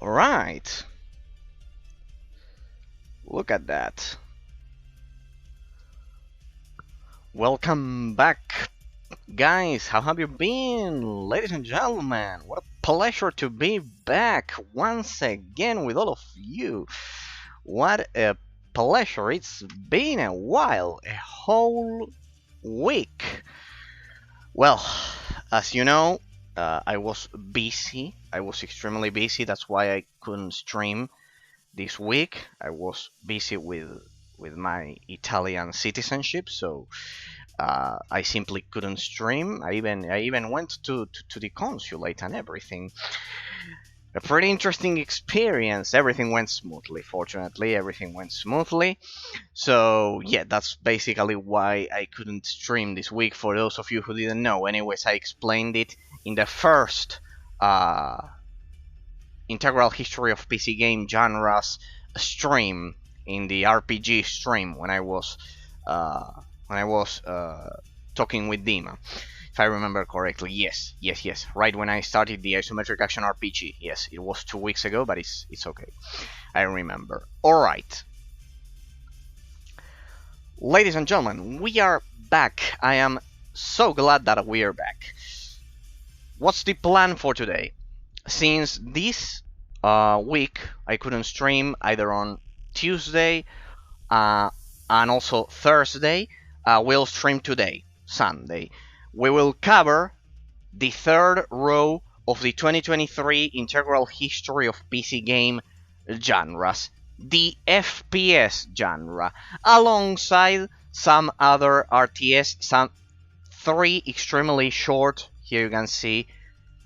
Alright, look at that. Welcome back, guys. How have you been, ladies and gentlemen? What a pleasure to be back once again with all of you. What a pleasure. It's been a while, a whole week. Well, as you know, I was busy. I was extremely busy. That's why I couldn't stream this week. I was busy with my Italian citizenship, so I simply couldn't stream. I even went to the consulate and everything. A pretty interesting experience. Everything went smoothly. Fortunately, everything went smoothly. So yeah, that's basically why I couldn't stream this week. For those of you who didn't know, anyways, I explained it in the first integral history of PC game genres stream, in the RPG stream, when I was talking with Dima, if I remember correctly. Yes, right when I started the isometric action RPG. Yes, it was 2 weeks ago, but it's okay. I remember. All right, ladies and gentlemen, we are back. I am so glad that we are back. What's the plan for today? Since this week I couldn't stream either on Tuesday and also Thursday, we'll stream today, Sunday. We will cover the third row of the 2023 integral history of PC game genres, the FPS genre, alongside some other RTS, some 3 extremely short, here you can see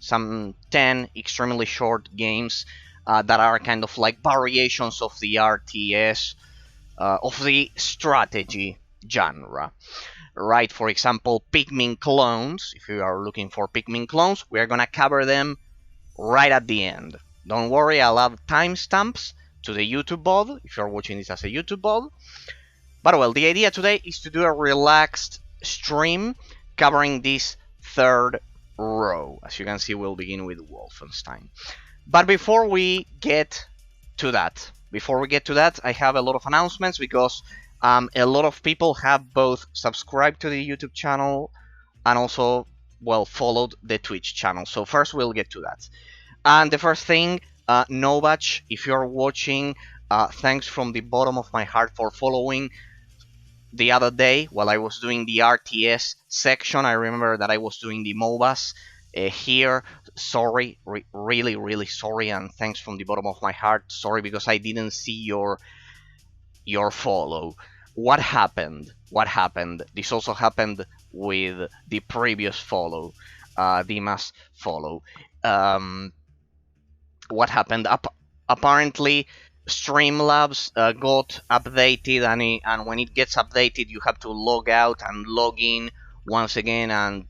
some 10 extremely short games that are kind of like variations of the RTS, of the strategy genre. Right, for example, Pikmin clones. If you are looking for Pikmin clones, we are gonna cover them right at the end. Don't worry, I'll have timestamps to the YouTube VOD if you're watching this as a YouTube VOD. But well, the idea today is to do a relaxed stream covering this third row. As you can see, we'll begin with Wolfenstein. But before we get to that, I have a lot of announcements, because a lot of people have both subscribed to the YouTube channel and also, well, followed the Twitch channel. So first we'll get to that. And the first thing, Novach, if you're watching, thanks from the bottom of my heart for following. The other day, while I was doing the RTS section, I remember that I was doing the MOBAs here. Sorry, really sorry, and thanks from the bottom of my heart. Sorry because I didn't see your follow. What happened? This also happened with the previous follow, Dima's follow. What happened? Apparently, Streamlabs got updated, and when it gets updated, you have to log out and log in once again, and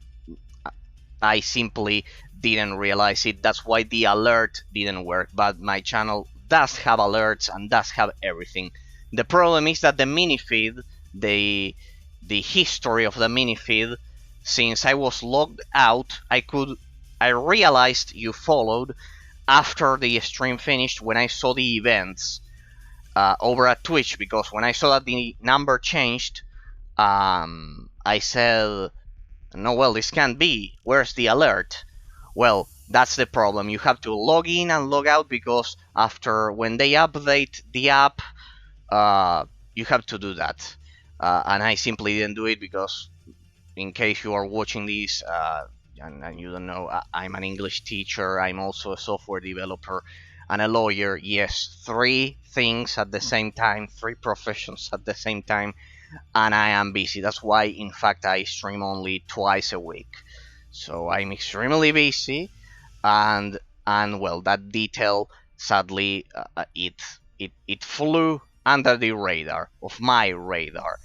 I simply didn't realize it. That's why the alert didn't work, but my channel does have alerts and does have everything. The problem is that the minifeed, the history of the minifeed, since I was logged out, I realized you followed after the stream finished, when I saw the events over at Twitch, because when I saw that the number changed, I said, no, well, this can't be. Where's the alert? Well, that's the problem. You have to log in and log out, because when they update the app, you have to do that. And I simply didn't do it, because in case you are watching this, and you don't know, I'm an English teacher, I'm also a software developer and a lawyer. Yes, 3 things at the same time, 3 professions at the same time, and I am busy. That's why, in fact, I stream only twice a week. So I'm extremely busy, and well, that detail, sadly, it flew under the radar of my radar,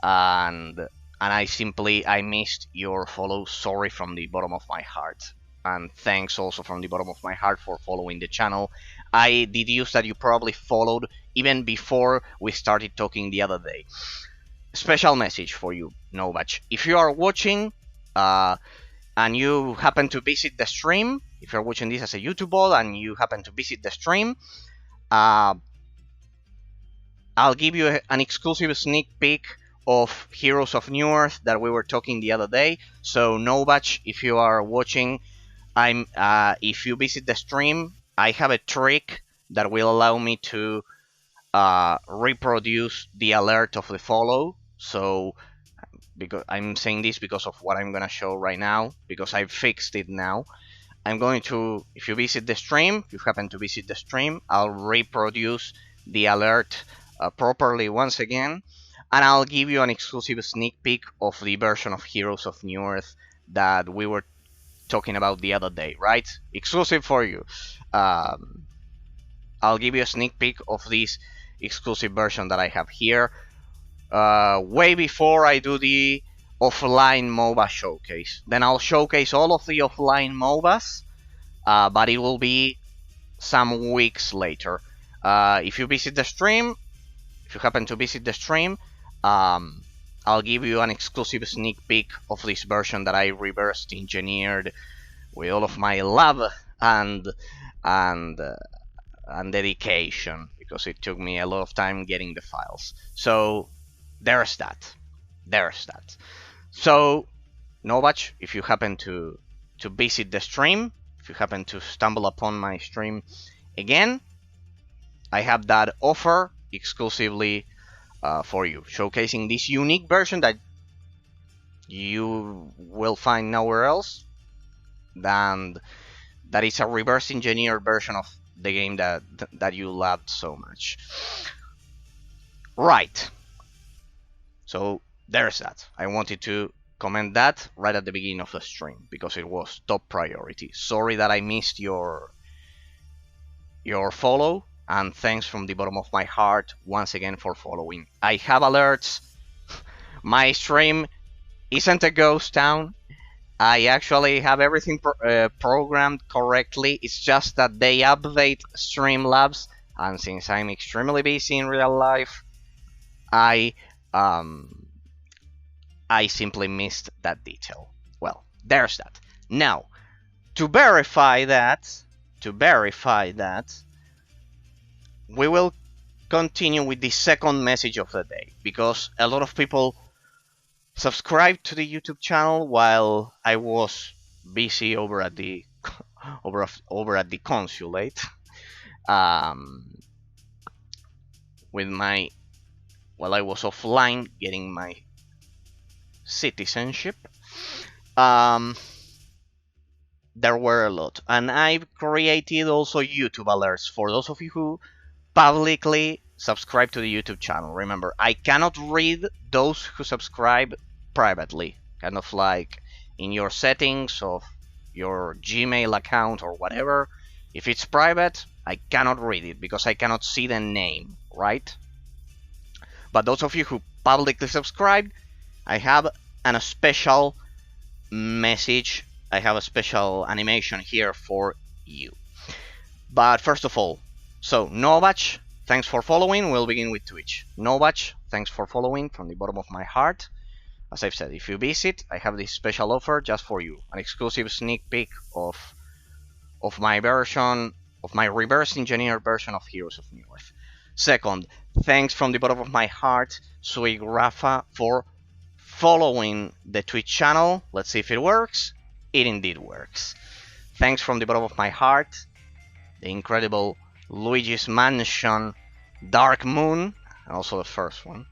and I missed your follow. Sorry from the bottom of my heart, and thanks also from the bottom of my heart for following the channel. I deduce that you probably followed even before we started talking the other day. Special message for you, Novach. If you are watching and you happen to visit the stream, if you're watching this as a YouTube bot and you happen to visit the stream, uh, I'll give you an exclusive sneak peek of Heroes of New Earth that we were talking the other day. So Novach, if you are watching, if you visit the stream, I have a trick that will allow me to reproduce the alert of the follow. So because I'm saying this because of what I'm gonna show right now, because I've fixed it now. I'm going to, if you visit the stream, if you happen to visit the stream, I'll reproduce the alert properly once again, and I'll give you an exclusive sneak peek of the version of Heroes of New Earth that we were talking about the other day, right? Exclusive for you. I'll give you a sneak peek of this exclusive version that I have here, way before I do the offline MOBA showcase. Then I'll showcase all of the offline MOBAs, but it will be some weeks later. If you visit the stream, if you happen to visit the stream, I'll give you an exclusive sneak peek of this version that I reverse engineered with all of my love and and dedication, because it took me a lot of time getting the files. So there's that. There's that. So Novach, if you happen to visit the stream, if you happen to stumble upon my stream again, I have that offer exclusively for you, showcasing this unique version that you will find nowhere else, and that is a reverse engineered version of the game that you loved so much. Right. So there's that. I wanted to comment that right at the beginning of the stream because it was top priority. Sorry that I missed your follow, and thanks from the bottom of my heart once again for following. I have alerts. My stream isn't a ghost town. I actually have everything programmed correctly. It's just that they update Streamlabs, and since I'm extremely busy in real life, I simply missed that detail. Well, there's that. Now, to verify that, we will continue with the second message of the day, because a lot of people subscribed to the YouTube channel while I was busy over at the over at the consulate with my, while I was offline getting my citizenship. There were a lot, and I've created also YouTube alerts for those of you who publicly subscribe to the YouTube channel. Remember, I cannot read those who subscribe privately, kind of like in your settings of your Gmail account or whatever. If it's private, I cannot read it because I cannot see the name, right? But those of you who publicly subscribe, I have a special message, I have a special animation here for you. But first of all, so Novach, thanks for following. We'll begin with Twitch. Novach, thanks for following from the bottom of my heart. As I've said, if you visit, I have this special offer just for you, an exclusive sneak peek of my version, of my reverse engineered version of Heroes of New Earth. Second, thanks from the bottom of my heart, Sui Rafa, for following the Twitch channel. Let's see if it works. It indeed works. Thanks from the bottom of my heart, the incredible Luigi's Mansion Dark Moon, and also the first one.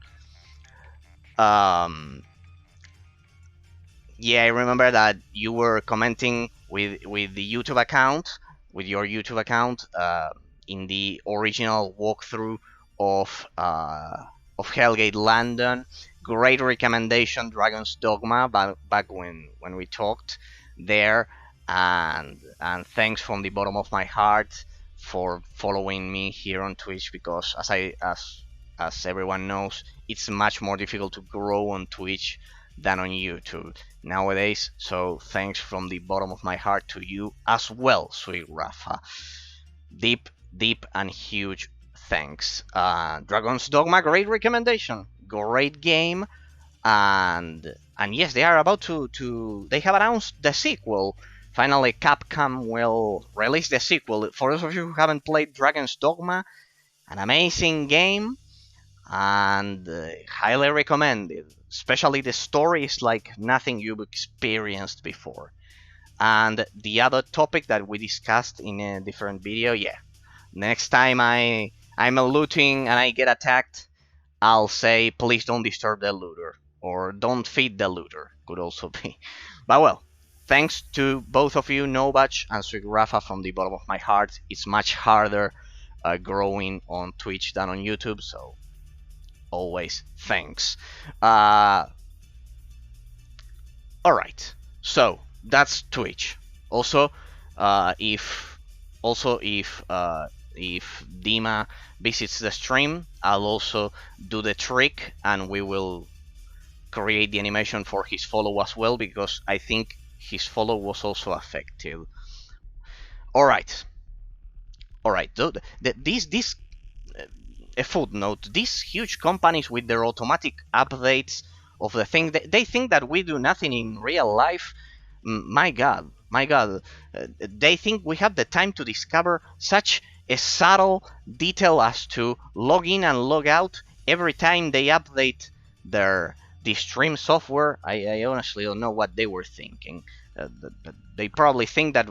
Yeah, I remember that you were commenting with the YouTube account, with your YouTube account, in the original walkthrough of Hellgate London. Great recommendation, Dragon's Dogma, back when we talked there, and thanks from the bottom of my heart for following me here on Twitch, because as everyone knows, it's much more difficult to grow on Twitch than on YouTube nowadays. So thanks from the bottom of my heart to you as well, Sweet Rafa. Deep and huge thanks. Dragon's Dogma, great recommendation, great game, and yes, they are about to they have announced the sequel. finally Capcom will release the sequel. For those of you who haven't played Dragon's Dogma, an amazing game, and highly recommended. Especially the story is like nothing you've experienced before. And the other topic that we discussed in a different video, yeah. Next time I'm looting and I get attacked, I'll say please don't disturb the looter or don't feed the looter. Could also be. But well, thanks to both of you, Novach and Sweet Rafa, from the bottom of my heart. It's much harder growing on Twitch than on YouTube, so always thanks. All right, so that's Twitch. Also, if if Dima visits the stream, I'll also do the trick, and we will create the animation for his follow as well, because I think his follow was also affected. All right, all right. So this a footnote: these huge companies with their automatic updates of the thing, they think that we do nothing in real life. My god, my god, they think we have the time to discover such a subtle detail as to log in and log out every time they update the stream software. I honestly don't know what they were thinking. They probably think that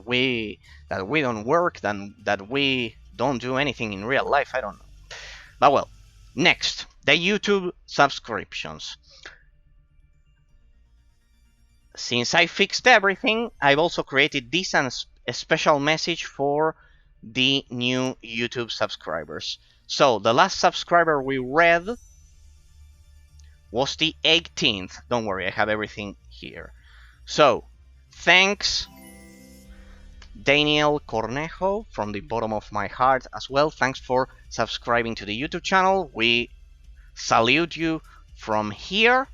we don't work, that we don't do anything in real life. I don't know. But well, next, the YouTube subscriptions. Since I fixed everything, I've also created this and a special message for the new YouTube subscribers. So the last subscriber we read was the 18th. Don't worry, I have everything here. So, thanks Daniel Cornejo from the bottom of my heart as well. Thanks for subscribing to the YouTube channel. We salute you from here.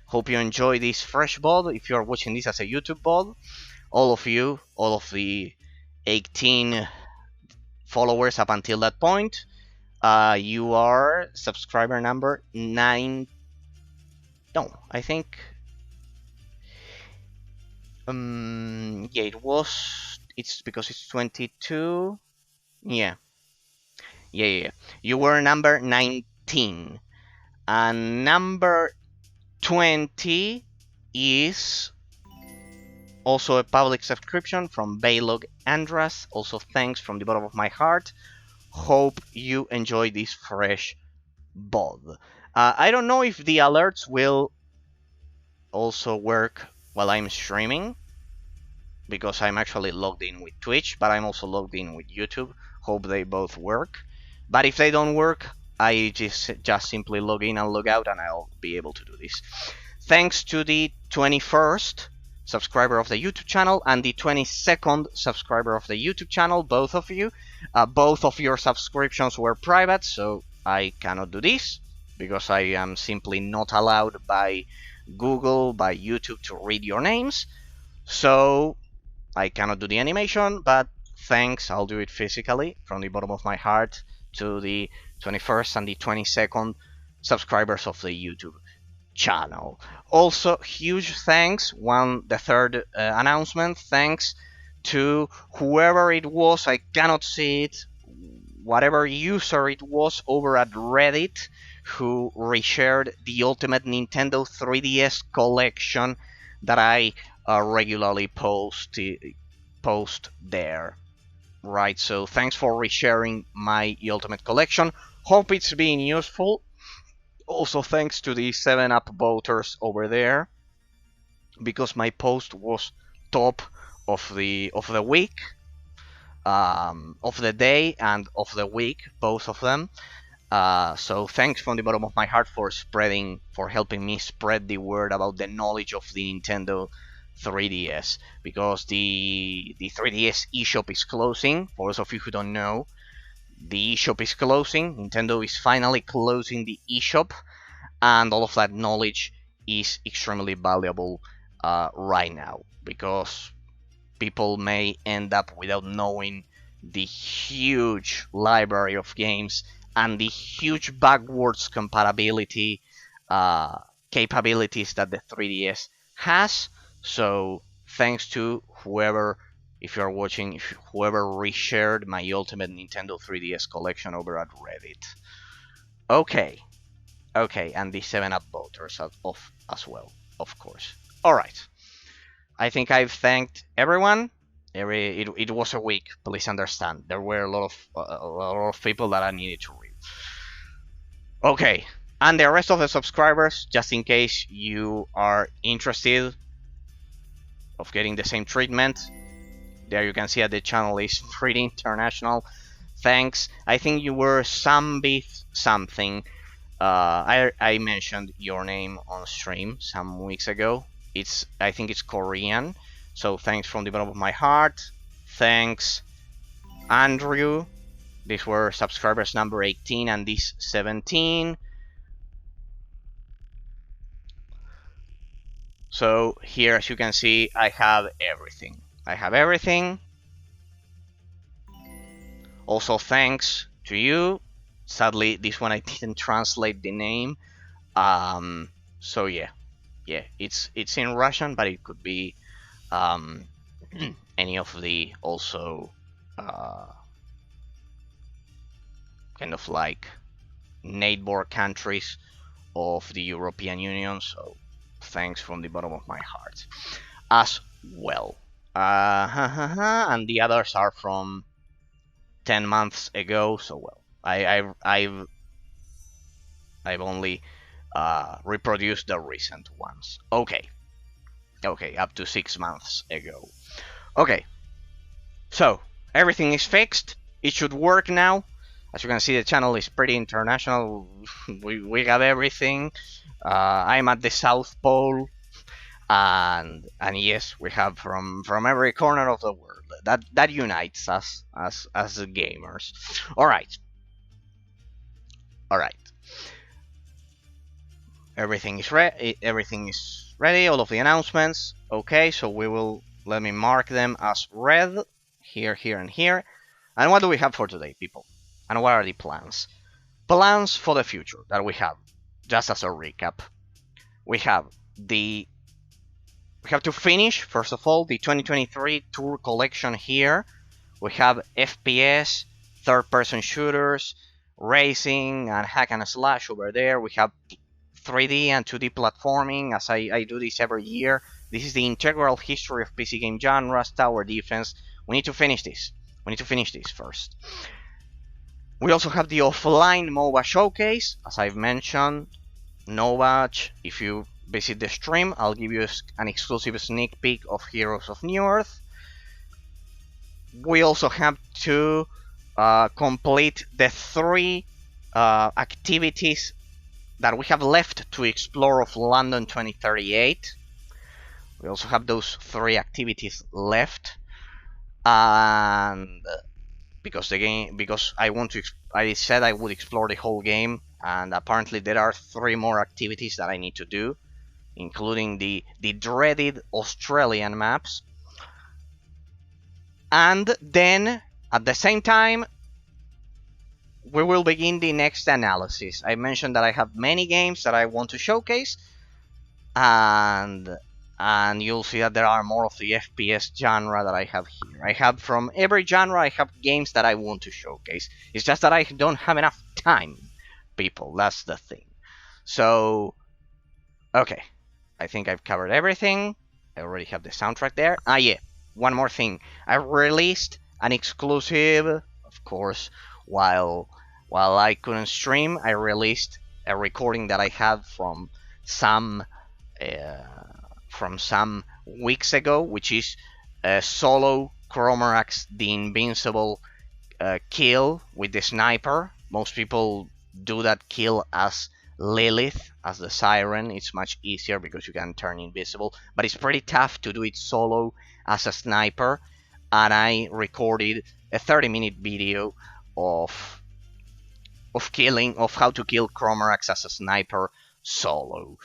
Hope you enjoy this fresh VOD. If you are watching this as a YouTube VOD, all of you, all of the 18 followers up until that point, you are subscriber number 9. No, I think. Yeah, it was. It's because it's 22. Yeah. Yeah. You were number 19. And number 20 is also a public subscription from Baylog Andras. Also, thanks from the bottom of my heart. Hope you enjoy this fresh VOD. I don't know if the alerts will also work while I'm streaming, because I'm actually logged in with Twitch, but I'm also logged in with YouTube. Hope they both work. But if they don't work, I just simply log in and log out, and I'll be able to do this. Thanks to the 21st subscriber of the YouTube channel and the 22nd subscriber of the YouTube channel, both of you. Both of your subscriptions were private, so I cannot do this, because I am simply not allowed by Google, by YouTube, to read your names. So I cannot do the animation, but thanks, I'll do it physically from the bottom of my heart to the 21st and the 22nd subscribers of the YouTube channel. Also, huge thanks, the third announcement, thanks to whoever it was, I cannot see it, whatever user it was over at Reddit, who reshared the Ultimate Nintendo 3DS collection that I regularly post there. Right, so thanks for resharing my Ultimate collection. Hope it's been useful. Also, thanks to the 7-Up voters over there, because my post was top of the week, of the day and of the week, both of them. So thanks from the bottom of my heart for helping me spread the word about the knowledge of the Nintendo 3DS, because the 3DS eShop is closing. For those of you who don't know, the eShop is closing. Nintendo is finally closing the eShop, and all of that knowledge is extremely valuable right now, because people may end up without knowing the huge library of games and the huge backwards compatibility capabilities that the 3DS has. So thanks to whoever, if you're watching, whoever reshared my Ultimate Nintendo 3DS collection over at Reddit. Okay, and the 7-Up voters as well, of course. Alright, I think I've thanked everyone. It was a week, please understand. There were a lot of people that I needed to read. Okay, and the rest of the subscribers, just in case you are interested of getting the same treatment, there you can see that the channel is pretty international. Thanks. I think you were something. I mentioned your name on stream some weeks ago. I think it's Korean. So thanks from the bottom of my heart. Thanks, Andrew. These were subscribers number 18 and this 17. So here, as you can see, I have everything. Also, thanks to you. Sadly, this one I didn't translate the name. So yeah, it's in Russian, but it could be any of the also kind of like neighbor countries of the European Union. So thanks from the bottom of my heart as well. And the others are from 10 months ago. So well, I've only reproduced the recent ones. Okay, up to 6 months ago. Okay, so everything is fixed. It should work now. As you can see, the channel is pretty international. we have everything. I'm at the South Pole, and yes, we have from every corner of the world. That unites us as gamers. All right. Everything is ready. All of the announcements. Okay, so let me mark them as red here, and here. And what do we have for today, people? And what are the plans? Plans for the future that we have. Just as a recap, we have to finish, first of all, the 2023 Tour collection here. We have FPS, third-person shooters, racing, and hack and slash over there. We have 3D and 2D platforming, as I do this every year. This is the integral history of PC game genres, tower defense. We need to finish this. First. We also have the offline MOBA showcase, as I've mentioned. Novach, if you visit the stream, I'll give you an exclusive sneak peek of Heroes of New Earth. We also have to complete the 3 activities that we have left to explore of London 2038. We also have those 3 activities left, and because I said I would explore the whole game, and apparently there are 3 more activities that I need to do, including the dreaded Australian maps. And then at the same time, we will begin the next analysis. I mentioned that I have many games that I want to showcase, and you'll see that there are more of the FPS genre that I have here. I have from every genre, I have games that I want to showcase. It's just that I don't have enough time, people. That's the thing. So, okay, I think I've covered everything. I already have the soundtrack there. Yeah, one more thing. I released an exclusive, of course, while I couldn't stream. I released a recording that I had from some weeks ago, which is a solo Chromorax the Invincible kill with the sniper. Most people do that kill as Lilith, as the Siren. It's much easier because you can turn invisible, but it's pretty tough to do it solo as a sniper. And I recorded a 30-minute video of how to kill Chromorax as a sniper solo.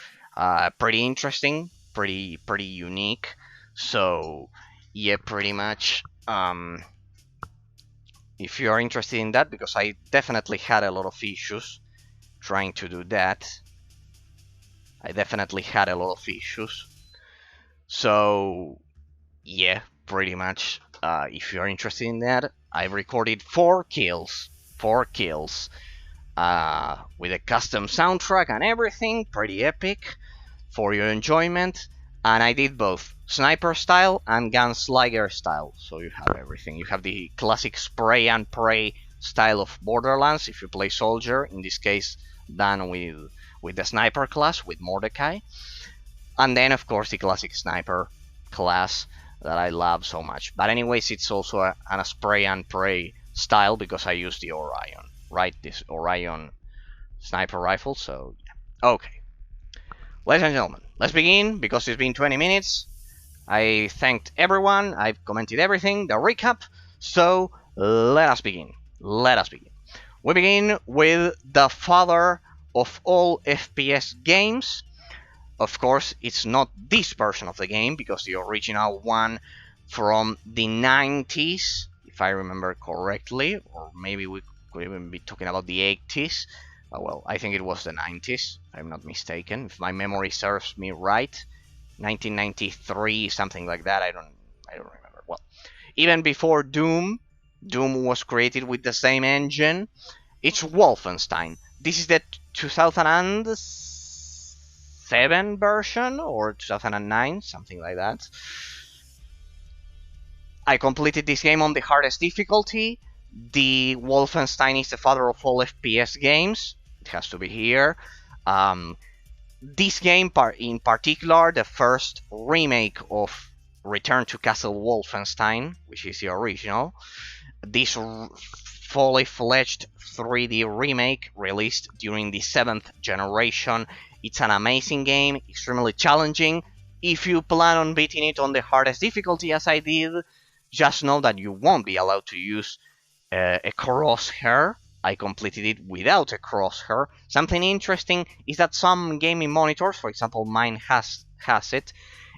Pretty interesting, pretty unique. So yeah, pretty much. If you are interested in that, because I definitely had a lot of issues trying to do that. So Yeah, pretty much. If you're interested in that, I've recorded 4 kills. 4 kills. With a custom soundtrack and everything, pretty epic for your enjoyment. And I did both sniper style and gunslinger style. So you have everything. You have the classic spray and pray style of Borderlands if you play soldier. In this case, done with the sniper class with Mordecai. And then of course the classic sniper class that I love so much. But anyways, it's also a spray and pray style because I use the Orion, right? This Orion sniper rifle. So yeah. Okay, ladies and gentlemen, let's begin because it's been 20 minutes. I thanked everyone. I've commented everything, the recap. So let us begin. Let us begin. We begin with the father of all FPS games. Of course, it's not this version of the game because the original one from the 90s, if I remember correctly, or maybe we could even be talking about the 80s. Well, I think it was the 90s, if I'm not mistaken. If my memory serves me right, 1993, something like that. I don't remember. Well, even before Doom, Doom was created with the same engine. It's Wolfenstein. This is the 2007 version or 2009, something like that. I completed this game on the hardest difficulty. The Wolfenstein is the father of all FPS games. It has to be here. Um, this game, in particular, the first remake of Return to Castle Wolfenstein, which is the original, this fully fledged 3D remake released during the 7th generation. It's an amazing game, extremely challenging. If you plan on beating it on the hardest difficulty as I did, just know that you won't be allowed to use a crosshair. I completed it without a crosshair. Something interesting is that some gaming monitors, for example mine has it,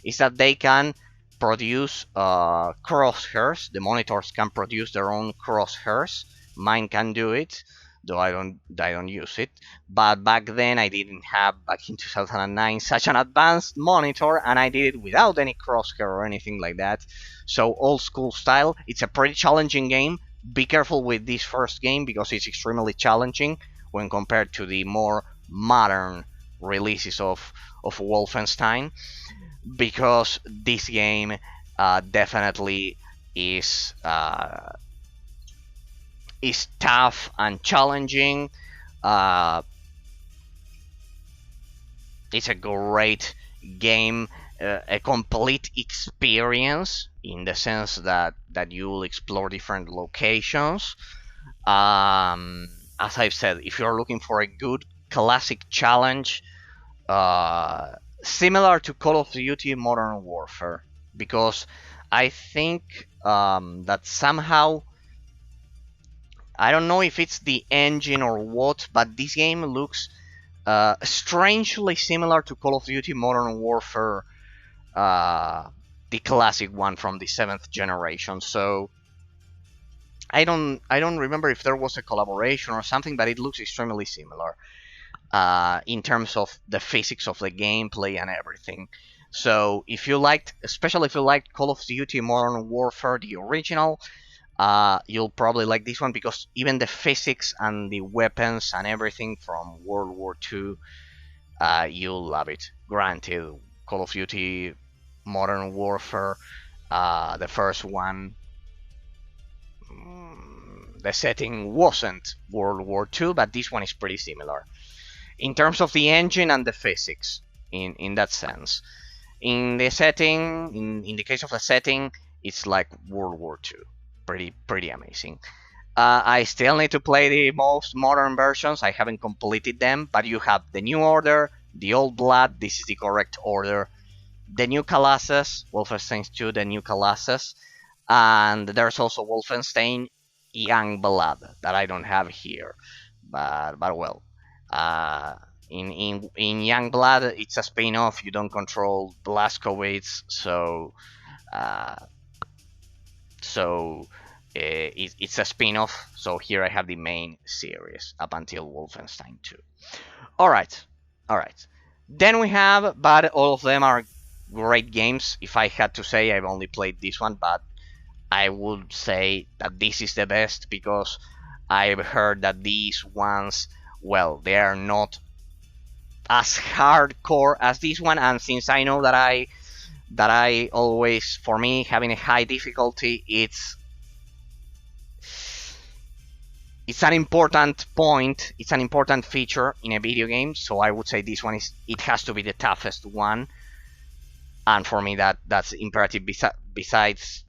is that they can produce crosshairs. The monitors can produce their own crosshairs. Mine can do it, though I don't use it. But back then I didn't have, back in 2009, such an advanced monitor, and I did it without any crosshair or anything like that. So old school style. It's a pretty challenging game. Be careful with this first game because it's extremely challenging when compared to the more modern releases of Wolfenstein, because this game definitely is tough and challenging. Uh, it's a great game, a complete experience in the sense that you will explore different locations. As I've said, if you're looking for a good classic challenge, uh, similar to Call of Duty Modern Warfare, because I think that somehow, I don't know if it's the engine or what, but this game looks strangely similar to Call of Duty Modern Warfare, the classic one from the 7th generation. So I don't remember if there was a collaboration or something, but it looks extremely similar in terms of the physics of the gameplay and everything. So if you liked, especially if you liked Call of Duty Modern Warfare, the original, you'll probably like this one because even the physics and the weapons and everything from World War II, you'll love it. Granted, Call of Duty Modern Warfare, the first one, the setting wasn't World War II, but this one is pretty similar in terms of the engine and the physics. In that sense, in the setting, in the case of the setting, it's like World War II. Pretty amazing. I still need to play the most modern versions. I haven't completed them, but you have the New Order, the Old Blood. This is the correct order. The New Colossus, Wolfenstein 2, the New Colossus, and there's also Wolfenstein Young Blood that I don't have here, but well, uh, in Young Blood it's a spin-off. You don't control Blazkowicz, uh, so it's a spin-off. So here I have the main series up until Wolfenstein 2. All right, all right. Then we have, but all of them are great games. If I had to say, I've only played this one, but I would say that this is the best because I've heard that these ones, well, they are not as hardcore as this one, and since I know that I always, for me, having a high difficulty, it's an important point, it's an important feature in a video game. So I would say this one it has to be the toughest one, and for me that's imperative. Besides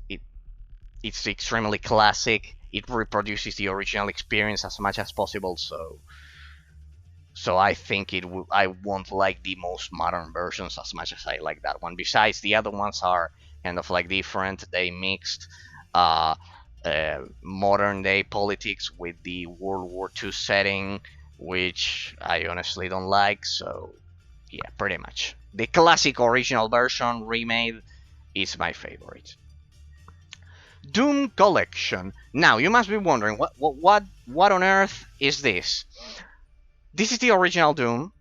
it's extremely classic. It reproduces the original experience as much as possible. So I think I won't like the most modern versions as much as I like that one. Besides, the other ones are kind of like different. They mixed uh, modern day politics with the World War II setting, which I honestly don't like. So yeah, pretty much the classic original version remade is my favorite. Doom Collection. Now you must be wondering what on earth is this? This is the original Doom,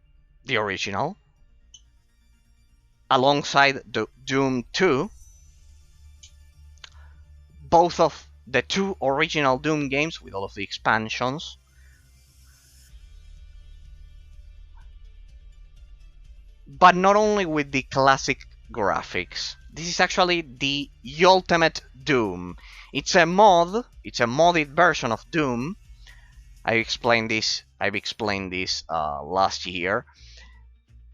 the original, alongside the Doom 2. Both of the two original Doom games with all of the expansions. But not only with the classic graphics. This is actually the Ultimate Doom. It's a modded version of Doom. I've explained this last year.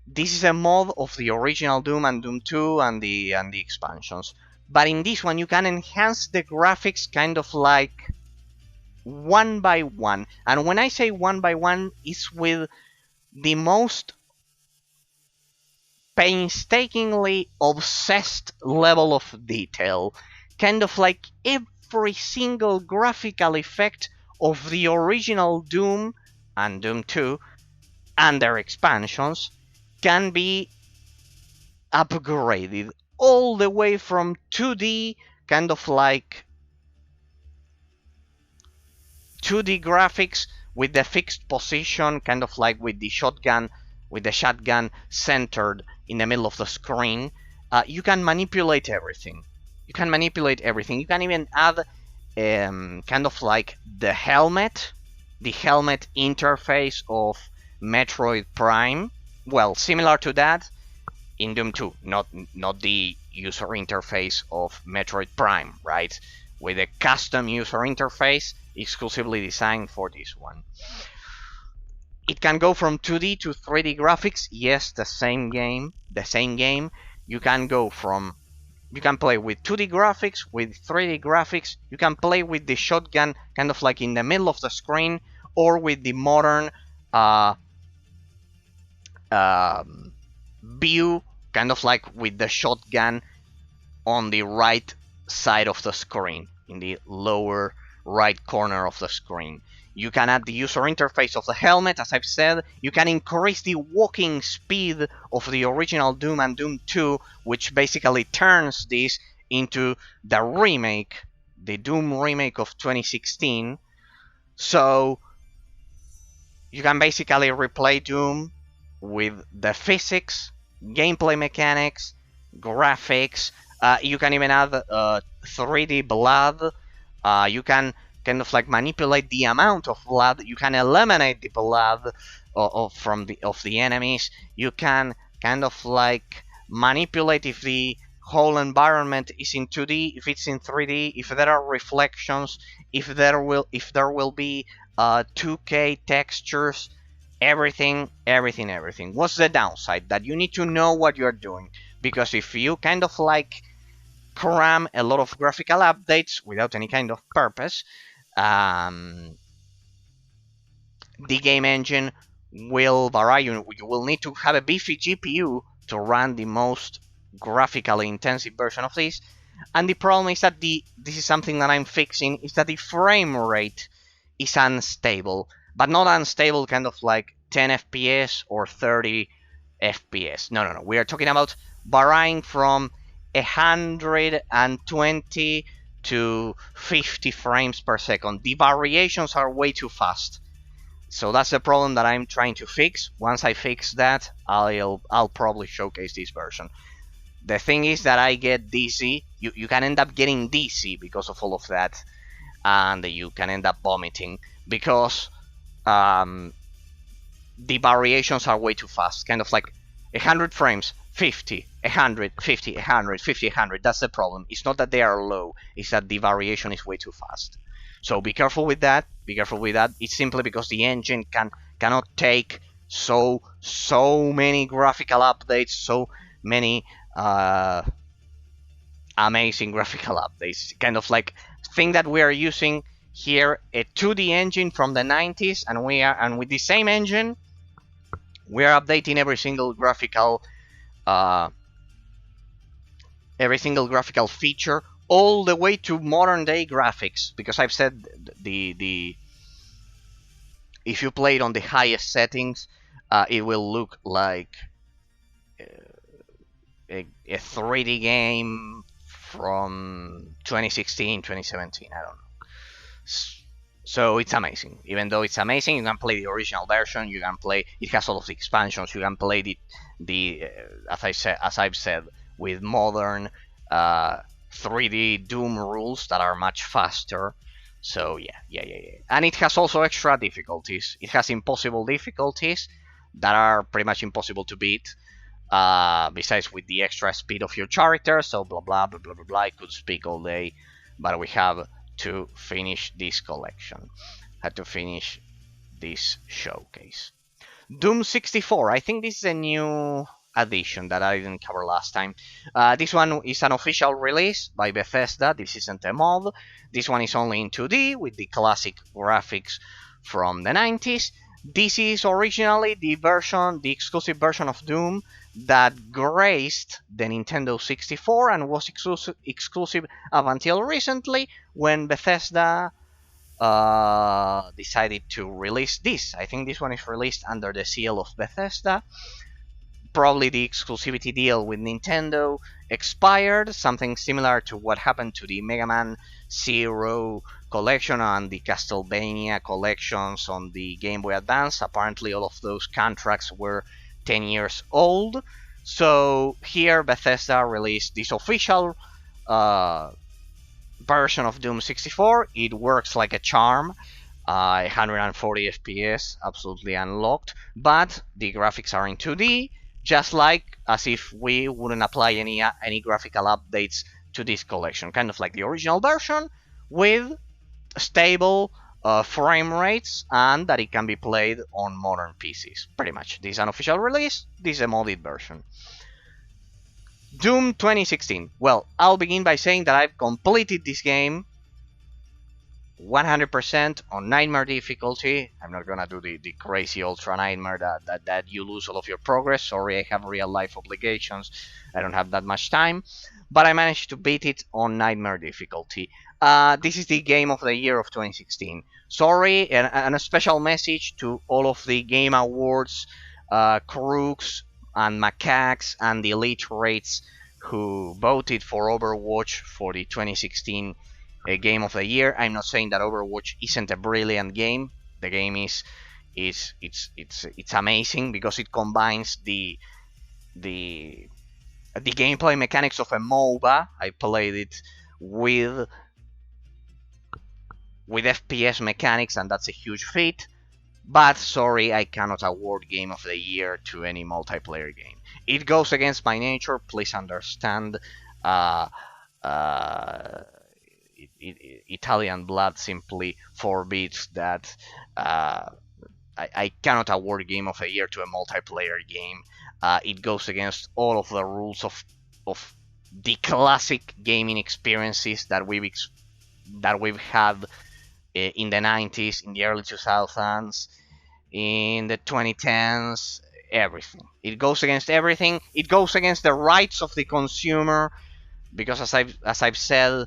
This is a mod of the original Doom and Doom 2 and the expansions. But in this one you can enhance the graphics kind of like one by one. And when I say one by one, it's with the most painstakingly obsessed level of detail. Kind of like every single graphical effect of the original Doom and Doom 2 and their expansions can be upgraded all the way from 2D, kind of like 2D graphics with the fixed position, kind of like with the shotgun centered in the middle of the screen. You can manipulate everything. You can even add kind of like the helmet interface of Metroid Prime. Well, similar to that in Doom 2, not the user interface of Metroid Prime, right? With a custom user interface exclusively designed for this one. It can go from 2D to 3D graphics. Yes, the same game. You can play with 2D graphics, with 3D graphics. You can play with the shotgun kind of like in the middle of the screen, or with the modern view, kind of like with the shotgun on the right side of the screen, in the lower right corner of the screen. You can add the user interface of the helmet, as I've said. You can increase the walking speed of the original Doom and Doom 2, which basically turns this into the remake, the Doom remake of 2016. So you can basically replay Doom with the physics, gameplay mechanics, graphics. You can even add 3D blood. You can kind of like manipulate the amount of blood. You can eliminate the blood from the enemies. You can kind of like manipulate if the whole environment is in 2D, if it's in 3D, if there are reflections, if there will be 2K textures, everything. What's the downside? That you need to know what you're doing, because if you kind of like cram a lot of graphical updates without any kind of purpose, the game engine will vary. You will need to have a beefy GPU to run the most graphically intensive version of this. And the problem is that this is something that I'm fixing, is that the frame rate is unstable. But not unstable kind of like 10 FPS or 30 FPS. No. We are talking about varying from 120 to 50 frames per second. The variations are way too fast. So that's the problem that I'm trying to fix. Once I fix that, I'll probably showcase this version. The thing is that I get dizzy. You can end up getting dizzy because of all of that, and you can end up vomiting because um, the variations are way too fast. Kind of like 100 frames, 50, 100, 50, 100, 50, 100. That's the problem. It's not that they are low, it's that the variation is way too fast. So be careful with that. Be careful with that. It's simply because the engine cannot take so many graphical updates, so many uh, amazing graphical updates. Kind of like thing that we are using here a 2D engine from the 90s, and with the same engine we are updating uh, every single graphical feature all the way to modern day graphics, because I've said the if you play it on the highest settings, it will look like a 3D game from 2016, 2017. I don't know. So it's amazing. Even though it's amazing, you can play the original version. You can play. It has all of the expansions. You can play the as I've said, with modern 3D Doom rules that are much faster. So yeah. And it has also extra difficulties. It has impossible difficulties that are pretty much impossible to beat. Besides with the extra speed of your character, so blah blah blah blah blah blah. I could speak all day, but we have to finish this collection. Had to finish this showcase. Doom 64. I think this is a new addition that I didn't cover last time. This one is an official release by Bethesda. This isn't a mod. This one is only in 2D with the classic graphics from the 90s. This is originally the exclusive version of Doom that graced the Nintendo 64 and was exclusive up until recently when Bethesda decided to release this. I think this one is released under the seal of Bethesda. Probably the exclusivity deal with Nintendo expired, something similar to what happened to the Mega Man Zero collection and the Castlevania collections on the Game Boy Advance. Apparently all of those contracts were 10 years old. So here Bethesda released this official version of Doom 64. It works like a charm. 140 FPS, absolutely unlocked, but the graphics are in 2D, just like as if we wouldn't apply any graphical updates to this collection. Kind of like the original version, with stable frame rates, and that it can be played on modern PCs. Pretty much. This is an official release, this is a modded version. Doom 2016. Well, I'll begin by saying that I've completed this game 100% on Nightmare difficulty. I'm not gonna do the crazy Ultra Nightmare that you lose all of your progress. Sorry, I have real life obligations. I don't have that much time. But I managed to beat it on Nightmare difficulty. This is the game of the year of 2016. Sorry, and a special message to all of the Game Awards crooks and macaques and the elite rates who voted for Overwatch for the 2016 game of the year. I'm not saying that Overwatch isn't a brilliant game. The game is it's amazing because it combines the gameplay mechanics of a MOBA. I played it with FPS mechanics, and that's a huge feat. But sorry, I cannot award Game of the Year to any multiplayer game. It goes against my nature. Please understand. Italian blood simply forbids that. I cannot award Game of the Year to a multiplayer game. It goes against all of the rules of the classic gaming experiences that we've had in the 90s, in the early 2000s, in the 2010s, everything. It goes against everything. It goes against the rights of the consumer, because as I've said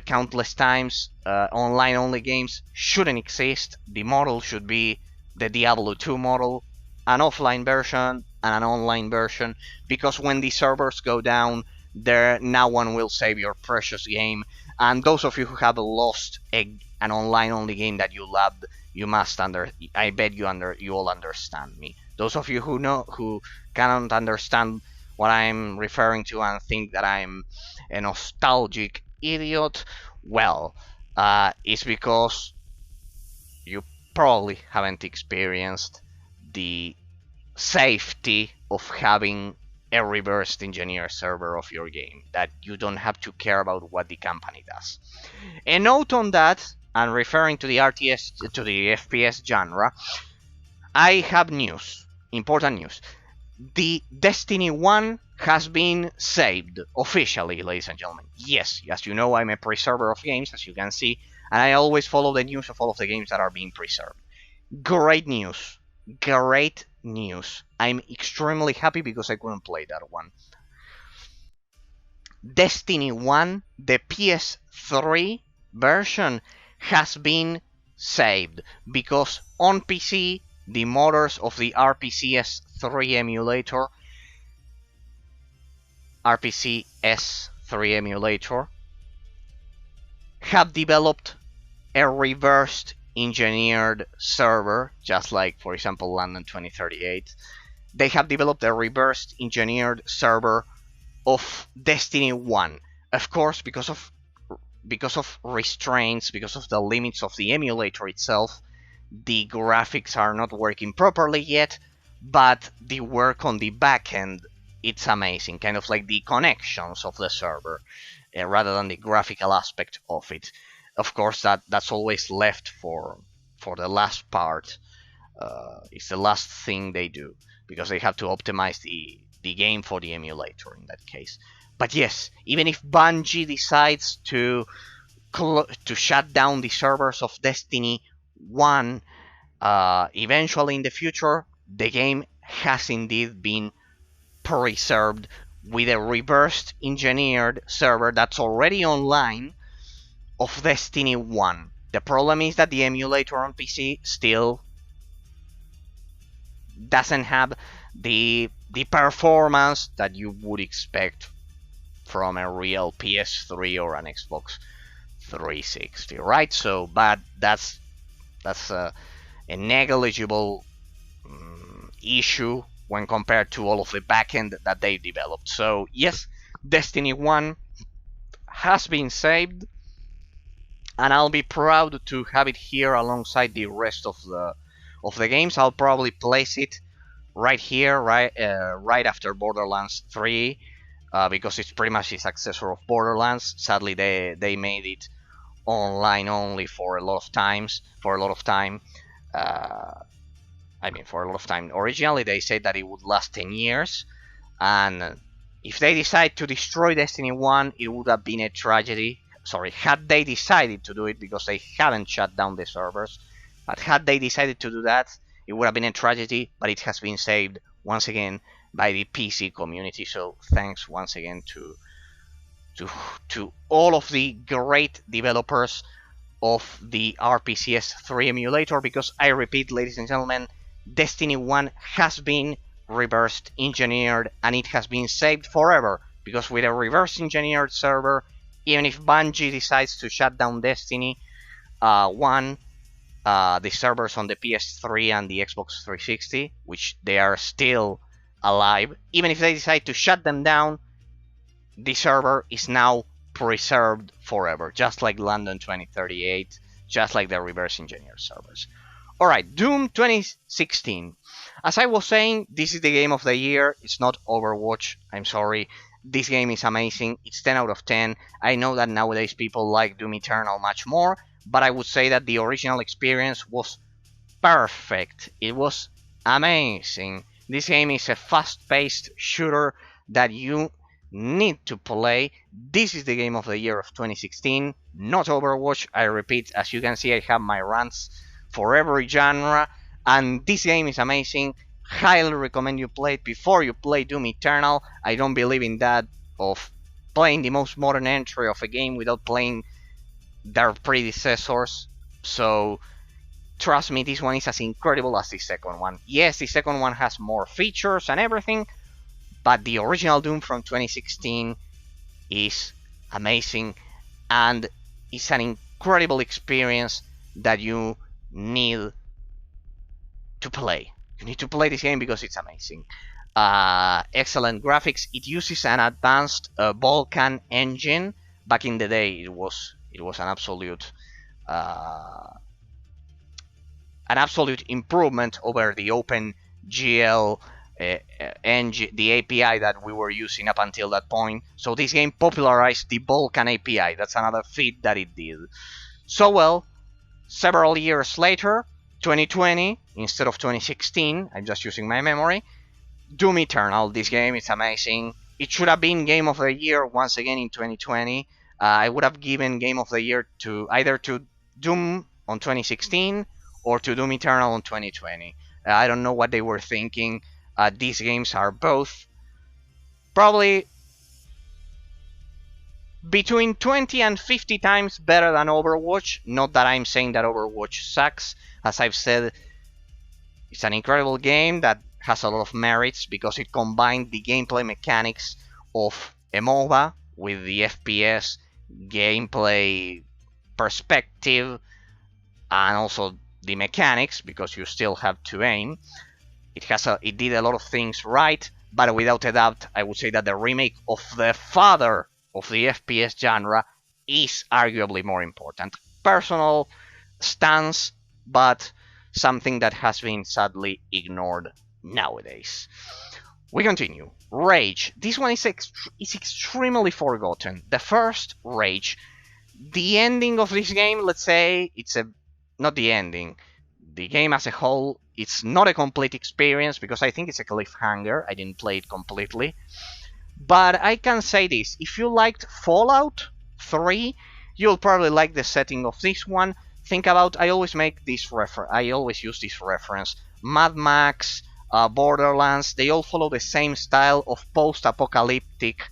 countless times, online-only games shouldn't exist. The model should be the Diablo 2 model, an offline version and an online version, because when the servers go down, no one will save your precious game. And those of you who have lost an online-only game that you loved, I bet you all understand me. Those of you who cannot understand what I'm referring to and think that I'm a nostalgic idiot, well, it's because you probably haven't experienced the safety of having a reversed engineer server of your game, that you don't have to care about what the company does. A note on that, and referring to the RTS, to the FPS genre, I have news, important news. The Destiny 1 has been saved officially, ladies and gentlemen. Yes, as you know, I'm a preserver of games, as you can see, and I always follow the news of all of the games that are being preserved. Great news. Great news. I'm extremely happy because I couldn't play that one. Destiny 1, the PS3 version, has been saved because on PC, the modders of the RPCS3 emulator, have developed a reversed engineered server, just like, for example, London 2038. They have developed a reversed engineered server of Destiny 1. Of course, because of restraints, because of the limits of the emulator itself, the graphics are not working properly yet, but the work on the back end, it's amazing. Kind of like the connections of the server, rather than the graphical aspect of it. Of course, that's always left for the last part. It's the last thing they do, because they have to optimize the game for the emulator in that case. But yes, even if Bungie decides to shut down the servers of Destiny 1 eventually in the future, the game has indeed been preserved with a reversed engineered server that's already online of Destiny 1. The problem is that the emulator on PC still doesn't have the performance that you would expect from a real PS3 or an Xbox 360, right? So, but that's a negligible issue when compared to all of the backend that they developed. So yes, Destiny 1 has been saved, and I'll be proud to have it here alongside the rest of the games. I'll probably place it right here, right after Borderlands 3, because it's pretty much the successor of Borderlands. Sadly, they made it online only for a lot of time. For a lot of time. Originally, they said that it would last 10 years, and if they decide to destroy Destiny 1, it would have been a tragedy. Sorry, had they decided to do it, because they haven't shut down the servers, but had they decided to do that, it would have been a tragedy, but it has been saved once again by the PC community. So thanks once again to all of the great developers of the RPCS3 emulator, because I repeat, ladies and gentlemen, Destiny 1 has been reversed engineered, and it has been saved forever, because with a reverse engineered server, even if Bungie decides to shut down Destiny 1, the servers on the PS3 and the Xbox 360, which they are still alive, even if they decide to shut them down, the server is now preserved forever, just like London 2038, just like the reverse engineered servers. Alright, Doom 2016. As I was saying, this is the game of the year. It's not Overwatch, I'm sorry. This game is amazing. It's 10 out of 10. I know that nowadays people like Doom Eternal much more, but I would say that the original experience was perfect. It was amazing. This game is a fast-paced shooter that you need to play. This is the game of the year of 2016, not Overwatch. I repeat, as you can see, I have my rants for every genre, and this game is amazing. Highly recommend you play it before you play Doom Eternal. I don't believe in that of playing the most modern entry of a game without playing their predecessors. So trust me, this one is as incredible as the second one. Yes, the second one has more features and everything, but the original Doom from 2016 is amazing, and it's an incredible experience that you need to play. You need to play this game because it's amazing. excellent graphics. It uses an advanced Vulkan engine. Back in the day, it was uh, an absolute improvement over the OpenGL engine, the API that we were using up until that point. So this game popularized the Vulkan API. That's another feat that it did. So well, several years later, 2020 instead of 2016, I'm just using my memory, Doom Eternal. This game is amazing. It should have been Game of the Year once again in 2020. I would have given Game of the Year to either to Doom on 2016 or to Doom Eternal on 2020. I don't know what they were thinking. These games are both probably between 20 and 50 times better than Overwatch. Not that I'm saying that Overwatch sucks. As I've said, it's an incredible game that has a lot of merits because it combined the gameplay mechanics of a MOBA with the FPS gameplay perspective and also the mechanics because you still have to aim. It did a lot of things right, but without a doubt, I would say that the remake of the father of the FPS genre is arguably more important. Personal stance, but something that has been sadly ignored nowadays. We continue. Rage. This one is extremely forgotten. The first Rage. The ending of this game, let's say, not the ending. The game as a whole, it's not a complete experience because I think it's a cliffhanger. I didn't play it completely. But I can say this, if you liked Fallout 3, you'll probably like the setting of this one. Think about, I always use this reference. Mad Max, Borderlands, they all follow the same style of post-apocalyptic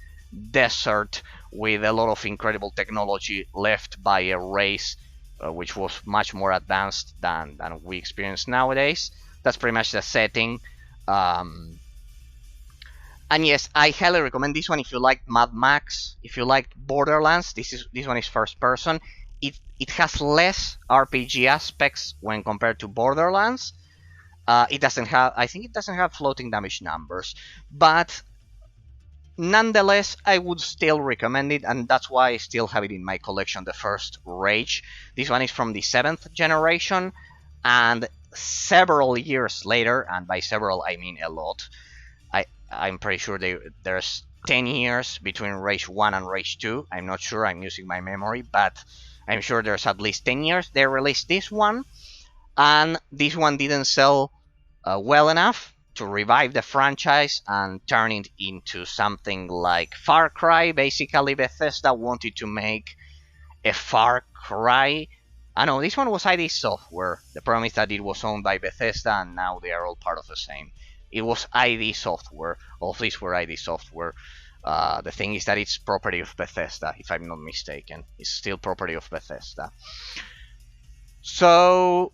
desert with a lot of incredible technology left by a race which was much more advanced than we experience nowadays. That's pretty much the setting. And yes, I highly recommend this one if you like Mad Max, if you like Borderlands. This one is first person. It has less RPG aspects when compared to Borderlands. It doesn't have, I think it doesn't have floating damage numbers, but nonetheless, I would still recommend it, and that's why I still have it in my collection. The first Rage. This one is from the 7th generation, and several years later, and by several I mean a lot. I'm pretty sure there's 10 years between Rage 1 and Rage 2. I'm not sure, I'm using my memory, but I'm sure there's at least 10 years. They released this one, and this one didn't sell well enough to revive the franchise and turn it into something like Far Cry. Basically, Bethesda wanted to make a Far Cry. I know this one was ID Software. The problem is that it was owned by Bethesda, and now they are all part of the same. It was ID Software. All of these were ID Software. The thing is that it's property of Bethesda, if I'm not mistaken. It's still property of Bethesda. So,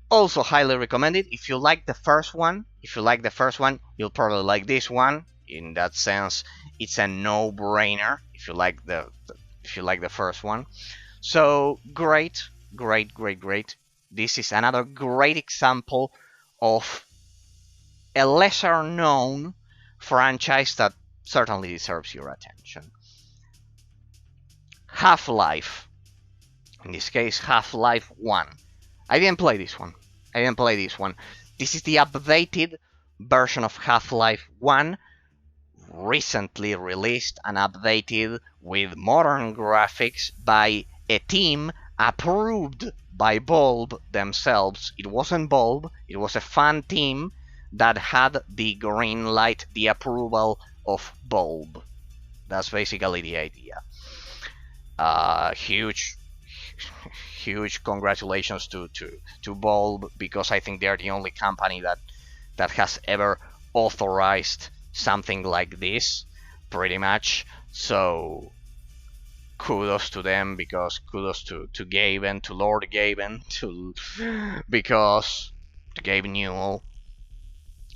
also highly recommended. If you like the first one, you'll probably like this one. In that sense, it's a no-brainer if you like the first one. So great. This is another great example of a lesser known franchise that certainly deserves your attention. Half-Life. In this case, Half-Life 1. I didn't play this one. This is the updated version of Half-Life 1, recently released and updated with modern graphics by a team approved by Bulb themselves. It wasn't Bulb, it was a fan team that had the green light, the approval of Bulb. That's basically the idea. Huge congratulations to Bulb, because I think they're the only company that has ever authorized something like this, pretty much. So kudos to them, because kudos to Gaben, to Lord Gaben, to Gabe Newell,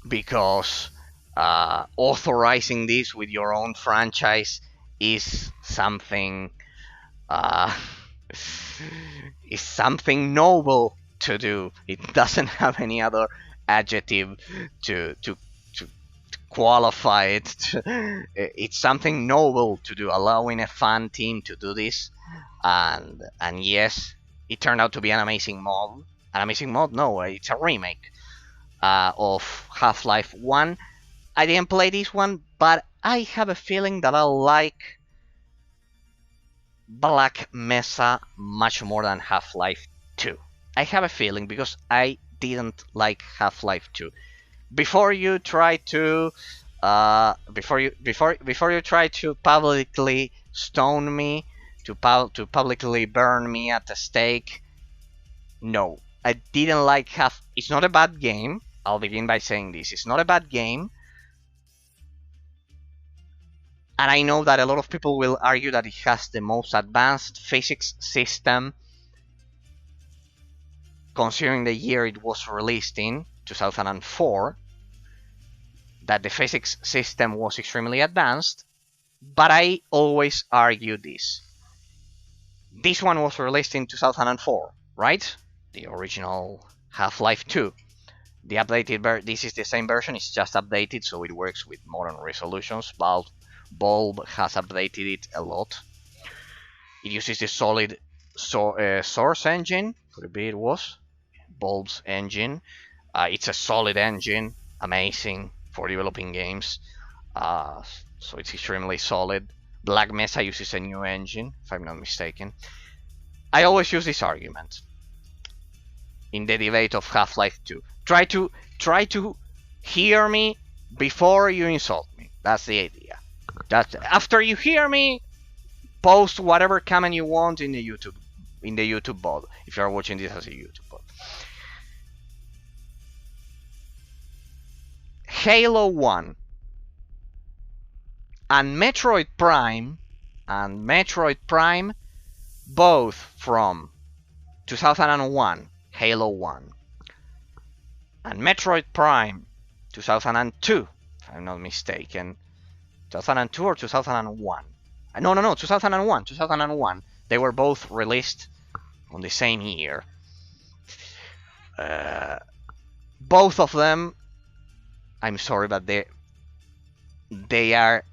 because authorizing this with your own franchise is something is something noble to do. It doesn't have any other adjective to qualify it. It's something noble to do, allowing a fan team to do this, and yes, it turned out to be an amazing mod. An amazing mod? No, it's a remake of Half-Life 1. I didn't play this one, but I have a feeling that I like Black Mesa much more than Half-Life 2. I have a feeling because I didn't like Half-Life 2. Before you try to before you try to publicly stone me, to publicly burn me at the stake, no, I didn't like Half. It's not a bad game. I'll begin by saying this. It's not a bad game. And I know that a lot of people will argue that it has the most advanced physics system, considering the year it was released in, 2004, that the physics system was extremely advanced, but I always argue this. This one was released in 2004, right? The original Half-Life 2. The updated this is the same version, it's just updated so it works with modern resolutions. Bulb has updated it a lot. It uses the solid source engine, could be it was Bulb's engine. It's a solid engine, amazing for developing games. So it's extremely solid. Black Mesa uses a new engine, if I'm not mistaken. I always use this argument in the debate of Half-Life 2. Try to hear me before you insult me. That's the idea. After you hear me, post whatever comment you want in the YouTube bot, if you are watching this as a YouTube bot. Halo 1 and Metroid Prime, both from 2001, Halo 1, and Metroid Prime 2002, if I'm not mistaken. 2002 or 2001? No, 2001. They were both released on the same year. Both of them, I'm sorry, but they are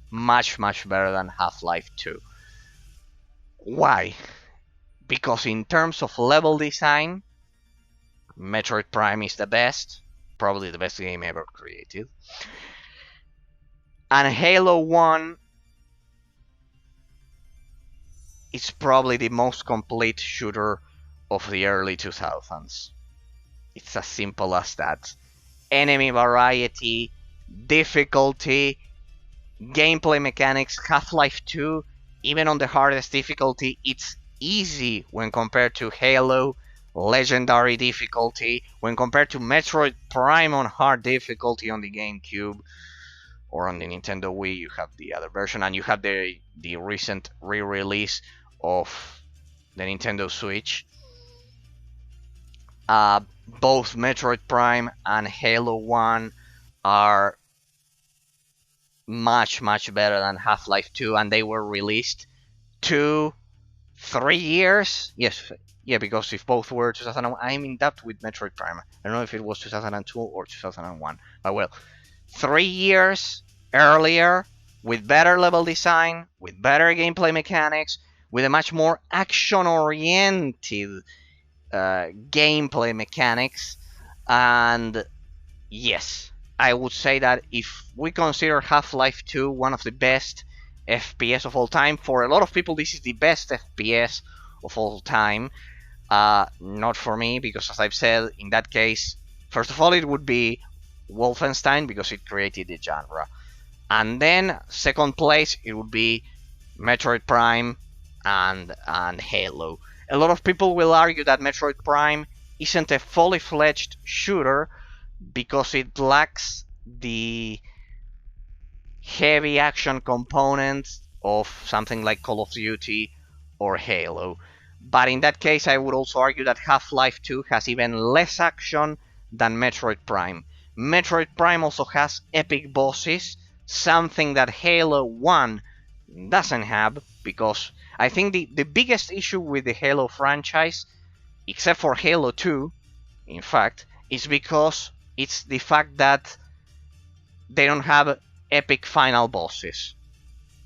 much better than Half-Life 2. Why? Because in terms of level design, Metroid Prime is the best, probably the best game ever created. And Halo 1 is probably the most complete shooter of the early 2000s. It's as simple as that. Enemy variety, difficulty, gameplay mechanics. Half-Life 2, even on the hardest difficulty, it's easy when compared to Halo Legendary difficulty, when compared to Metroid Prime on hard difficulty on the GameCube or on the Nintendo Wii. You have the other version, and you have the recent re-release of the Nintendo Switch. Both Metroid Prime and Halo 1 are much better than Half-Life 2, and they were released 2-3 years. Yes, yeah, because if both were 2001, I'm in doubt with Metroid Prime. I don't know if it was 2002 or 2001, but well, 3 years earlier, with better level design, with better gameplay mechanics, with a much more action-oriented gameplay mechanics. And yes, I would say that if we consider Half-Life 2 one of the best FPS of all time, for a lot of people this is the best FPS of all time. Not for me, because as I've said, in that case, first of all, it would be Wolfenstein, because it created the genre. And then, second place, it would be Metroid Prime and Halo. A lot of people will argue that Metroid Prime isn't a fully fledged shooter because it lacks the heavy action components of something like Call of Duty or Halo. But in that case, I would also argue that Half-Life 2 has even less action than Metroid Prime. Metroid Prime also has epic bosses, something that Halo 1 doesn't have, because I think the biggest issue with the Halo franchise, except for Halo 2, in fact, is because it's the fact that they don't have epic final bosses.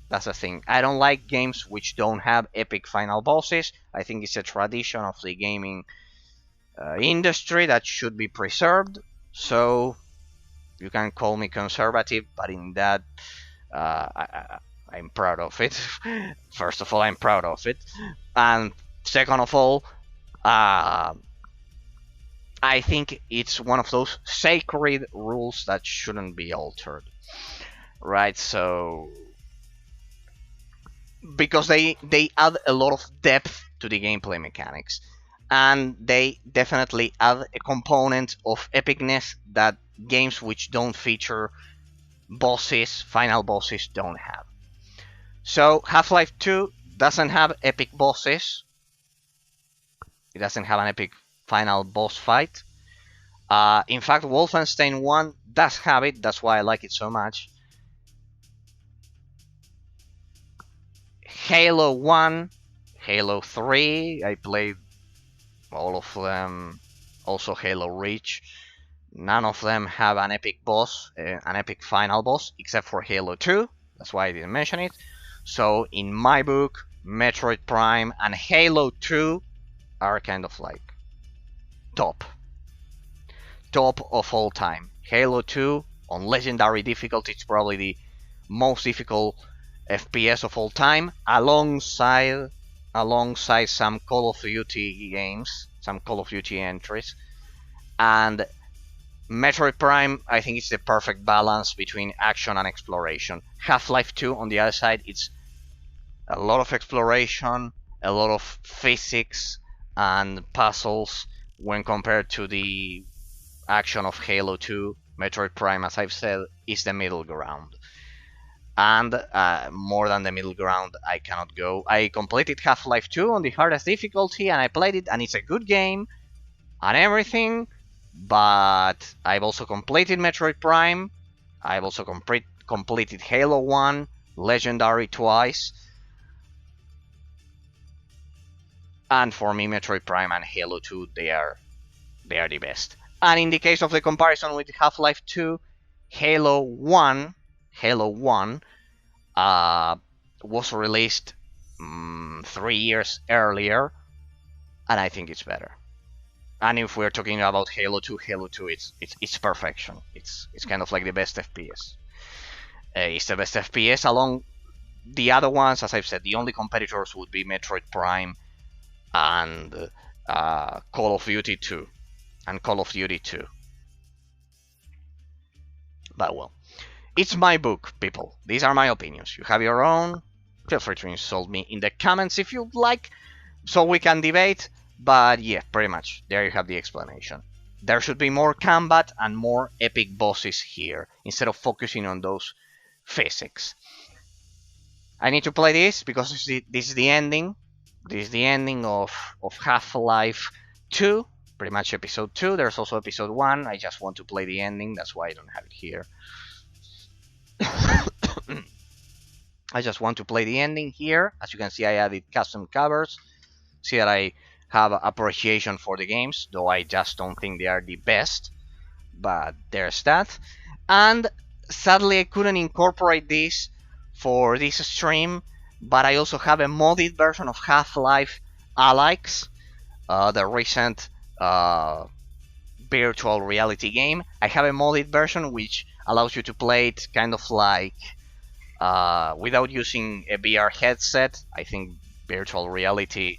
That's the thing. I don't like games which don't have epic final bosses. I think it's a tradition of the gaming industry that should be preserved. So you can call me conservative, but in that, I'm proud of it. First of all, I'm proud of it, and second of all, uh, I think it's one of those sacred rules that shouldn't be altered, right? So because they add a lot of depth to the gameplay mechanics, and they definitely add a component of epicness that games which don't feature bosses, final bosses, don't have. So Half-Life 2 doesn't have epic bosses. It doesn't have an epic final boss fight. In fact, Wolfenstein 1 does have it. That's why I like it so much. Halo 1, Halo 3, I played all of them. Also Halo Reach. None of them have an epic boss, an epic final boss, except for Halo 2. That's why I didn't mention it. So in my book, Metroid Prime and Halo 2 are kind of like top of all time. Halo 2 on legendary difficulty, it's probably the most difficult FPS of all time, alongside some Call of Duty games, some Call of Duty entries, and Metroid Prime, I think it's the perfect balance between action and exploration. Half-Life 2, on the other side, it's a lot of exploration, a lot of physics and puzzles when compared to the action of Halo 2. Metroid Prime, as I've said, is the middle ground. And more than the middle ground, I cannot go. I completed Half-Life 2 on the hardest difficulty, and I played it, and it's a good game and everything. But I've also completed Metroid Prime. I've also completed Halo 1, Legendary twice. And for me, Metroid Prime and Halo 2, they are the best. And in the case of the comparison with Half-Life 2, Halo 1 was released 3 years earlier, and I think it's better. And if we're talking about Halo 2, it's perfection. It's kind of like the best FPS. It's the best FPS along the other ones. As I've said, the only competitors would be Metroid Prime and Call of Duty 2. But well, it's my book, people. These are my opinions. You have your own. Feel free to insult me in the comments if you'd like, so we can debate. But yeah, pretty much, there you have the explanation. There should be more combat and more epic bosses here, instead of focusing on those physics. I need to play this because this is the ending. This is the ending of Half-Life 2, pretty much episode 2. There's also episode 1. I just want to play the ending, that's why I don't have it here. I just want to play the ending here. As you can see, I added custom covers. See that I have appreciation for the games, though I just don't think they are the best. But there's that. And sadly, I couldn't incorporate this for this stream, but I also have a modded version of Half-Life Alyx, the recent virtual reality game. I have a modded version which allows you to play it kind of like without using a VR headset. I think virtual reality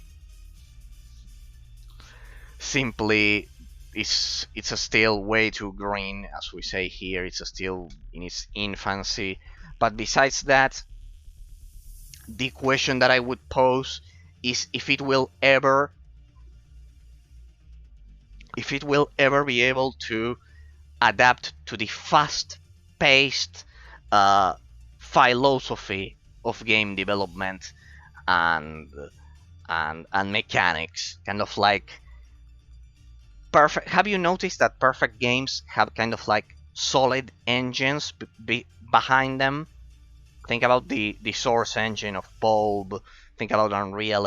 simply it's still way too green, as we say here. It's still in its infancy. But besides that, the question that I would pose is if it will ever be able to adapt to the fast-paced philosophy of game development and mechanics, kind of like perfect. Have you noticed that perfect games have kind of like solid engines behind them? Think about the source engine of Bulb. Think about Unreal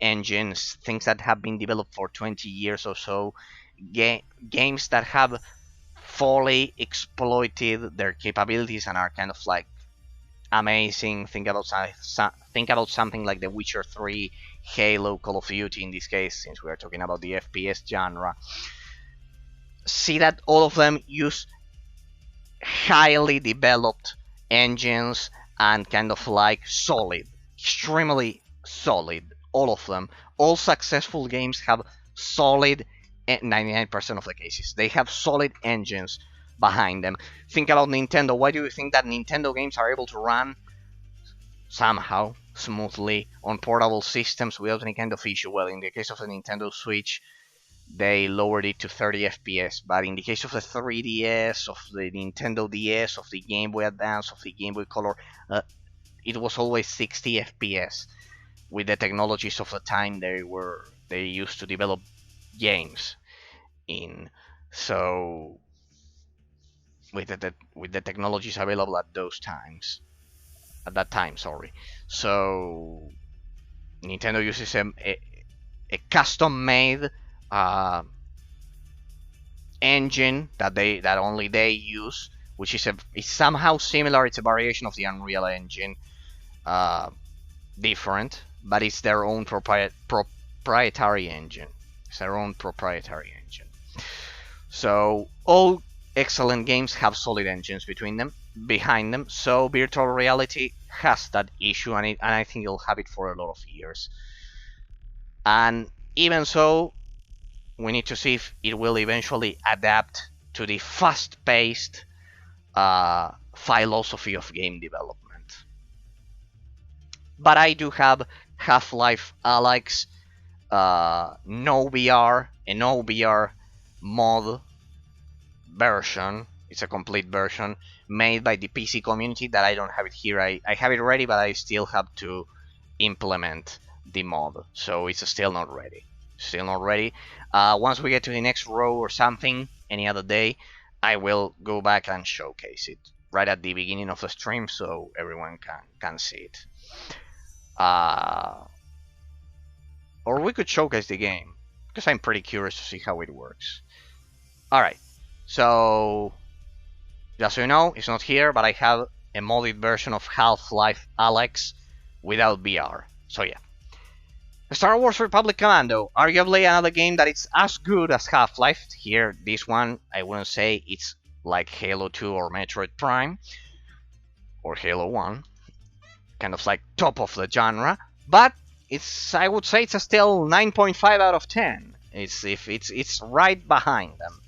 engines, things that have been developed for 20 years or so, games that have fully exploited their capabilities and are kind of like amazing. Think about something like The Witcher 3, Halo, Call of Duty in this case, since we are talking about the FPS genre. See that all of them use highly developed engines and kind of like solid, extremely solid. All of them. All successful games have solid, 99% of the cases, they have solid engines behind them. Think about Nintendo. Why do you think that Nintendo games are able to run somehow smoothly on portable systems without any kind of issue? Well, in the case of the Nintendo Switch, they lowered it to 30 FPS, but in the case of the 3DS, of the Nintendo DS, of the Game Boy Advance, of the Game Boy Color, it was always 60 FPS. With the technologies of the time, they used to develop games in. So with the technologies available at those times, at that time, sorry. So Nintendo uses a custom-made engine that only they use, which is somehow similar. It's a variation of the Unreal Engine, uh, different, but it's their own proprietary engine. It's their own proprietary engine. So all excellent games have solid engines behind them. So virtual reality has that issue, and I think it'll have it for a lot of years. And even so, we need to see if it will eventually adapt to the fast-paced philosophy of game development. But I do have Half-Life Alyx, no VR, an OVR mod version. It's a complete version made by the PC community that I don't have it here. I have it ready, but I still have to implement the mod, so it's still not ready. Still not ready. Once we get to the next row or something, any other day, I will go back and showcase it right at the beginning of the stream so everyone can see it. Or we could showcase the game, because I'm pretty curious to see how it works. Alright, so just so you know, it's not here, but I have a modded version of Half-Life Alyx without VR. So yeah. Star Wars Republic Commando, arguably another game that is as good as Half-Life. Here, this one, I wouldn't say it's like Halo 2 or Metroid Prime, or Halo 1, kind of like top of the genre, but I would say it's still 9.5 out of 10. It's right behind them.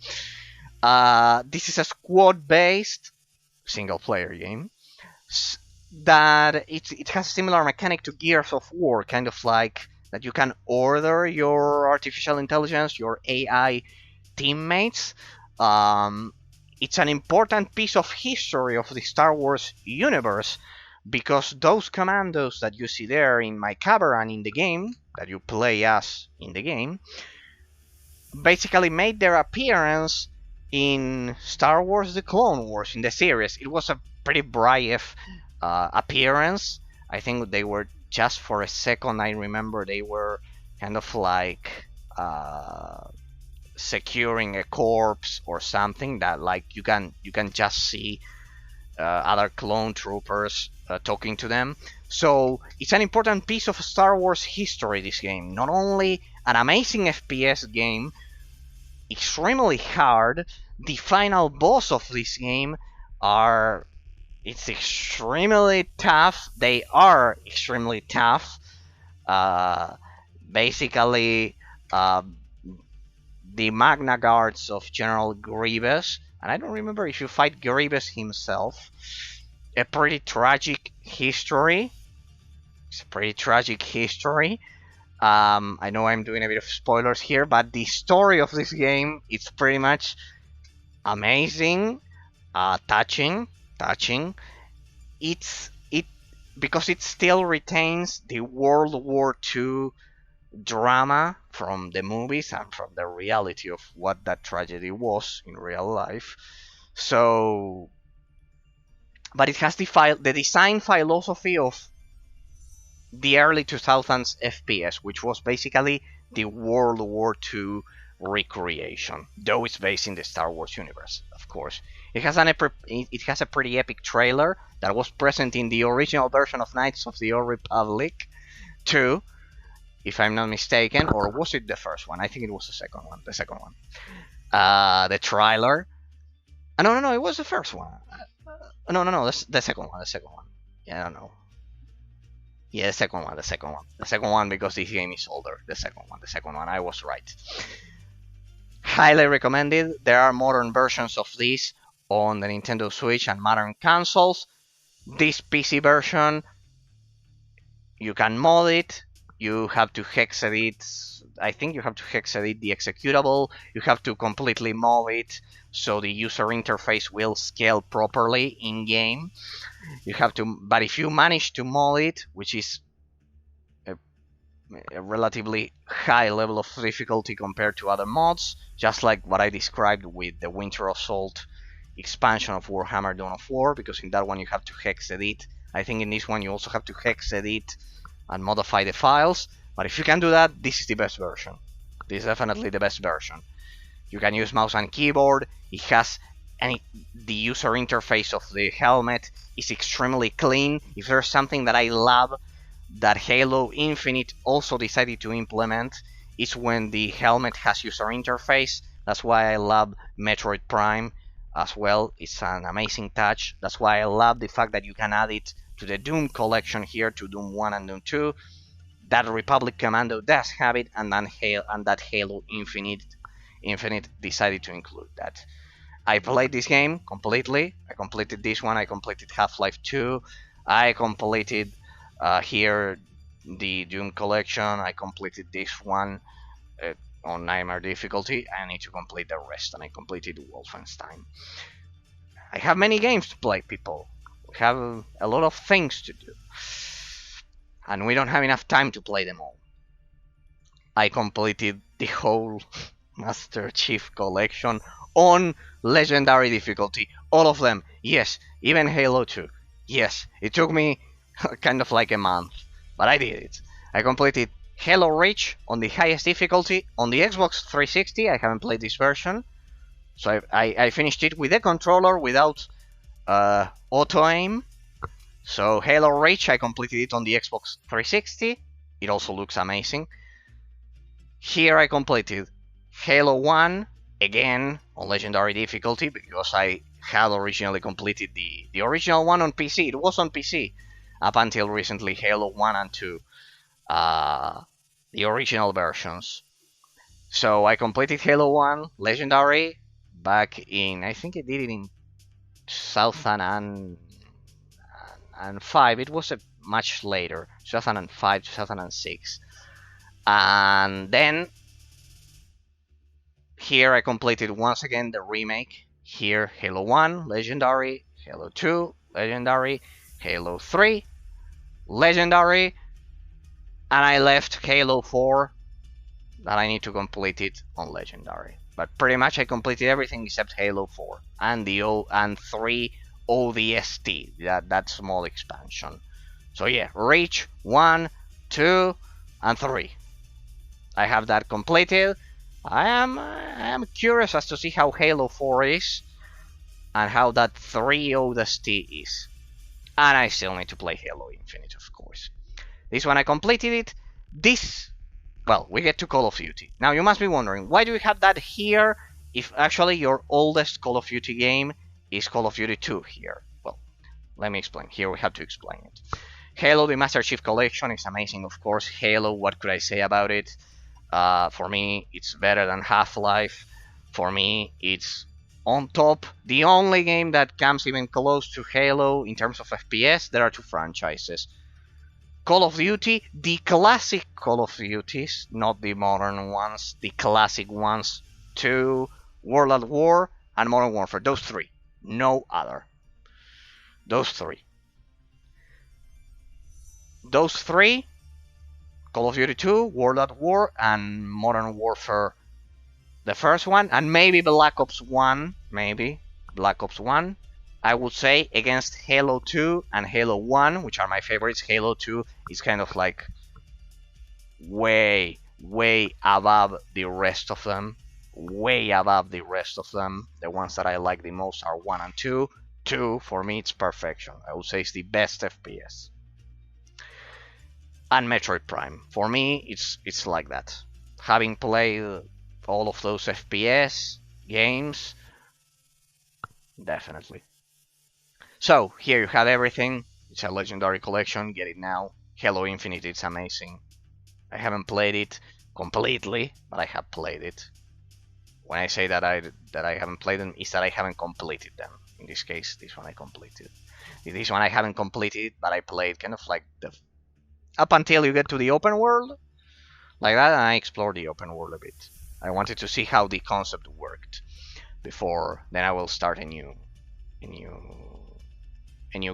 This is a squad-based single-player game that it has a similar mechanic to Gears of War, kind of like that you can order your artificial intelligence, your AI teammates. It's an important piece of history of the Star Wars universe, because those commandos that you see there in my cover and in the game, that you play as in the game, basically made their appearance in Star Wars The Clone Wars, in the series. It was a pretty brief appearance. I think they were just for a second. I remember they were kind of like securing a corpse or something, that like you can just see other clone troopers talking to them. So it's an important piece of Star Wars history, this game. Not only an amazing FPS game, extremely hard. The final boss of this game it's extremely tough. They are extremely tough. Basically, the Magna Guards of General Grievous, and I don't remember if you fight Grievous himself. A pretty tragic history. It's a pretty tragic history. I know I'm doing a bit of spoilers here, but the story of this game is pretty much amazing, touching. It because it still retains the World War II drama from the movies and from the reality of what that tragedy was in real life. So, but it has the design philosophy of the early 2000s FPS, which was basically the World War II recreation, though it's based in the Star Wars universe, of course. It has a pretty epic trailer that was present in the original version of Knights of the Old Republic 2, if I'm not mistaken, or was it the first one? I think it was the second one. The second one. The trailer. No, it was the first one. No, the second one. The second one. Yeah, I don't know. Yeah, the second one. The second one because this game is older. The second one. I was right. Highly recommended. There are modern versions of this on the Nintendo Switch and modern consoles. This PC version, you can mod it. You have to hex edit. I think you have to hex edit the executable. You have to completely mod it so the user interface will scale properly in game. You have to, but if you manage to mod it, which is a relatively high level of difficulty compared to other mods, just like what I described with the Winter Assault expansion of Warhammer Dawn of War, because in that one you have to hex edit. I think in this one you also have to hex edit and modify the files, but if you can do that, this is the best version. This is definitely the best version. You can use mouse and keyboard. It has the user interface of the helmet is extremely clean. If there's something that I love that Halo Infinite also decided to implement, is when the helmet has user interface. That's why I love Metroid Prime as well. It's an amazing touch. That's why I love the fact that you can add it to the Doom collection here, to Doom 1 and Doom 2. That Republic Commando does have it, and that Halo Infinite decided to include that. I played this game completely. I completed this one. I completed Half-Life 2. I completed here the Doom collection. I completed this one on Nightmare difficulty. I need to complete the rest, and I completed Wolfenstein. I have many games to play, people. We have a lot of things to do, and we don't have enough time to play them all. I completed the whole Master Chief collection on Legendary difficulty. All of them, yes, even Halo 2. Yes, it took me kind of like a month, but I did it. I completed Halo Reach on the highest difficulty on the Xbox 360. I haven't played this version, so I finished it with a controller without auto-aim. So Halo Reach, I completed it on the Xbox 360. It also looks amazing. Here I completed Halo 1, again on Legendary difficulty, because I had originally completed the original one on PC. It was on PC up until recently, Halo 1 and 2, the original versions. So I completed Halo 1 Legendary back in, I think I did it in 2005. It was much later, 2005, 2006. And then here I completed once again the remake. Here Halo 1 Legendary, Halo 2 Legendary, Halo 3 Legendary, and I left Halo 4 that I need to complete it on Legendary. But pretty much I completed everything except Halo 4 and and 3 ODST, that small expansion. So yeah, Reach 1, 2, and 3. I have that completed. I am curious as to see how Halo 4 is and how that 3 ODST is. And I still need to play Halo Infinite, of course. This one I completed it. Well, we get to Call of Duty. Now you must be wondering, why do we have that here if actually your oldest Call of Duty game is Call of Duty 2 here? Well, let me explain. Here we have to explain it. Halo, the Master Chief Collection is amazing, of course. Halo, what could I say about it? For me, it's better than Half-Life. For me, it's on top. The only game that comes even close to Halo in terms of FPS, there are two franchises. Call of Duty, the classic Call of Duties, not the modern ones, the classic ones, 2, World at War, and Modern Warfare. Those three. No other. Those three. Those three, Call of Duty 2, World at War, and Modern Warfare, the first one, and maybe Black Ops 1, I would say, against Halo 2 and Halo 1, which are my favorites. Halo 2 is kind of like way above the rest of them. way above the rest of them. The ones that I like the most are 1 and 2. 2, for me, it's perfection. I would say it's the best FPS. And Metroid Prime, for me, it's like that. Having played all of those FPS games, definitely. So, here you have everything. It's a legendary collection, get it now. Halo Infinite, it's amazing. I haven't played it completely, but I have played it. When I say that I haven't played them, is that I haven't completed them. In this case, this one I completed. This one I haven't completed, but I played kind of like the up until you get to the open world, like that, and I explored the open world a bit. I wanted to see how the concept worked before then I will start a new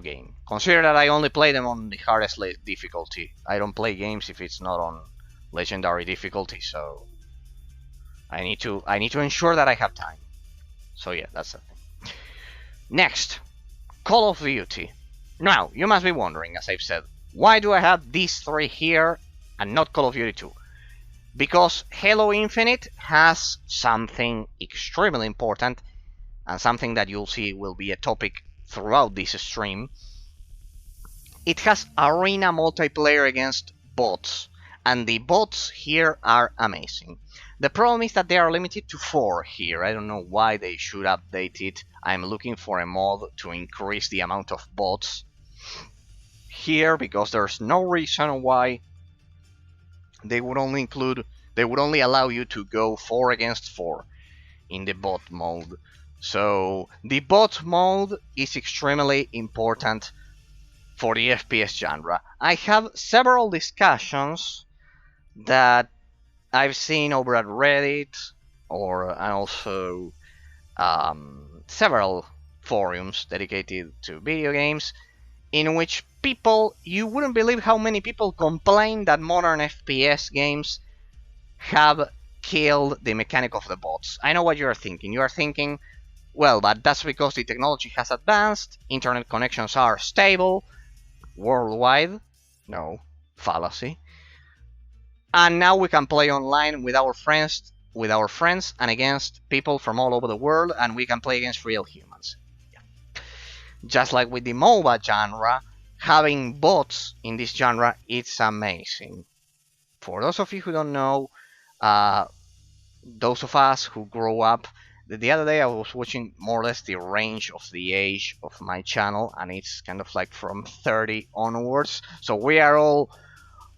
game. Consider that I only play them on the hardest difficulty. I don't play games if it's not on legendary difficulty, so I need to ensure that I have time. So yeah, that's the thing. Next, Call of Duty. Now, you must be wondering, as I've said, why do I have these 3 here and not Call of Duty 2? Because Halo Infinite has something extremely important, and something that you'll see will be a topic throughout this stream. It has arena multiplayer against bots, and the bots here are amazing. The problem is that they are limited to 4 here. I don't know why they should update it. I'm looking for a mod to increase the amount of bots here, because there's no reason why they would only allow you to go 4 against 4 in the bot mode. So the bot mode is extremely important for the FPS genre. I have several discussions that I've seen over at Reddit, and also several forums dedicated to video games, in which you wouldn't believe how many people complain that modern FPS games have killed the mechanic of the bots. I know what you are thinking. You are thinking, well, but that's because the technology has advanced, internet connections are stable worldwide. No, fallacy. And now we can play online with our friends and against people from all over the world, and we can play against real humans. Yeah. Just like with the MOBA genre, having bots in this genre, it's amazing. For those of you who don't know, those of us who grow up, the other day I was watching more or less the range of the age of my channel, and it's kind of like from 30 onwards. So we are all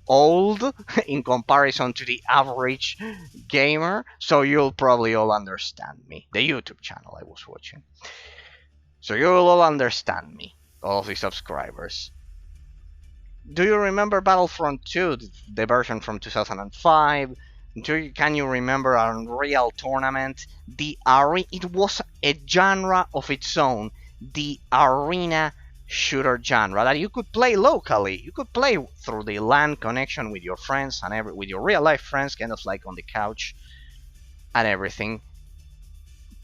old in comparison to the average gamer, so you'll probably all understand me. The YouTube channel I was watching. So you'll all understand me, all of the subscribers. Do you remember Battlefront 2, the version from 2005? Can you remember Unreal Tournament? It was a genre of its own, the arena shooter genre that you could play locally. You could play through the LAN connection with your friends and with your real life friends, kind of like on the couch and everything.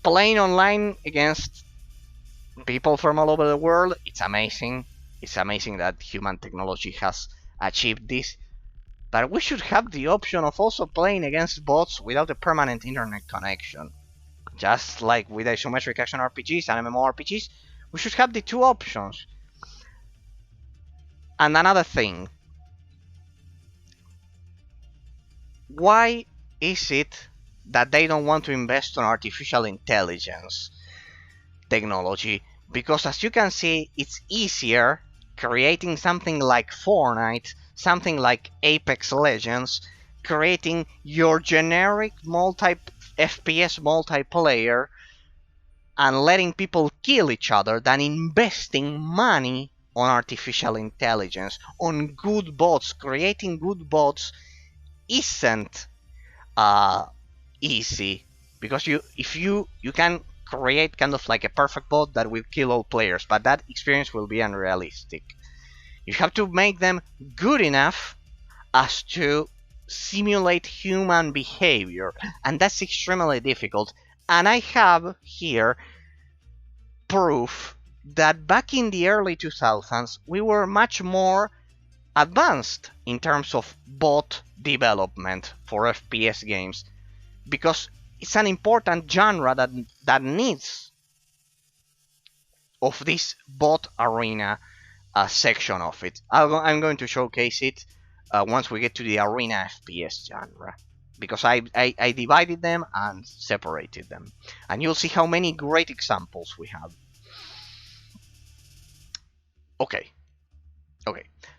Playing online against people from all over the world, it's amazing. It's amazing that human technology has achieved this. But we should have the option of also playing against bots without a permanent internet connection. Just like with isometric action RPGs and MMORPGs, we should have the 2 options. And another thing, why is it that they don't want to invest on artificial intelligence technology? Because as you can see, it's easier creating something like Fortnite, something like Apex Legends, creating your generic FPS multiplayer and letting people kill each other than investing money on artificial intelligence, on good bots. Creating good bots isn't easy, because if you can create kind of like a perfect bot that will kill all players, but that experience will be unrealistic. You have to make them good enough as to simulate human behavior, and that's extremely difficult. And I have here proof that back in the early 2000s we were much more advanced in terms of bot development for FPS games, because it's an important genre that needs of this bot arena section of it. I'm going to showcase it once we get to the arena FPS genre, because I divided them and separated them, and you'll see how many great examples we have. Okay,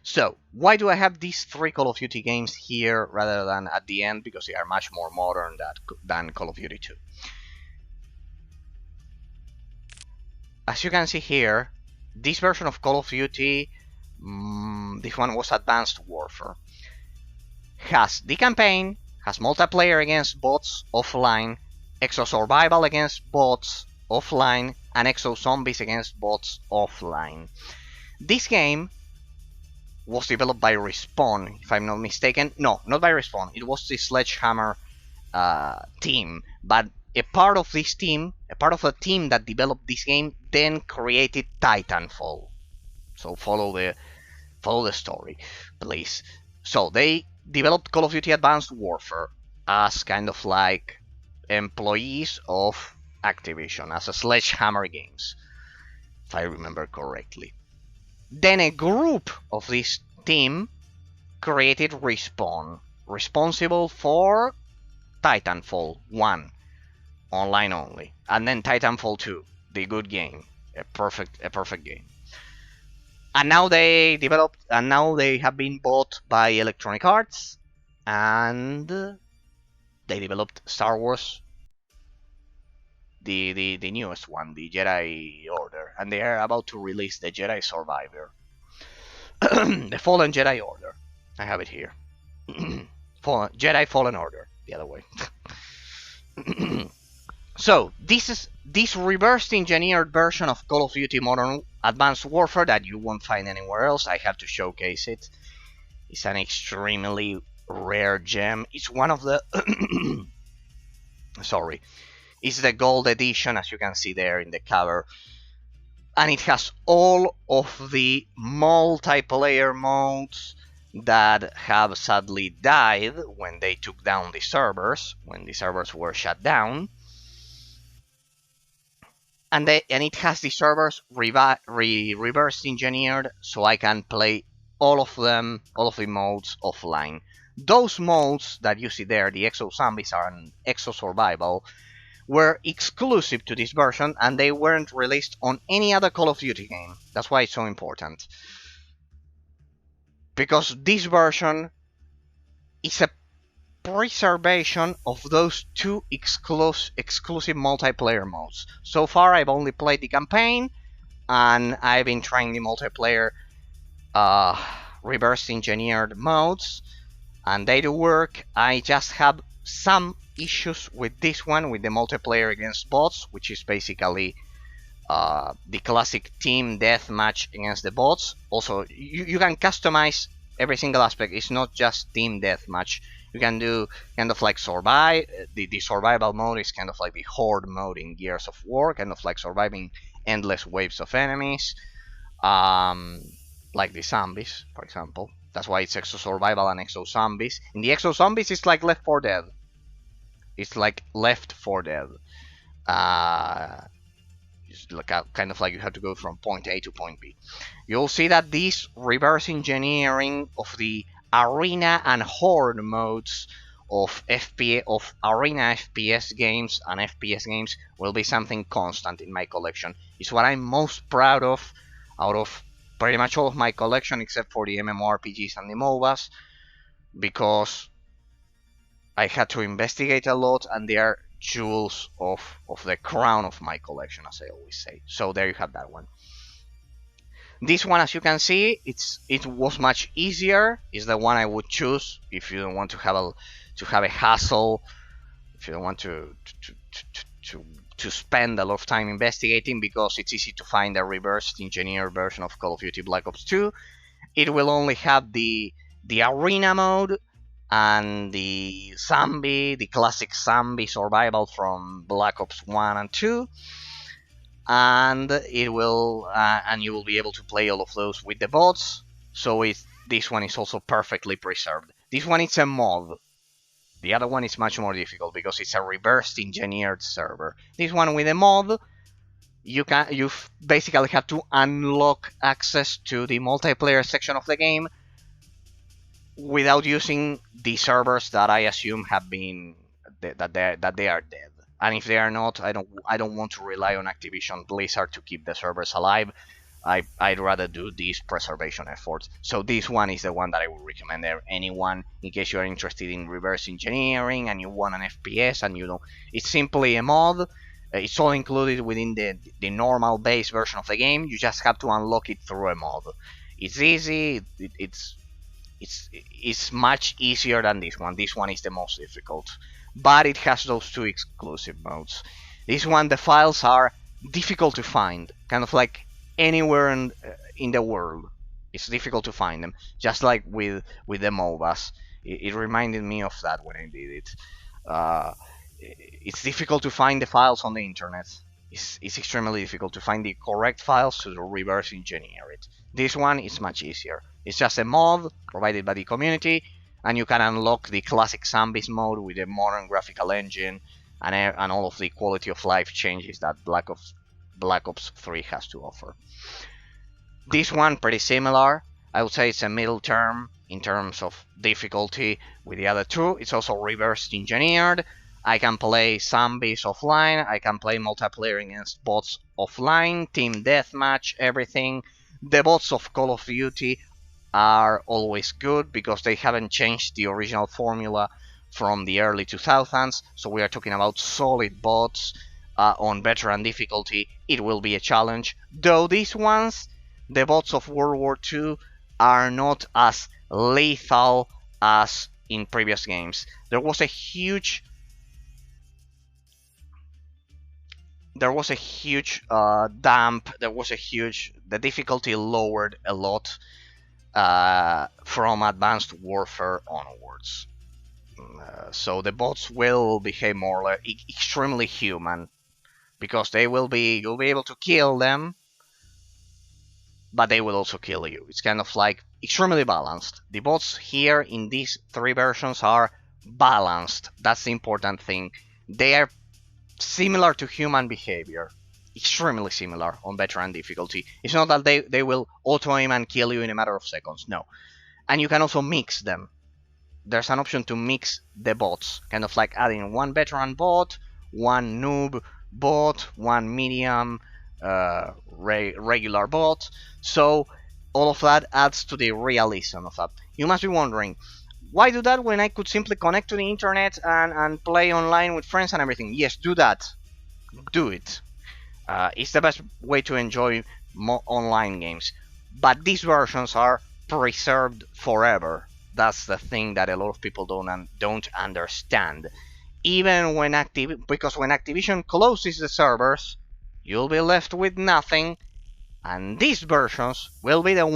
so why do I have these 3 Call of Duty games here rather than at the end? Because they are much more modern than Call of Duty 2. As you can see here, this version of Call of Duty, this one was Advanced Warfare, has the campaign, has multiplayer against bots offline, exo survival against bots offline, and exo zombies against bots offline. This game was developed by Respawn, if I'm not mistaken. No, not by Respawn. It was the Sledgehammer team, but a part of this team, a part of the team that developed this game, then created Titanfall. So follow the story, please. So they developed Call of Duty Advanced Warfare as kind of like employees of Activision, as a Sledgehammer Games, if I remember correctly. Then a group of this team created Respawn, responsible for Titanfall 1, online only, and then Titanfall 2, the good game, a perfect game. And now they have been bought by Electronic Arts, and they developed Star Wars, the newest one, the Jedi Order, and they are about to release the Jedi Survivor, the Fallen Jedi Order. I have it here. Jedi Fallen Order, the other way. So this reverse engineered version of Call of Duty Modern Advanced Warfare that you won't find anywhere else. I have to showcase it. It's an extremely rare gem. It's one of the sorry. It's the gold edition, as you can see there in the cover. And it has all of the multiplayer modes that have sadly died when they took down the servers, when the servers were shut down. And it has the servers reverse engineered, so I can play all of the modes offline. Those modes that you see there, the Exo Zombies and Exo Survival, were exclusive to this version, and they weren't released on any other Call of Duty game. That's why it's so important. Because this version is a preservation of those 2 exclusive multiplayer modes. So far, I've only played the campaign, and I've been trying the multiplayer reverse engineered modes, and they do work. I just have some issues with this one, with the multiplayer against bots, which is basically the classic team deathmatch against the bots. Also, you can customize every single aspect. It's not just team deathmatch. You can do kind of like survive. The survival mode is kind of like the Horde mode in Gears of War, kind of like surviving endless waves of enemies, like the zombies, for example. That's why it's Exo Survival and Exo Zombies. In the Exo Zombies, it's like Left 4 Dead. It's like Left 4 Dead. It's like kind of like you have to go from point A to point B. You'll see that this reverse engineering of the arena and horde modes of arena FPS games and FPS games will be something constant in my collection. It's what I'm most proud of out of pretty much all of my collection, except for the MMORPGs and the MOBAs, because I had to investigate a lot, and they are jewels of the crown of my collection, as I always say. So there you have that one. This one, as you can see, it was much easier. It's the one I would choose if you don't want to have a hassle, if you don't want to spend a lot of time investigating, because it's easy to find a reverse engineered version of Call of Duty Black Ops 2. It will only have the arena mode and the classic zombie survival from Black Ops 1 and 2. And it will, and you will be able to play all of those with the bots. So this one is also perfectly preserved. This one is a mod. The other one is much more difficult because it's a reverse engineered server. This one with a mod, you basically have to unlock access to the multiplayer section of the game without using the servers that I assume have been that they are dead. And if they are not, I don't want to rely on Activision Blizzard to keep the servers alive. I'd rather do these preservation efforts. So this one is the one that I would recommend anyone in case you are interested in reverse engineering and you want an FPS and you know it's simply a mod. It's all included within the normal base version of the game. You just have to unlock it through a mod. It's easy. It's much easier than this one. This one is the most difficult, but it has those two exclusive modes. This one, the files are difficult to find, kind of like anywhere in the world. It's difficult to find them, just like with the MOBAs. It reminded me of that when I did it. Uh, it's difficult to find the files on the internet. It's extremely difficult to find the correct files to reverse engineer it. This one is much easier. It's just a mod provided by the community, and you can unlock the classic zombies mode with a modern graphical engine and all of the quality of life changes that Black Ops 3 has to offer. This one pretty similar. I would say it's a middle term in terms of difficulty with the other two. It's also reverse engineered. I can play zombies offline. I can play multiplayer against bots offline, team deathmatch, everything. The bots of Call of Duty are always good because they haven't changed the original formula from the early 2000s. So we are talking about solid bots on veteran difficulty. It will be a challenge. Though these ones, the bots of World.War 2, are not as lethal as in previous games. There was a huge dump. The difficulty lowered a lot from Advanced Warfare onwards. So the bots will behave more like extremely human because you'll be able to kill them, but they will also kill you. It's kind of like extremely balanced. The bots here in these three versions are balanced. That's the important thing. They are similar to human behavior. Extremely similar on veteran difficulty. It's not that they will auto-aim and kill you in a matter of seconds. No. And you can also mix them. There's an option to mix the bots. Kind of like adding one veteran bot, one noob bot, one medium regular bot. So all of that adds to the realism of that. You must be wondering, why do that when I could simply connect to the internet and play online with friends and everything? Yes, do that. Do it. It's the best way to enjoy online games. But these versions are preserved forever. That's the thing that a lot of people don't understand. Even when because when Activision closes the servers, you'll be left with nothing, and these versions will be the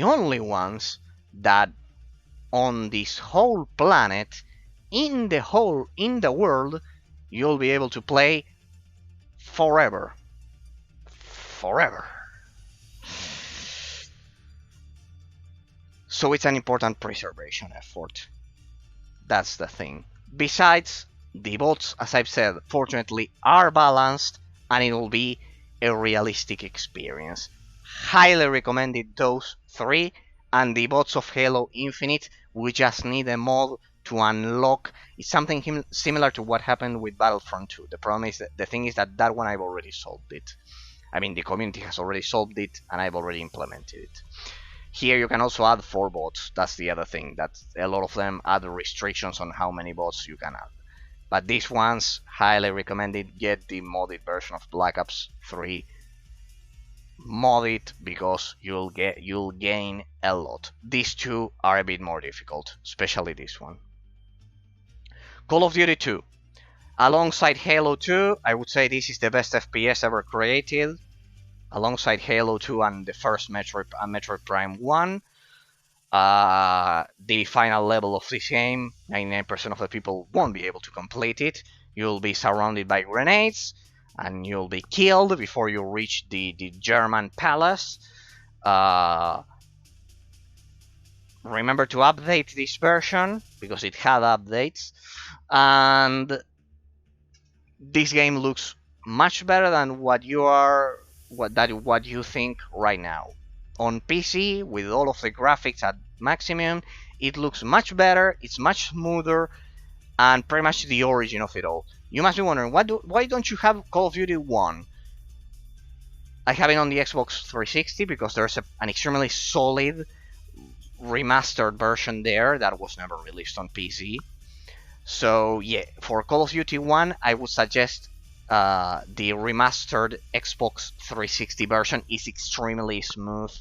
only ones that on this whole planet, in the world, you'll be able to play forever. Forever. So it's an important preservation effort. That's the thing. Besides, the bots, as I've said, fortunately are balanced, and it will be a realistic experience. Highly recommended those three, and the bots of Halo Infinite, we just need a mod to unlock. It's something similar to what happened with Battlefront 2. The problem is the thing is that one I've already solved it. I mean, the community has already solved it, and I've already implemented it. Here you can also add 4 bots. That's the other thing. That a lot of them add restrictions on how many bots you can add. But these ones, highly recommended. Get the modded version of Black Ops 3. Mod it because you'll gain a lot. These two are a bit more difficult, especially this one. Call of Duty 2. Alongside Halo 2, I would say this is the best FPS ever created. Alongside Halo 2 and the first Metroid Prime 1. The final level of this game, 99% of the people won't be able to complete it. You'll be surrounded by grenades, and you'll be killed before you reach the German palace. remember to update this version because it had updates, and this game looks much better than what you think right now. On PC, with all of the graphics at maximum, it looks much better, it's much smoother, and pretty much the origin of it all. You must be wondering, why don't you have Call of Duty 1? I have it on the Xbox 360 because there's an extremely solid remastered version there that was never released on PC. So yeah, for Call of Duty 1, I would suggest the remastered Xbox 360 version is extremely smooth,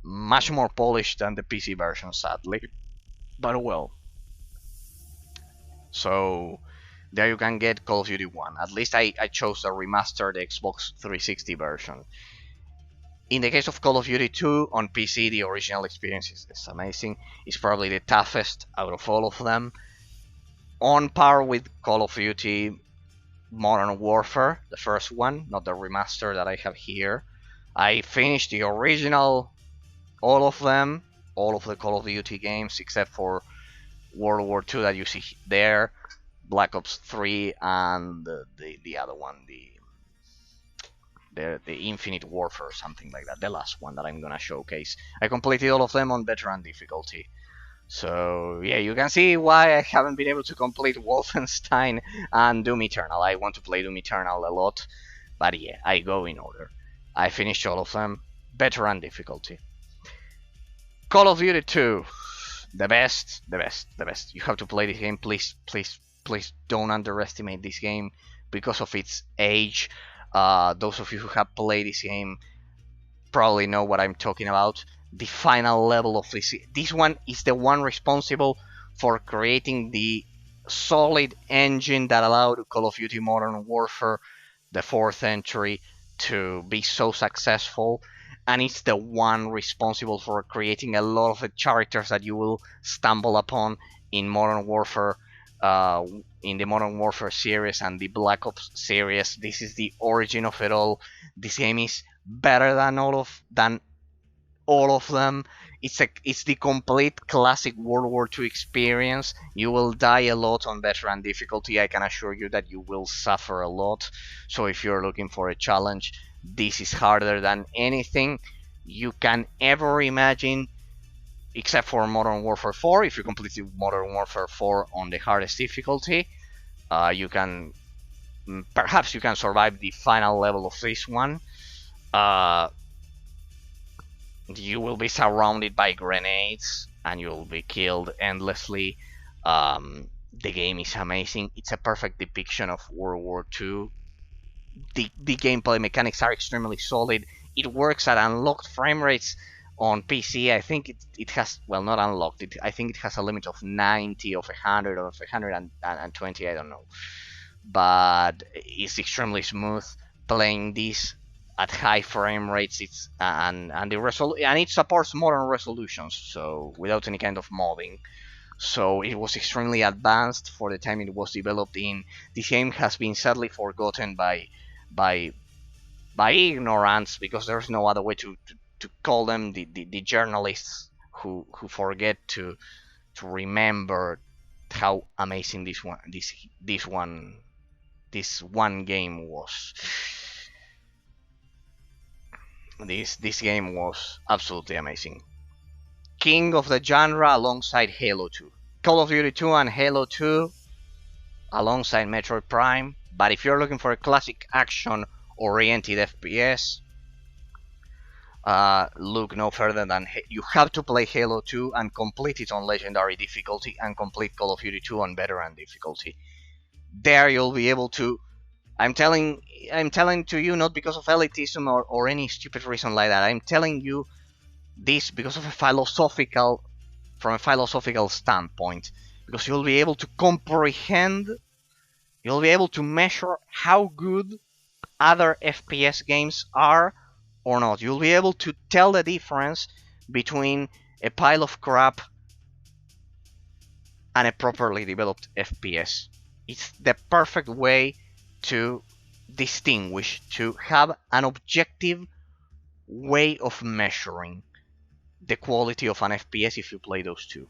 much more polished than the PC version, sadly. But well, so there you can get Call of Duty 1. At least I chose the remastered Xbox 360 version. In the case of Call of Duty 2 on PC, the original experience is amazing. It's probably the toughest out of all of them. On par with Call of Duty Modern Warfare, the first one, not the remaster that I have here. I finished the original, all of them, all of the Call of Duty games except for World War II that you see there, Black Ops 3, and the other one, the Infinite Warfare, something like that, the last one that I'm gonna showcase. I completed all of them on veteran difficulty. So yeah, you can see why I haven't been able to complete Wolfenstein and Doom Eternal. I want to play Doom Eternal a lot, but yeah, I go in order. I finished all of them, veteran difficulty. Call of Duty 2, the best, the best, the best. You have to play this game, please, please, please don't underestimate this game because of its age. Those of you who have played this game probably know what I'm talking about. The final level of this one is the one responsible for creating the solid engine that allowed Call of Duty Modern Warfare, the fourth entry, to be so successful, and it's the one responsible for creating a lot of the characters that you will stumble upon in Modern Warfare, in the Modern Warfare series and the Black Ops series. This is the origin of it all. This game is better than all of them. It's the complete classic World War II experience. You will die a lot on veteran difficulty. I can assure you that you will suffer a lot. So if you're looking for a challenge, this is harder than anything you can ever imagine, except for Modern Warfare 4. If you completed Modern Warfare 4 on the hardest difficulty, you can perhaps you can survive the final level of this one. You will be surrounded by grenades and you'll be killed endlessly. The game is amazing. It's a perfect depiction of World War II. The gameplay mechanics are extremely solid. It works at unlocked frame rates on PC. I think it has, well, not unlocked. I think it has a limit of 90, of 100, or of 120. I don't know, but it's extremely smooth playing this at high frame rates. It's and it supports modern resolutions, so without any kind of modding. So it was extremely advanced for the time it was developed in. This game has been sadly forgotten by ignorance, because there's no other way to call them, the journalists who forget to remember how amazing this one game was. This game was absolutely amazing. King of the genre alongside Halo 2. Call of Duty 2 and Halo 2 alongside Metroid Prime. But if you're looking for a classic action-oriented FPS, look no further than you have to play Halo 2 and complete it on Legendary difficulty, and complete Call of Duty 2 on Veteran difficulty. There you'll be able to. I'm telling to you, not because of elitism or any stupid reason like that. I'm telling you this because of from a philosophical standpoint, because you'll be able to comprehend, you'll be able to measure how good other FPS games are or not. You'll be able to tell the difference between a pile of crap and a properly developed FPS. It's the perfect way to distinguish, to have an objective way of measuring. the quality of an FPS if you play those two.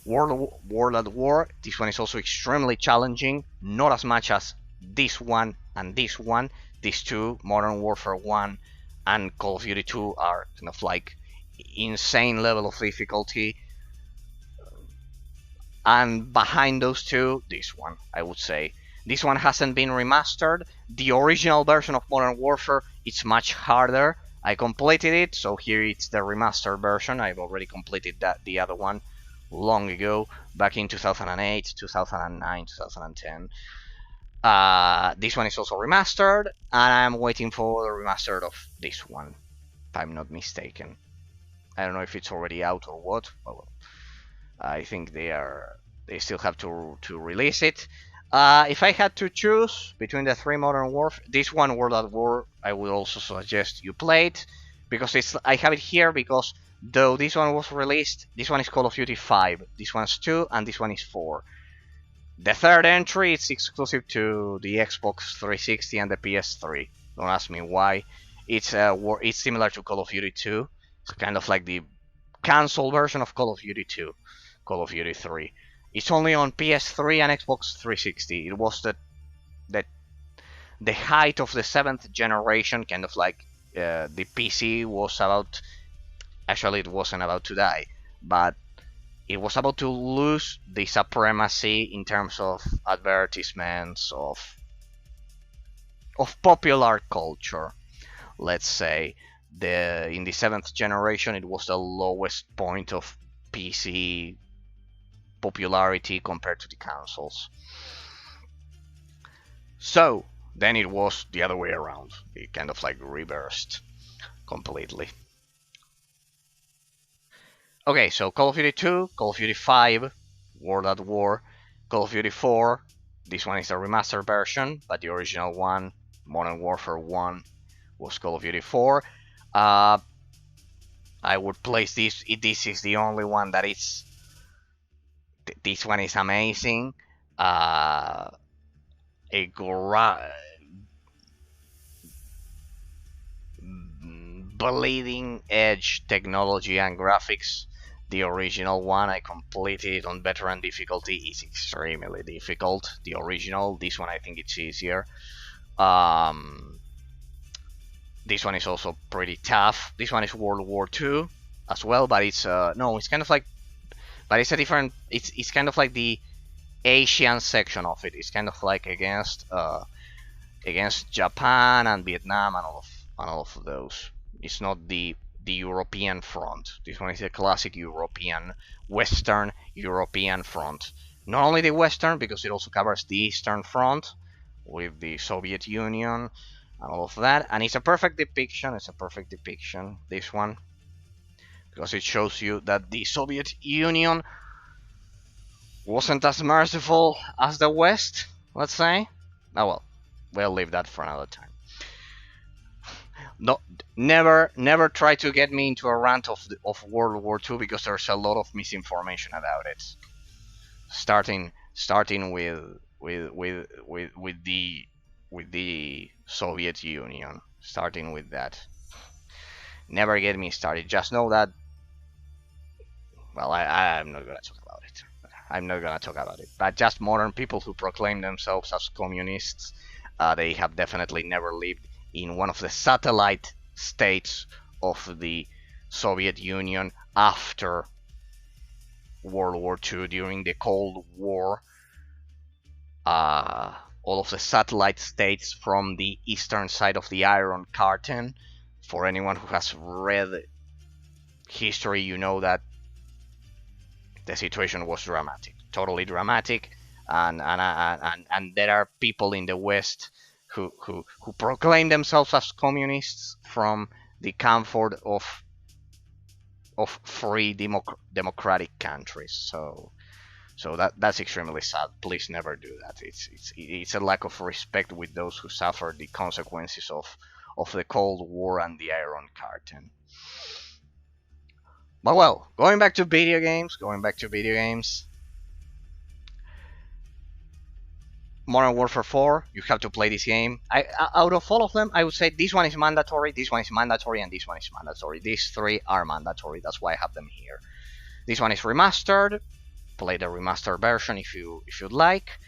World at War, this one is also extremely challenging, not as much as this one and this one. These two, Modern Warfare 1 and Call of Duty 2, are kind of like insane level of difficulty. And behind those two, this one, I would say. This one hasn't been remastered. The original version of Modern Warfare, it's much harder. I completed it, so here it's the remastered version. I've already completed the other one long ago, back in 2008, 2009, 2010. This one is also remastered, and I'm waiting for the remastered of this one, if I'm not mistaken. I don't know if it's already out or what. Well, I think they still have to release it. If I had to choose between the three Modern Warfare, this one World at War, I would also suggest you play it, because I have it here because though this one was released, this one is Call of Duty 5, this one's 2, and this one is 4. The third entry is exclusive to the Xbox 360 and the PS3. Don't ask me why. It's similar to Call of Duty 2. It's kind of like the console version of Call of Duty 2, Call of Duty 3. It's only on PS3 and Xbox 360. It was the height of the 7th generation, kind of like the PC was about. Actually, it wasn't about to die, but it was about to lose the supremacy in terms of advertisements of popular culture. Let's say in the 7th generation, it was the lowest point of PC popularity compared to the consoles. So then it was the other way around. It kind of like reversed completely. Okay, so Call of Duty 2, Call of Duty 5, World at War, Call of Duty 4. This one is a remastered version, but the original one, Modern Warfare 1, was Call of Duty 4. I would place this. This is the only one that is. This one is amazing. Bleeding edge technology and graphics. The original one I completed on veteran difficulty is extremely difficult. The original, this one I think it's easier. This one is also pretty tough. This one is World War 2 as well, but it's no, it's kind of like, but it's a different. It's kind of like the Asian section of it. It's kind of like against Japan and Vietnam and all of those. It's not the European front. This one is a classic European, Western European front. Not only the Western, because it also covers the Eastern Front with the Soviet Union and all of that. And it's a perfect depiction. It's a perfect depiction, this one, because it shows you that the Soviet Union wasn't as merciful as the West, let's say. Oh well, we'll leave that for another time. No, never try to get me into a rant of World War II, because there's a lot of misinformation about it. Starting with the Soviet Union, starting with that. Never get me started. Just know that. Well, I'm not gonna talk about it. I'm not gonna talk about it. But just modern people who proclaim themselves as communists, they have definitely never lived in one of the satellite states of the Soviet Union after World War II, during the Cold War. All of the satellite states from the eastern side of the Iron Curtain. For anyone who has read history, you know that the situation was dramatic, totally dramatic, and there are people in the West who proclaim themselves as communists from the comfort of free democratic countries. So that's extremely sad. Please never do that. It's a lack of respect with those who suffered the consequences of the Cold War and the Iron Curtain. But well, going back to video games. Modern Warfare 4, you have to play this game. Out of all of them, I would say this one is mandatory, this one is mandatory, and this one is mandatory. These three are mandatory. That's why I have them here. This one is remastered. Play the remastered version if you'd like.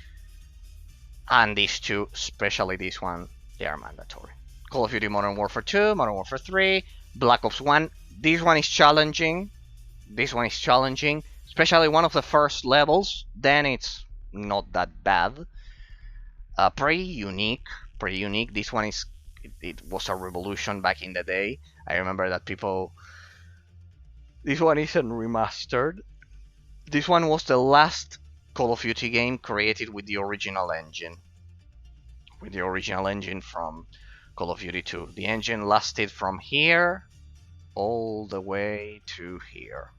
And these two, especially this one, they are mandatory. Call of Duty Modern Warfare 2, Modern Warfare 3, Black Ops 1. This one is challenging. This one is challenging, especially one of the first levels. Then it's not that bad. Pretty unique. Pretty unique. This one is. It was a revolution back in the day. I remember that people. This one isn't remastered. This one was the last Call of Duty game created with the original engine. With the original engine from Call of Duty 2. The engine lasted from here all the way to here.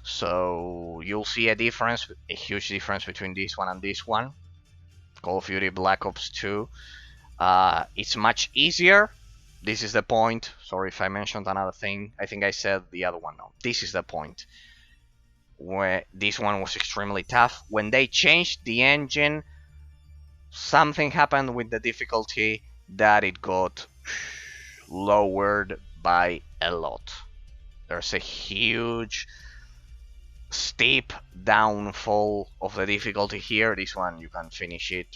So you'll see a difference, a huge difference between this one and this one. Call of Duty Black Ops 2. It's much easier. This is the point. Sorry if I mentioned another thing. I think I said the other one. No, this is the point. Where this one was extremely tough. When they changed the engine, something happened with the difficulty that it got lowered by a lot. There's a huge steep downfall of the difficulty here. This one you can finish it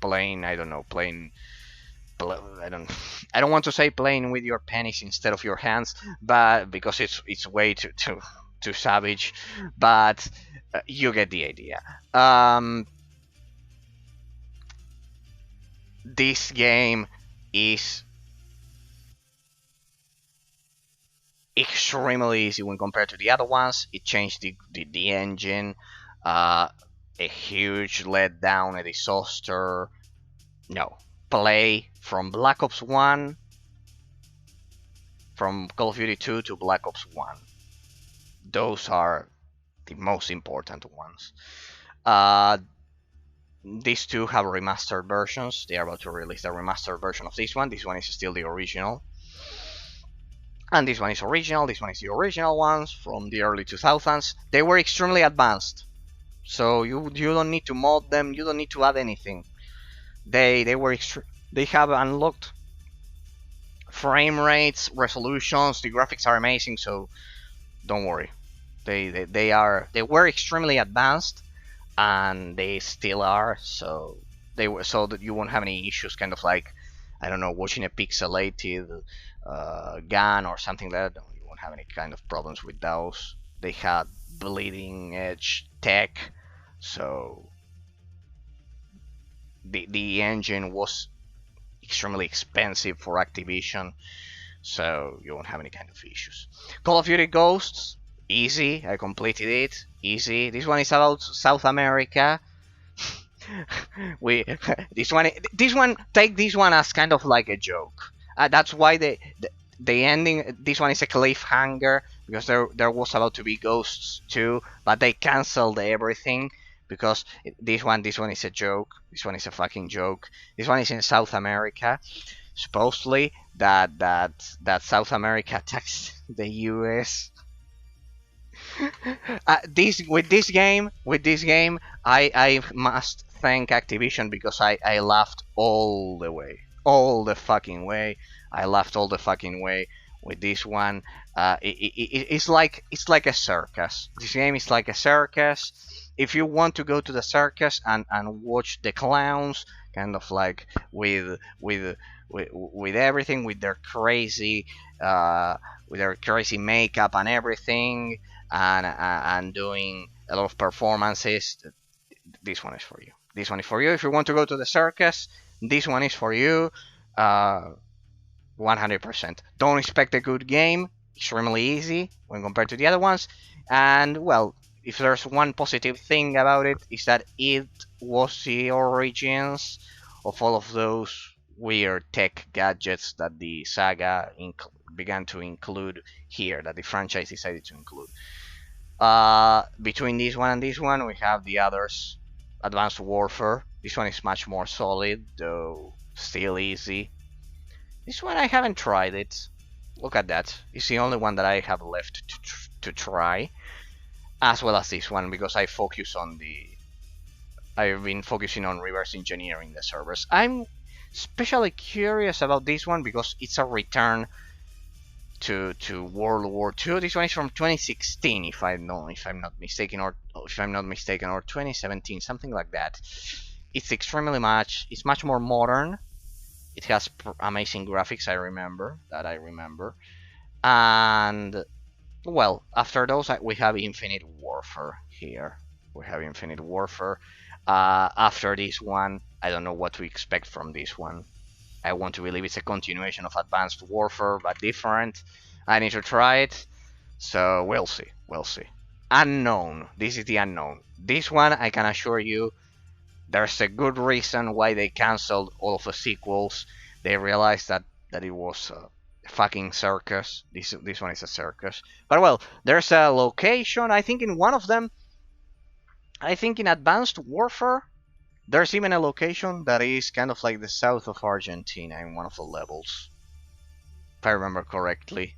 playing, I don't know, playing, I don't want to say playing with your penis instead of your hands, but because it's way too savage, but you get the idea. This game is extremely easy when compared to the other ones. It changed the engine, a huge letdown, a disaster. No, play from Black Ops 1, from Call of Duty 2 to Black Ops 1. Those are the most important ones. These two have remastered versions. They are about to release the remastered version of this one. This one is still the original. And this one is original. This one is the original ones from the early 2000s. They were extremely advanced. So you don't need to mod them. You don't need to add anything. They have unlocked frame rates, resolutions. The graphics are amazing. So don't worry. They were extremely advanced, and they still are. So that you won't have any issues. Kind of like, I don't know, watching a pixelated gun or something like that. You won't have any kind of problems with those. They had bleeding edge tech, so the engine was extremely expensive for Activision, so you won't have any kind of issues. Call of Duty Ghosts, easy. I completed it, easy. This one is about South America. This one take this one as kind of like a joke. That's why the ending. This one is a cliffhanger because there was about to be Ghosts 2, but they cancelled everything because this one is a joke. This one is a fucking joke. This one is in South America. Supposedly that South America attacks the US. With this game, I must thank Activision because I laughed all the fucking way. I laughed all the fucking way with this one. It's like a circus. This game is like a circus. If you want to go to the circus and watch the clowns, kind of like with everything, with their crazy makeup and everything, and doing a lot of performances, this one is for you. This one is for you. If you want to go to the circus, this one is for you. 100%. Don't expect a good game. Extremely easy when compared to the other ones. And well, if there's one positive thing about it, is that it was the origins of all of those weird tech gadgets that the saga began to include here, that the franchise decided to include. Between this one and this one, we have the others. Advanced Warfare. This one is much more solid, though still easy. This one I haven't tried it. Look at that. It's the only one that I have left to try. As well as this one, because I focus on the I've been focusing on reverse engineering the servers. I'm especially curious about this one because it's a return to World War II. This one is from 2016, if I'm not mistaken, or 2017, something like that. It's much more modern. It has amazing graphics. I remember. And well, after those, we have Infinite Warfare here. We have Infinite Warfare. After this one, I don't know what to expect from this one. I want to believe it's a continuation of Advanced Warfare, but different. I need to try it. So we'll see. We'll see. Unknown. This is the unknown. This one, I can assure you, there's a good reason why they cancelled all of the sequels. They realized that it was a fucking circus. This one is a circus. But well, there's a location. I think in one of them. I think in Advanced Warfare, there's even a location that is kind of like the south of Argentina in one of the levels. If I remember correctly.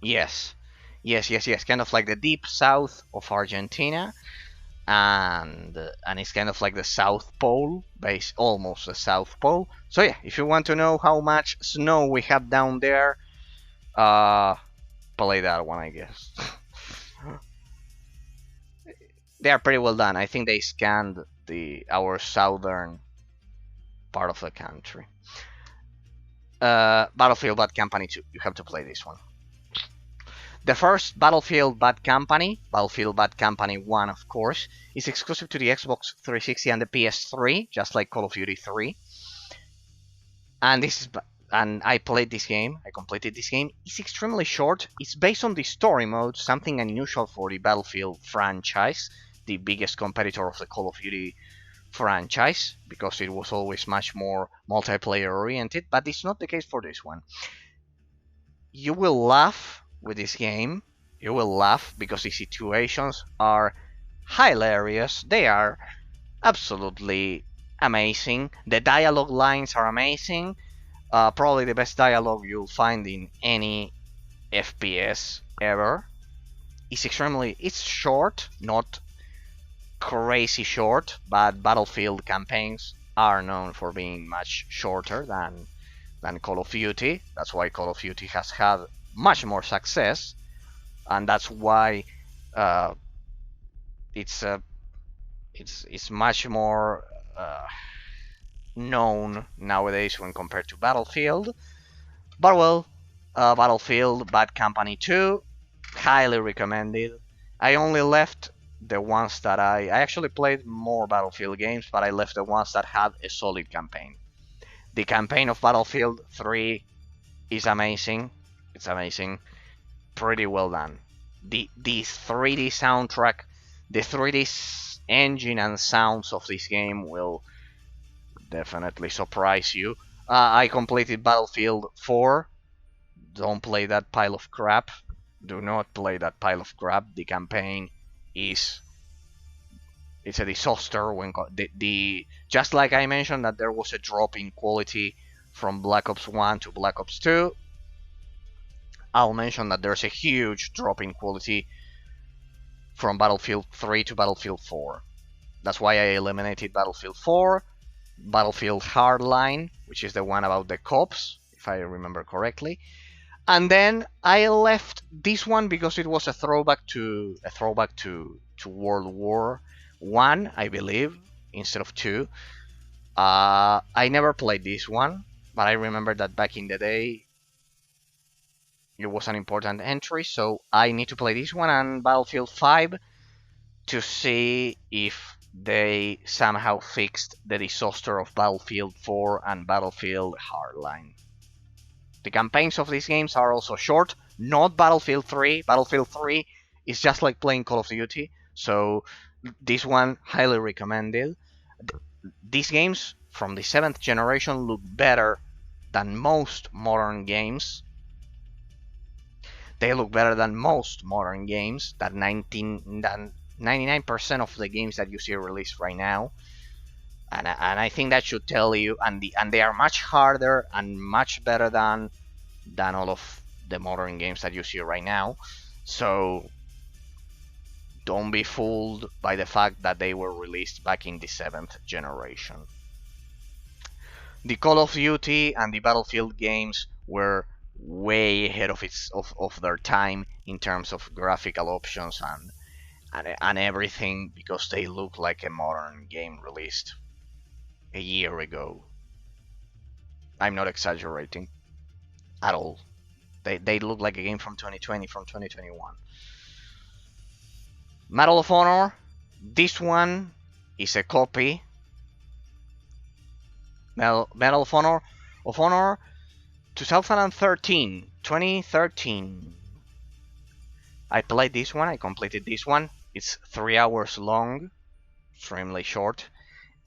Yes. Yes. Kind of like the deep south of Argentina. And it's kind of like the South Pole, almost the South Pole. So yeah, if you want to know how much snow we have down there, play that one, I guess. They are pretty well done. I think they scanned our southern part of the country. Battlefield Bad Company 2. You have to play this one. The first Battlefield Bad Company, Battlefield Bad Company 1, of course, is exclusive to the Xbox 360 and the PS3, just like Call of Duty 3. And I played this game. I completed this game. It's extremely short. It's based on the story mode, something unusual for the Battlefield franchise, the biggest competitor of the Call of Duty franchise, because it was always much more multiplayer oriented, but it's not the case for this one. You will laugh with this game. You will laugh because the situations are hilarious. They are absolutely amazing. The dialogue lines are amazing. Probably the best dialogue you'll find in any FPS ever. It's short, not crazy short, but Battlefield campaigns are known for being much shorter than Call of Duty. That's why Call of Duty has had much more success, and that's why it's much more known nowadays when compared to Battlefield. But well, Battlefield Bad Company 2, highly recommended. I only left the ones that I actually played more Battlefield games, but I left the ones that had a solid campaign. The campaign of Battlefield 3 is amazing. It's amazing. Pretty well done. The 3D soundtrack, the 3D engine and sounds of this game will definitely surprise you. I completed Battlefield 4. Don't play that pile of crap. Do not play that pile of crap. The campaign it's a disaster. When just like I mentioned that there was a drop in quality from Black Ops 1 to Black Ops 2, I'll mention that there's a huge drop in quality from Battlefield 3 to Battlefield 4. That's why I eliminated Battlefield 4, Battlefield Hardline, which is the one about the cops, if I remember correctly. And then I left this one because it was a throwback to World War 1, I believe, instead of 2. I never played this one, but I remember that back in the day it was an important entry, so I need to play this one and Battlefield 5 to see if they somehow fixed the disaster of Battlefield 4 and Battlefield Hardline. The campaigns of these games are also short, not Battlefield 3. Battlefield 3 is just like playing Call of Duty, so this one highly recommended. These games from the 7th generation look better than most modern games. They look better than most modern games, that 99% of the games that you see released right now. And I think that should tell you, and they are much harder and much better than all of the modern games that you see right now. So don't be fooled by the fact that they were released back in the 7th generation. The Call of Duty and the Battlefield games were way ahead of their time in terms of graphical options and everything, because they look like a modern game released a year ago. I'm not exaggerating at all. They look like a game from 2020, from 2021. Medal of Honor, this one is a copy. Medal of Honor 2013. I played this one, I completed this one. It's 3 hours long, extremely short.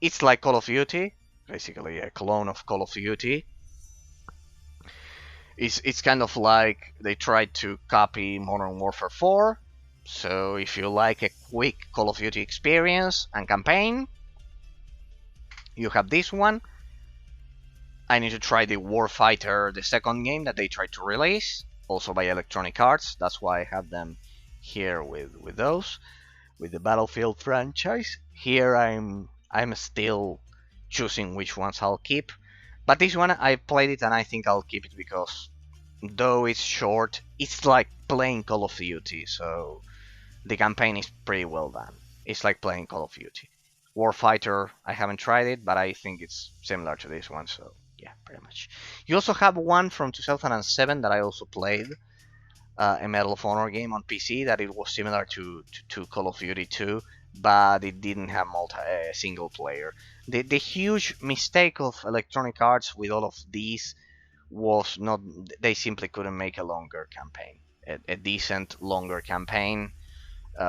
It's like Call of Duty, basically a clone of Call of Duty. It's kind of like they tried to copy Modern Warfare 4. So if you like a quick Call of Duty experience and campaign, you have this one. I need to try the Warfighter, the second game that they tried to release, also by Electronic Arts. That's why I have them here with those, with the Battlefield franchise. Here I'm still choosing which ones I'll keep. But this one, I played it and I think I'll keep it because, though it's short, it's like playing Call of Duty, so the campaign is pretty well done. It's like playing Call of Duty. Warfighter, I haven't tried it, but I think it's similar to this one, so yeah, pretty much. You also have one from 2007 that I also played, a Medal of Honor game on PC that it was similar to Call of Duty 2, but it didn't have single player. The huge mistake of Electronic Arts with all of these was not, they simply couldn't make a longer campaign, a decent longer campaign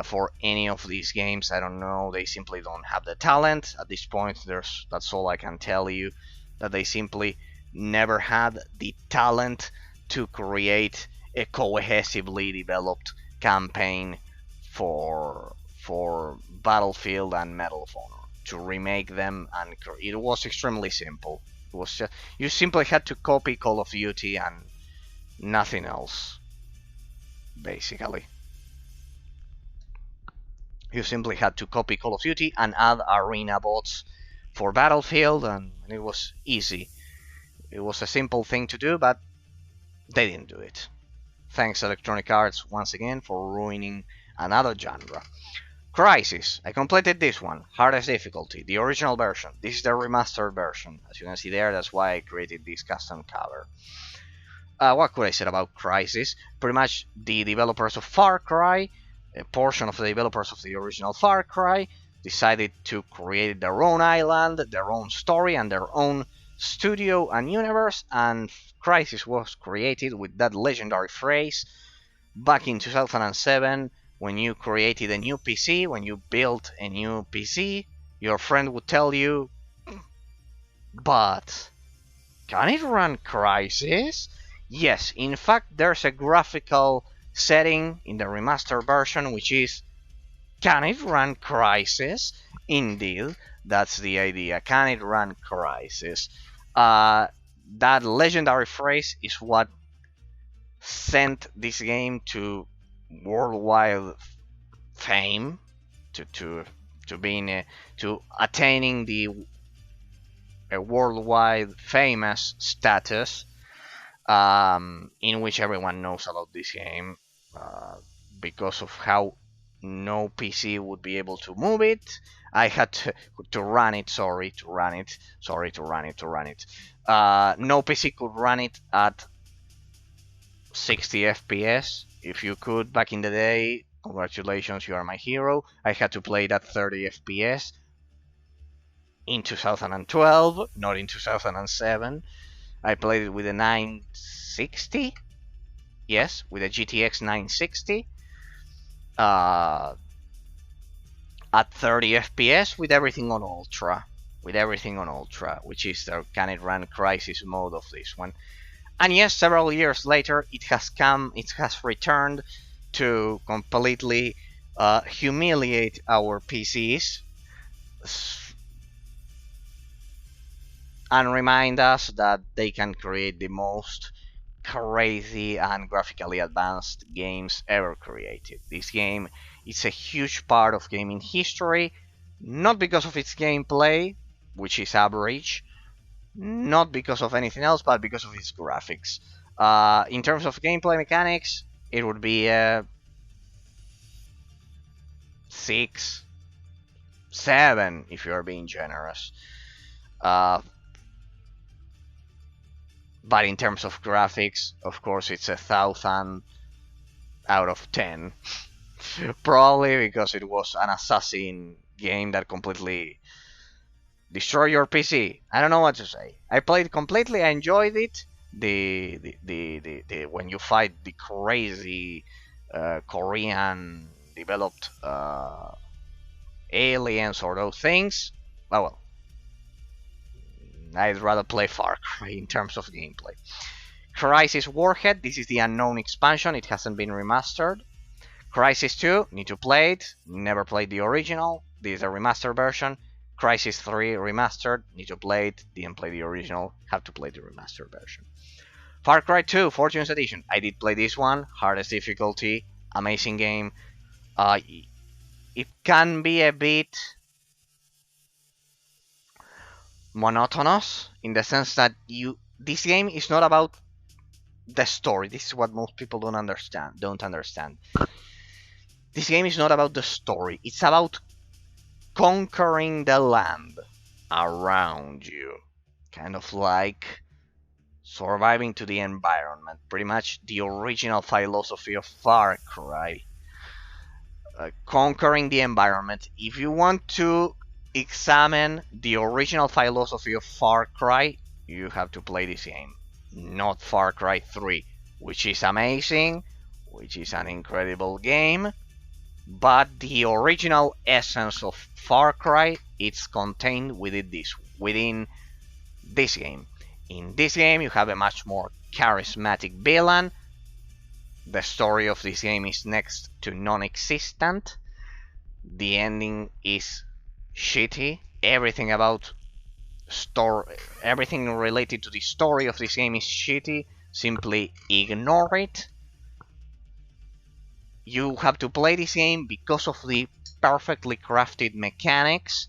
for any of these games. I don't know, they simply don't have the talent at this point. That's all I can tell you, that they simply never had the talent to create a cohesively developed campaign for Battlefield and Medal of Honor to remake them, and it was extremely simple. It was just, you simply had to copy Call of Duty and nothing else, basically. You simply had to copy Call of Duty and add arena bots for Battlefield, and it was easy. It was a simple thing to do, but they didn't do it. Thanks Electronic Arts once again for ruining another genre. Crysis, I completed this one, hardest difficulty, the original version. This is the remastered version, as you can see there. That's why I created this custom cover. What could I say about Crysis? Pretty much the developers of Far Cry, a portion of the developers of the original Far Cry, decided to create their own island, their own story, and their own studio and universe, and Crysis was created with that legendary phrase back in 2007. When you created a new PC, when you built a new PC, your friend would tell you, but can it run Crysis? Yes, in fact there's a graphical setting in the remastered version which is, can it run Crysis? Indeed, that's the idea. Can it run Crysis? That legendary phrase is what sent this game to worldwide fame, to being to attaining the a worldwide famous status, in which everyone knows about this game, because of how no PC would be able to move it. I had to run it. To run it. No PC could run it at 60 FPS. If you could back in the day, congratulations, you are my hero. I had to play it at 30 FPS in 2012, not in 2007. I played it with a 960. Yes, with a GTX 960. At 30 FPS with everything on ultra. Which is the can it run Crysis mode of this one. And yes, several years later, it has returned to completely humiliate our PCs and remind us that they can create the most crazy and graphically advanced games ever created. This game It's a huge part of gaming history, not because of its gameplay, which is average, not because of anything else, but because of its graphics. In terms of gameplay mechanics, it would be a 6, 7 if you're being generous. Uh, but in terms of graphics, of course, it's 1,000 out of 10. Probably because it was an assassin game that completely destroyed your PC. I don't know what to say. I played completely. I enjoyed it. The when you fight the crazy Korean developed aliens or those things. Well, I'd rather play Far Cry in terms of gameplay. Crysis Warhead. This is the unknown expansion. It hasn't been remastered. Crysis 2, need to play it. Never played the original. This is a remastered version. Crysis 3 remastered, need to play it. Didn't play the original, have to play the remastered version. Far Cry 2 Fortune's Edition. I did play this one. Hardest difficulty, amazing game. It can be a bit monotonous in the sense that this game is not about the story. This is what most people don't understand. This game is not about the story. It's about conquering the land around you. Kind of like surviving to the environment. Pretty much the original philosophy of Far Cry. Conquering the environment. If you want to examine the original philosophy of Far Cry, you have to play this game. Not Far Cry 3, which is amazing, which is an incredible game, but the original essence of Far Cry it's contained within this game. In this game you have a much more charismatic villain. The story of this game is next to non-existent. The ending is shitty. Everything related to the story of this game is shitty. Simply ignore it. You have to play this game because of the perfectly crafted mechanics,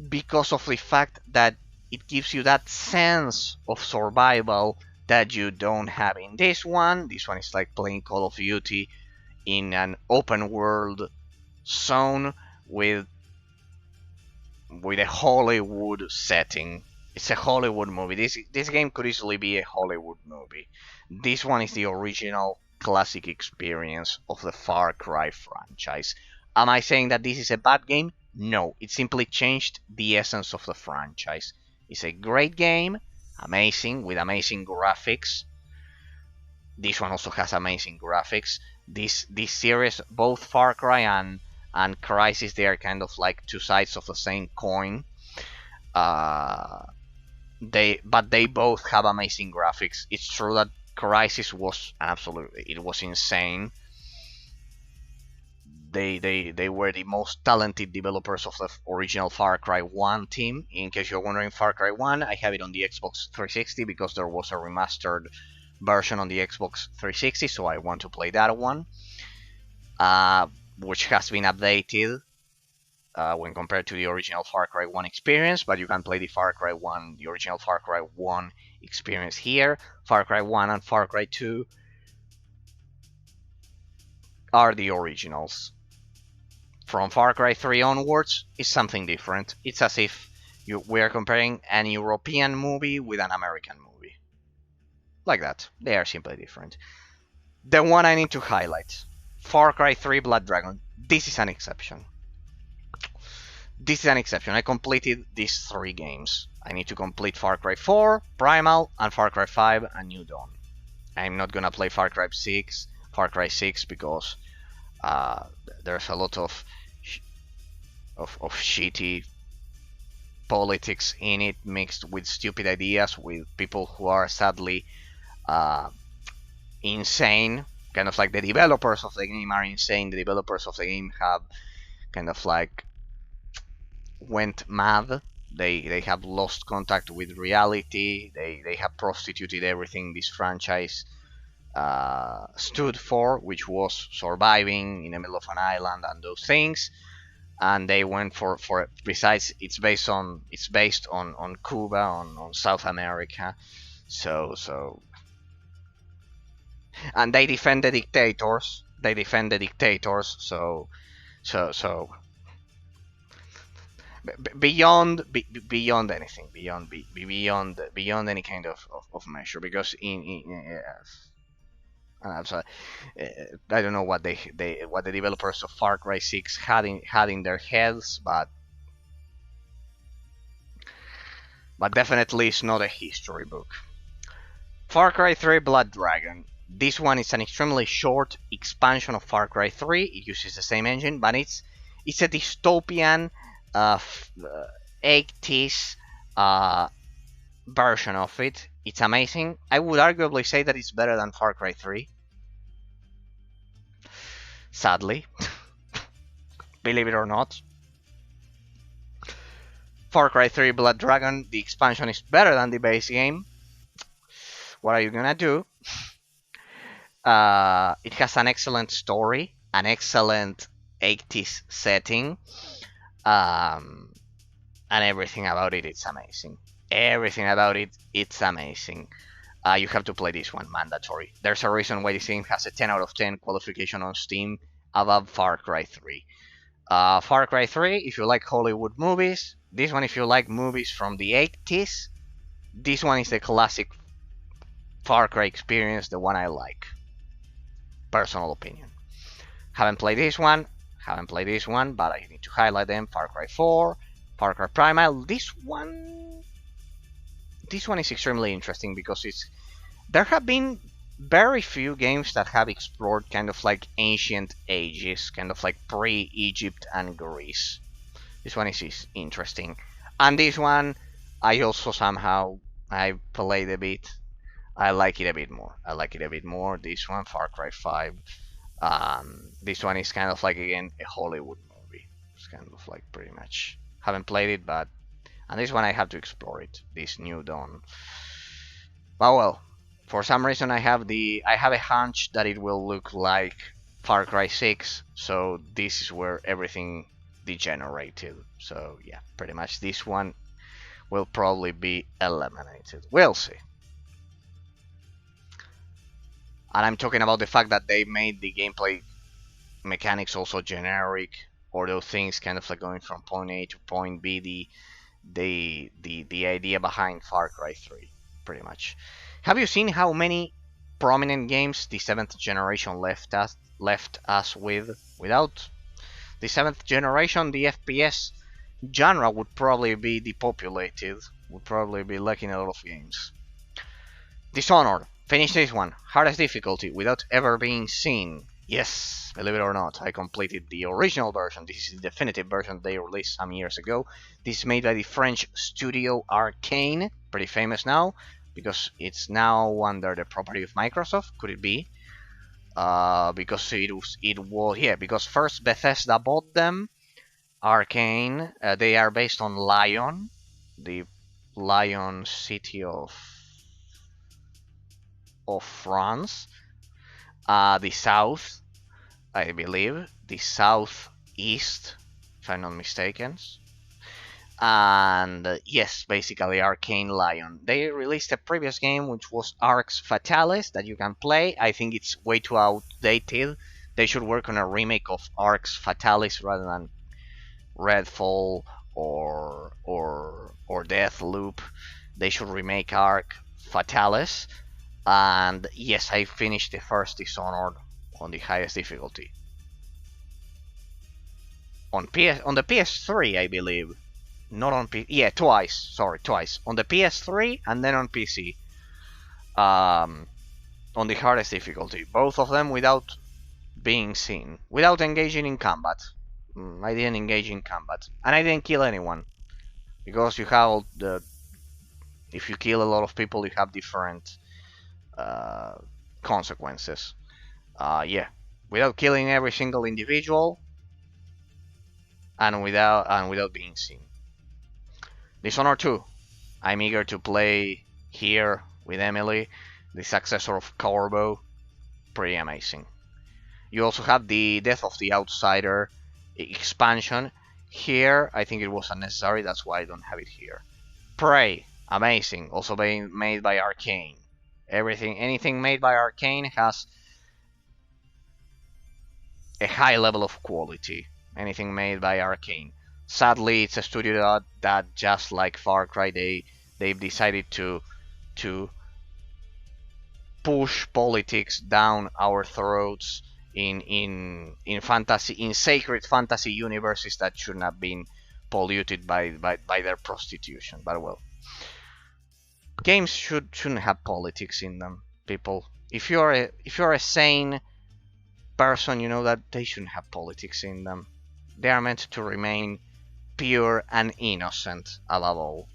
because of the fact that it gives you that sense of survival that you don't have in this one. This one is like playing Call of Duty in an open world zone with a Hollywood setting. It's a Hollywood movie. This game could easily be a Hollywood movie. This one is the original classic experience of the Far Cry franchise. Am I saying that this is a bad game? No, it simply changed the essence of the franchise. It's a great game, amazing, with amazing graphics. This one also has amazing graphics. This series, both Far Cry and Crysis, they are kind of like two sides of the same coin. They both have amazing graphics. It's true that Crysis was insane. They were the most talented developers of the original Far Cry 1 team. In case you're wondering, Far Cry 1, I have it on the Xbox 360 because there was a remastered version on the Xbox 360, so I want to play that one, which has been updated when compared to the original Far Cry 1 experience, but you can play the original Far Cry 1 experience here. Far Cry 1 and Far Cry 2 are the originals. From Far Cry 3 onwards is something different. It's as if we are comparing an European movie with an American movie. Like that. They are simply different. The one I need to highlight, Far Cry 3 Blood Dragon. This is an exception. I completed these 3 games. I need to complete Far Cry 4, Primal, and Far Cry 5 and New Dawn. I'm not gonna play Far Cry 6 because there's a lot of shitty politics in it, mixed with stupid ideas, with people who are sadly insane. Kind of like the developers of the game are insane. The developers of the game have kind of like went mad. They have lost contact with reality. They have prostituted everything this franchise stood for, which was surviving in the middle of an island and those things. And they went for besides it's based on Cuba, on South America. So and they defend the dictators. They defend the dictators. So beyond anything, beyond any kind of measure, because so, I don't know what the developers of Far Cry 6 had in their heads, but definitely it's not a history book. Far Cry 3 Blood Dragon. This one is an extremely short expansion of Far Cry 3. It uses the same engine, but it's a dystopian uh, 80s version of it. It's amazing. I would arguably say that it's better than Far Cry 3. Sadly, believe it or not. Far Cry 3 Blood Dragon, the expansion is better than the base game. What are you gonna do? It has an excellent story, an excellent 80s setting, um, and everything about it, it's amazing. Everything about it, it's amazing. You have to play this one, mandatory. There's a reason why this game has a 10 out of 10 qualification on Steam above Far Cry 3. Far Cry 3, if you like Hollywood movies. This one, if you like movies from the 80s. This one is the classic Far Cry experience, the one I like. Personal opinion. Haven't played this one, but I need to highlight them. Far Cry 4, Far Cry Primal. This one is extremely interesting because there have been very few games that have explored kind of like ancient ages, kind of like pre-Egypt and Greece. This one is interesting, and this one I also somehow I played a bit. I like it a bit more. This one, Far Cry 5. This one is kind of like, again, a Hollywood movie. It's kind of like pretty much. Haven't played it, and this one I have to explore it. This New Dawn. Well, for some reason I have a hunch that it will look like Far Cry 6. So this is where everything degenerated. So yeah, pretty much this one will probably be eliminated. We'll see. And I'm talking about the fact that they made the gameplay mechanics also generic, or those things kind of like going from point A to point B. The idea behind Far Cry 3, pretty much. Have you seen how many prominent games the 7th generation left us with? Without the 7th generation, the FPS genre would probably be depopulated. Would probably be lacking a lot of games. Dishonored. Finish this one. Hardest difficulty without ever being seen. Yes, believe it or not, I completed the original version. This is the definitive version they released some years ago. This is made by the French studio Arcane. Pretty famous now, because it's now under the property of Microsoft. Could it be? Because first Bethesda bought them. Arcane. They are based on Lyon, the Lyon city of France, the south, I believe, the southeast, if I'm not mistaken. And yes, basically Arcane Lion. They released a previous game which was Arx Fatalis that you can play. I think it's way too outdated. They should work on a remake of Arx Fatalis rather than Redfall or Deathloop. They should remake Arx Fatalis. And yes, I finished the first Dishonored on the highest difficulty. On the PS3, I believe. Not on yeah, twice. Sorry, twice. On the PS3 and then on PC. On the hardest difficulty. Both of them without being seen. Without engaging in combat. I didn't engage in combat. And I didn't kill anyone. Because you have if you kill a lot of people, you have different consequences. Yeah, without killing every single individual, and without being seen. Dishonored 2. I'm eager to play here with Emily, the successor of Corvo. pretty amazing. You also have the Death of the Outsider expansion. Here, I think it was unnecessary, that's why I don't have it here. Prey, amazing, also being made by Arcane. Anything made by Arcane has a high level of quality. Anything made by Arcane. Sadly, it's a studio that just like Far Cry, they've decided to push politics down our throats in fantasy, in sacred fantasy universes that shouldn't have been polluted by their prostitution. But well, games shouldn't have politics in them, people. If you're a sane person, you know that they shouldn't have politics in them. They are meant to remain pure and innocent above all.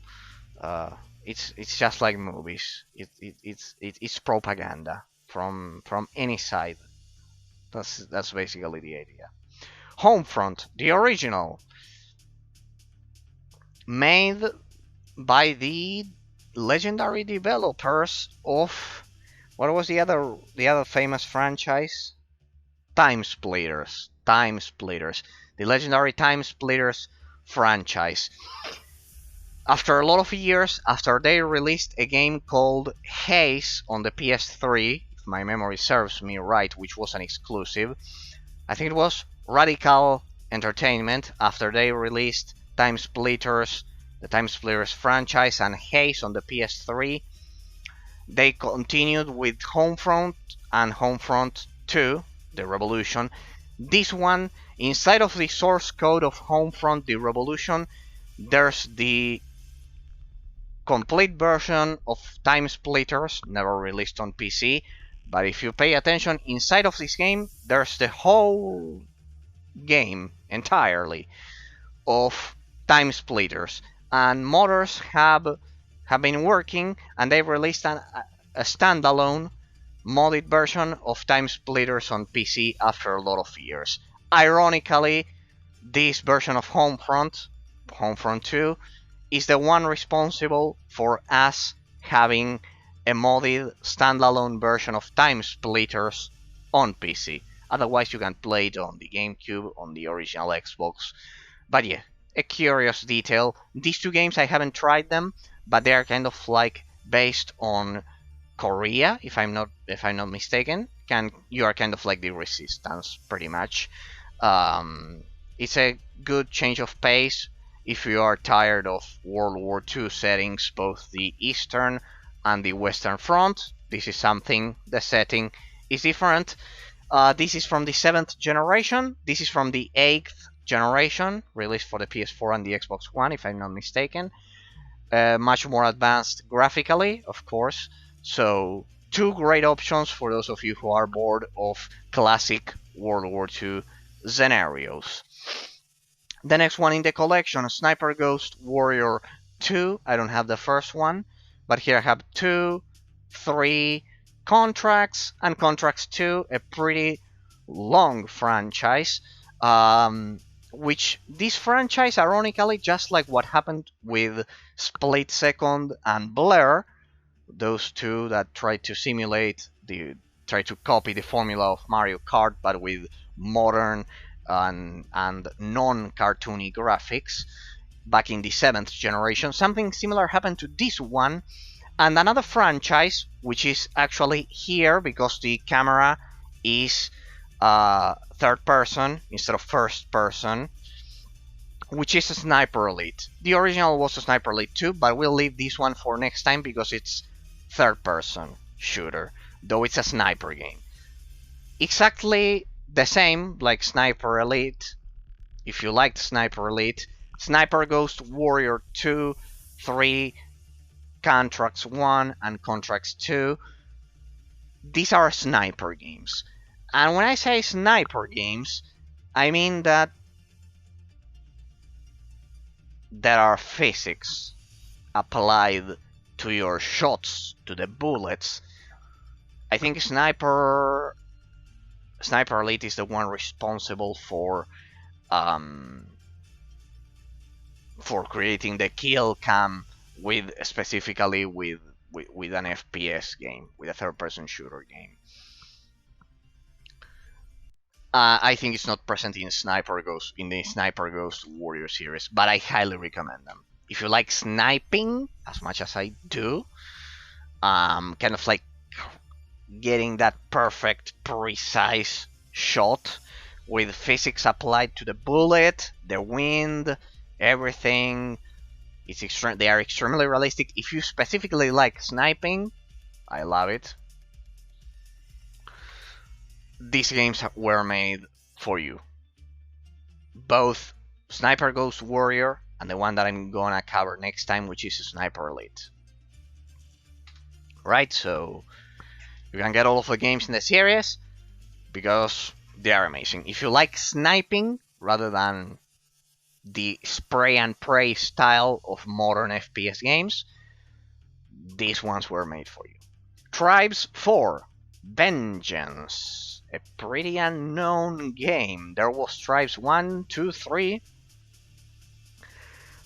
Uh, it's just like movies. It's propaganda from any side. That's basically the idea. Homefront, the original, made by the legendary developers of what was the other famous franchise? Time Splitters. Time Splitters. The legendary Time Splitters franchise. After a lot of years, after they released a game called Haze on the PS3, if my memory serves me right, which was an exclusive, I think it was Radical Entertainment, after they released Time Splitters, the Time Splitters franchise, and Haze on the PS3, they continued with Homefront and Homefront 2, The Revolution. This one, inside of the source code of Homefront, The Revolution, there's the complete version of Time Splitters, never released on PC, but if you pay attention, inside of this game, there's the whole game entirely of Time Splitters, and modders have been working, and they've released a standalone modded version of Time Splitters on PC after a lot of years. Ironically, this version of Homefront 2, is the one responsible for us having a modded standalone version of Time Splitters on PC. Otherwise, you can play it on the GameCube, on the original Xbox. But yeah, a curious detail. These two games, I haven't tried them, but they are kind of like based on Korea, if I'm not mistaken. You are kind of like the Resistance, pretty much. It's a good change of pace if you are tired of World War II settings, both the Eastern and the Western Front. This is something, the setting is different. This is from the 7th generation. This is from the 8th generation, released for the PS4 and the Xbox One, if I'm not mistaken. Much more advanced graphically, of course. So, two great options for those of you who are bored of classic World War II scenarios. The next one in the collection, Sniper Ghost Warrior 2. I don't have the first one, but here I have 2, 3, Contracts, and Contracts 2, a pretty long franchise. Which this franchise, ironically, just like what happened with Split Second and Blur, those two that try to copy the formula of Mario Kart, but with modern and non-cartoony graphics back in the 7th generation. Something similar happened to this one, and another franchise which is actually here because the camera is third person instead of first person, which is a Sniper Elite. The original was a Sniper Elite 2, but we'll leave this one for next time because it's third person shooter, though it's a sniper game. Exactly the same like Sniper Elite. If you liked Sniper Elite, Sniper Ghost Warrior 2, 3, Contracts 1, and Contracts 2, these are sniper games. And when I say sniper games, I mean that there are physics applied to your shots, to the bullets. I think Sniper Elite is the one responsible for creating the kill cam specifically with an FPS game, with a third-person shooter game. I think it's not present in the Sniper Ghost Warrior series, but I highly recommend them. If you like sniping as much as I do, kind of like getting that perfect, precise shot with physics applied to the bullet, the wind, everything. They are extremely realistic. If you specifically like sniping, I love it. These games were made for you. Both Sniper Ghost Warrior and the one that I'm gonna cover next time, which is Sniper Elite. Right, so you can get all of the games in the series because they are amazing. If you like sniping rather than the spray and pray style of modern FPS games, these ones were made for you. Tribes 4 Vengeance. A pretty unknown game. There was Tribes 1, 2, 3,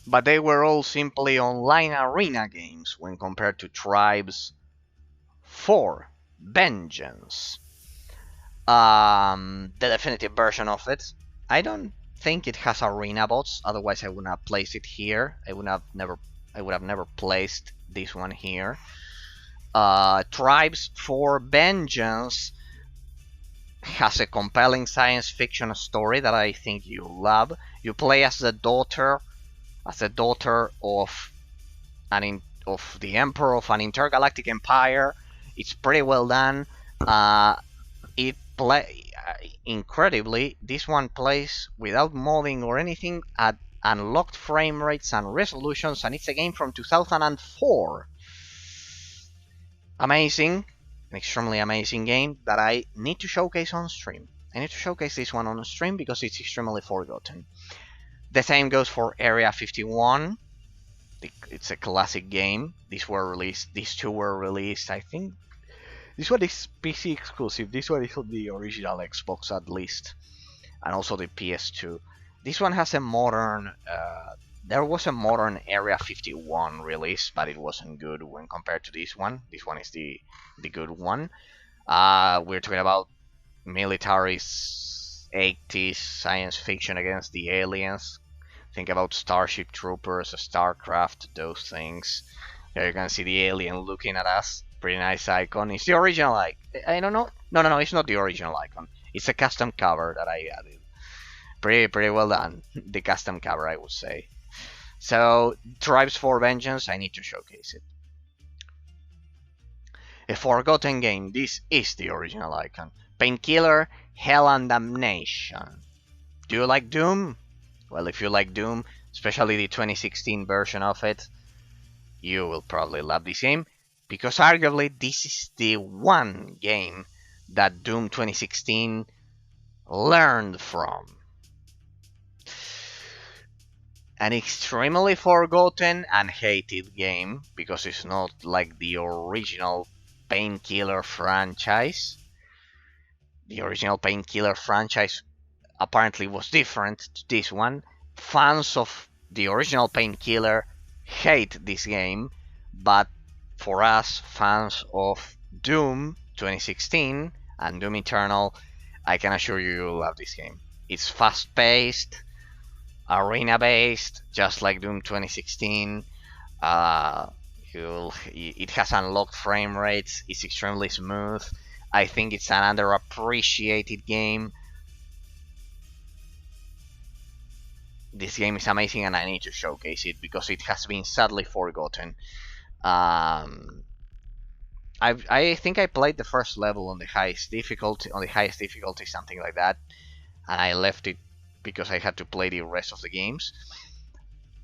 but they were all simply online arena games when compared to Tribes 4 Vengeance. The definitive version of it. I don't think it has arena bots, otherwise I would not place it here. I would have never placed this one here. Tribes 4 Vengeance has a compelling science fiction story that I think you love. You play as the daughter of the emperor of an intergalactic empire. It's pretty well done. Incredibly, this one plays without modding or anything at unlocked frame rates and resolutions, and it's a game from 2004. Amazing, an extremely amazing game that I need to showcase on stream. I need to showcase this one on stream because it's extremely forgotten. The same goes for Area 51. It's a classic game. These two were released, I think. This one is PC exclusive. This one is on the original Xbox at least, and also the PS2. This one has a modern. There was a modern Area 51 release, but it wasn't good when compared to this one. This one is the good one. We're talking about military 80s science fiction against the aliens. Think about Starship Troopers, StarCraft, those things. There you can see the alien looking at us. Pretty nice icon. It's the original icon. I don't know. No, it's not the original icon. It's a custom cover that I added. Pretty well done. The custom cover, I would say. So, Tribes 4 Vengeance, I need to showcase it. A forgotten game. This is the original icon. Painkiller, Hell and Damnation. Do you like Doom? Well, if you like Doom, especially the 2016 version of it, you will probably love this game, because arguably this is the one game that Doom 2016 learned from. An extremely forgotten and hated game, because it's not like the original Painkiller franchise. The original Painkiller franchise apparently was different to this one. Fans of the original Painkiller hate this game, but for us, fans of Doom 2016 and Doom Eternal, I can assure you you'll love this game. It's fast-paced, arena-based, just like Doom 2016. It has unlocked frame rates, it's extremely smooth. I think it's an underappreciated game. This game is amazing and I need to showcase it because it has been sadly forgotten. I think I played the first level on the highest difficulty, something like that, and I left it because I had to play the rest of the games.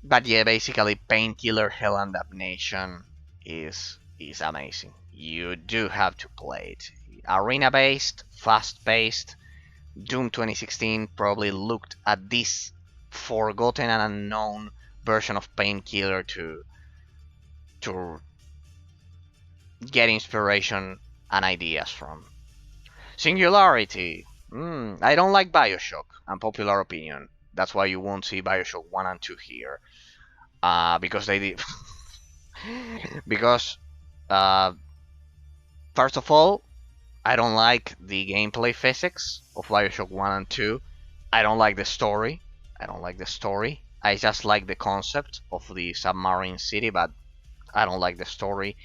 But yeah, basically Painkiller Hell and Damnation is amazing. You do have to play it. Arena based, fast paced. Doom 2016 probably looked at this forgotten and unknown version of Painkiller to get inspiration and ideas from. Singularity. I don't like Bioshock, unpopular opinion. That's why you won't see Bioshock 1 and 2 here. Because they did. Because, first of all, I don't like the gameplay physics of Bioshock 1 and 2. I don't like the story. I don't like the story. I just like the concept of the submarine city, but I don't like the story.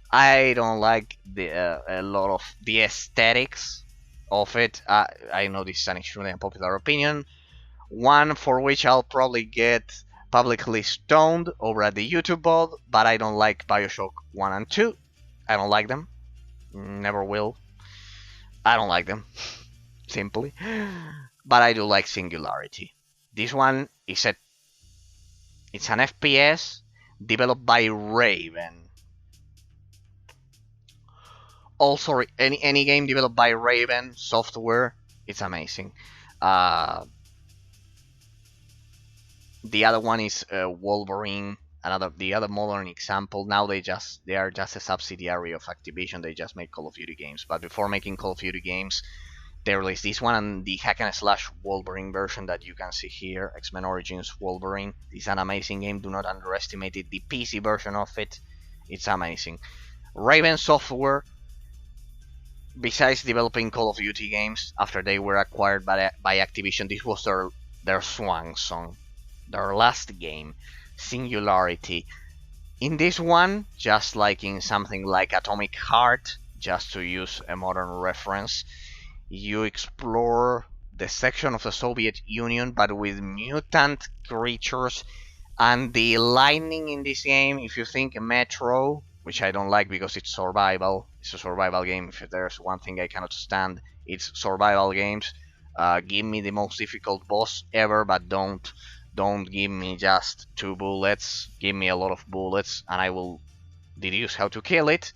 I don't like the a lot of the aesthetics of it. I know this is an extremely unpopular opinion, one for which I'll probably get publicly stoned over at the YouTube bot, but I don't like Bioshock 1 and 2. I don't like them. Never will. I don't like them, simply. But I do like Singularity. This one is it's an FPS developed by Raven. Also, any game developed by Raven Software, it's amazing. Uh, the other one is Wolverine, the other modern example. Now they are just a subsidiary of Activision. They just make Call of Duty games. But before making Call of Duty games, they released this one and the hack and slash Wolverine version that you can see here, X-Men Origins Wolverine. It's an amazing game. Do not underestimate it. The PC version of it, it's amazing. Raven Software, besides developing Call of Duty games after they were acquired by Activision, this was their swan song, their last game, Singularity. In this one, just like in something like Atomic Heart, just to use a modern reference, you explore the section of the Soviet Union but with mutant creatures, and the lightning in this game, if you think Metro, which I don't like because it's survival, it's a survival game. If there's one thing I cannot stand, it's survival games. Give me the most difficult boss ever, but don't give me just 2 bullets. Give me a lot of bullets and I will deduce how to kill it.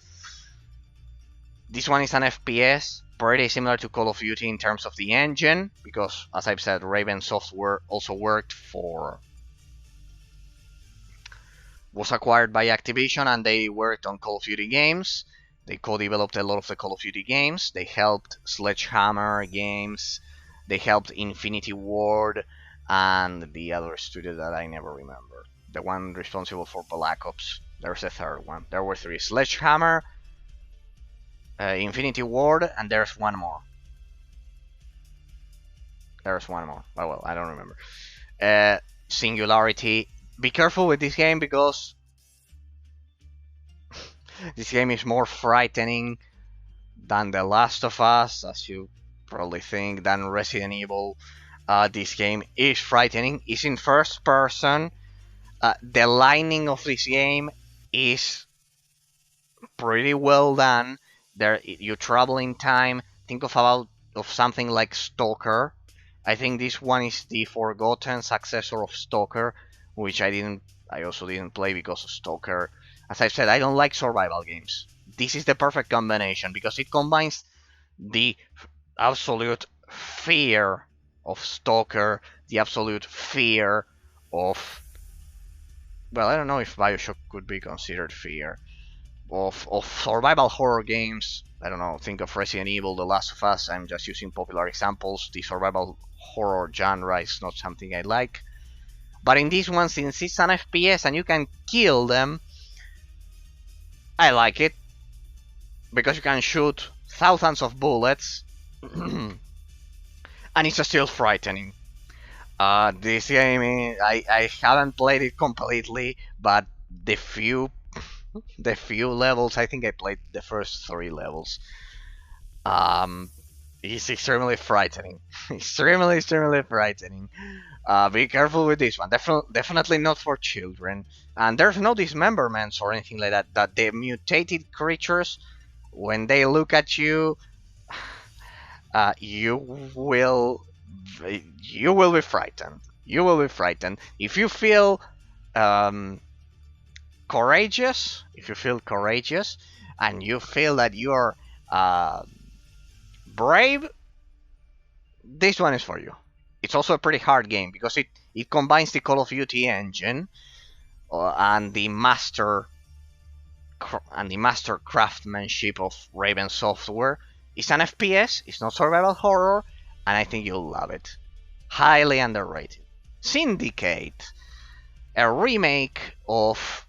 This one is an FPS, pretty similar to Call of Duty in terms of the engine, because as I've said, Raven Software also was acquired by Activision, and they worked on Call of Duty games. They co-developed a lot of the Call of Duty games. They helped Sledgehammer Games. They helped Infinity Ward, and the other studio that I never remember. The one responsible for Black Ops. There's a third one. There were 3: Sledgehammer, Infinity Ward, and there's one more. Oh well, I don't remember. Singularity. Be careful with this game because this game is more frightening than The Last of Us, as you probably think, than Resident Evil. This game is frightening. It's in first person. The lighting of this game is pretty well done. There, you travel in time. Think of something like Stalker. I think this one is the forgotten successor of Stalker, which I also didn't play because of Stalker. As I said, I don't like survival games. This is the perfect combination because it combines the absolute fear of Stalker, the absolute fear of, well, I don't know if Bioshock could be considered fear, of survival horror games. I don't know, think of Resident Evil, The Last of Us. I'm just using popular examples. The survival horror genre is not something I like. But in this one, since it's an FPS and you can kill them, I like it. Because you can shoot thousands of bullets. And it's still frightening. This game, I haven't played it completely, but the few levels, I think I played the first 3 levels. It's extremely frightening. extremely frightening. Be careful with this one. Definitely not for children. And there's no dismemberments or anything like that. That the mutated creatures, when they look at you, you will be frightened. You will be frightened. If you feel courageous, and you feel that you're brave, this one is for you. It's also a pretty hard game because it combines the Call of Duty engine and the master craftsmanship of Raven Software. It's an FPS, it's not survival horror, and I think you'll love it. Highly underrated. Syndicate, a remake of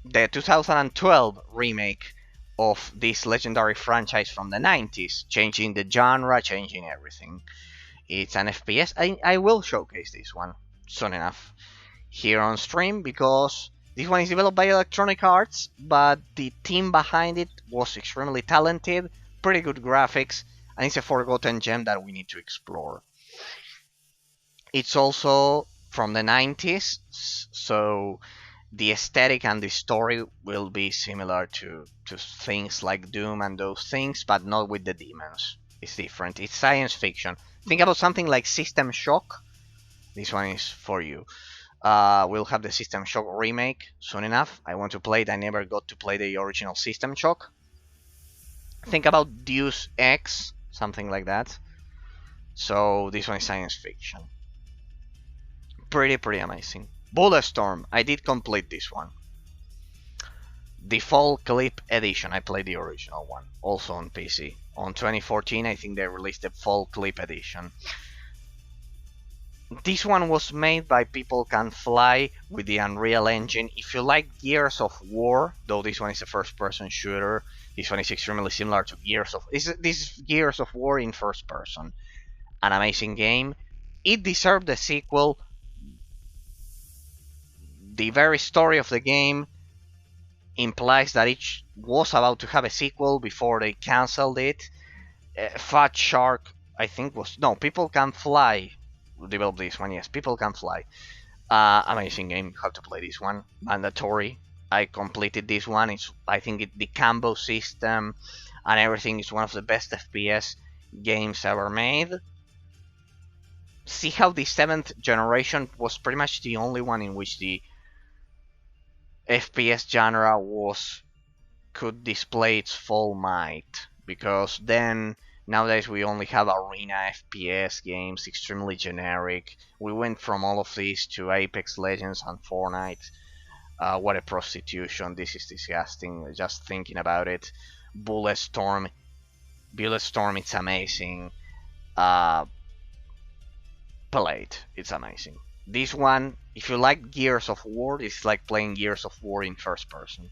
the 2012 remake of this legendary franchise from the 90s, changing the genre, changing everything. It's an FPS. I will showcase this one soon enough here on stream because this one is developed by Electronic Arts, but the team behind it was extremely talented, pretty good graphics, and it's a forgotten gem that we need to explore. It's also from the 90s, so the aesthetic and the story will be similar to things like Doom and those things, but not with the demons. It's different. It's science fiction. Think about something like System Shock. This one is for you. We'll have the System Shock remake soon enough. I want to play it. I never got to play the original System Shock. Think about Deus Ex, something like that. So this one is science fiction. Pretty amazing. Bulletstorm, I did complete this one. The Fall Clip Edition, I played the original one, also on PC. On 2014, I think they released the Fall Clip Edition. This one was made by People Can Fly with the Unreal Engine. If you like Gears of War, though this one is a first-person shooter, this one is extremely similar to Gears of... This is Gears of War in first person. An amazing game. It deserved a sequel. The very story of the game implies that it was about to have a sequel before they cancelled it. Fat Shark, I think was... No, People Can Fly developed this one, yes. People Can Fly. Amazing game, you have to play this one. Mandatory. I completed this one. I think the combo system and everything is one of the best FPS games ever made. See how the 7th generation was pretty much the only one in which the FPS genre could display its full might, because then nowadays we only have arena FPS games, extremely generic. We went from all of these to Apex Legends and Fortnite. What a prostitution, this is disgusting, just thinking about it. Bulletstorm, it's amazing. Play it, it's amazing. This one, if you like Gears of War, it's like playing Gears of War in first person.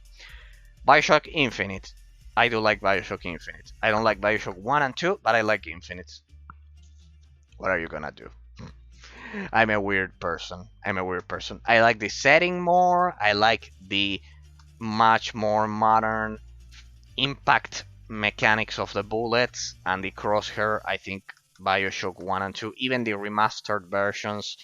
Bioshock Infinite. I do like Bioshock Infinite. I don't like Bioshock 1 and 2, but I like Infinite. What are you gonna do? I'm a weird person. I like the setting more. I like the much more modern impact mechanics of the bullets and the crosshair. I think Bioshock 1 and 2, even the remastered versions,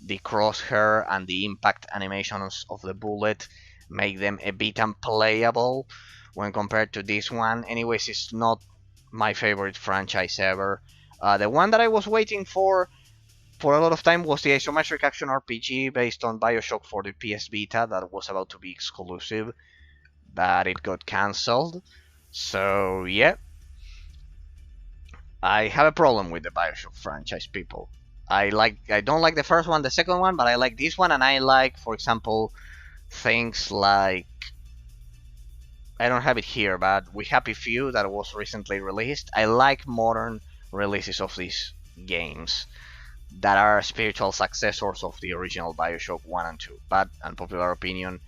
the crosshair and the impact animations of the bullet make them a bit unplayable when compared to this one. Anyways, it's not my favorite franchise ever. The one that I was waiting for a lot of time was the isometric action RPG based on Bioshock for the PS Vita that was about to be exclusive, but it got cancelled. So yeah, I have a problem with the Bioshock franchise, people. I don't like the first one, the second one, but I like this one, and I like, for example, things like... I don't have it here, but We Happy Few that was recently released. I like modern releases of these games that are spiritual successors of the original Bioshock 1 and 2. But, unpopular opinion,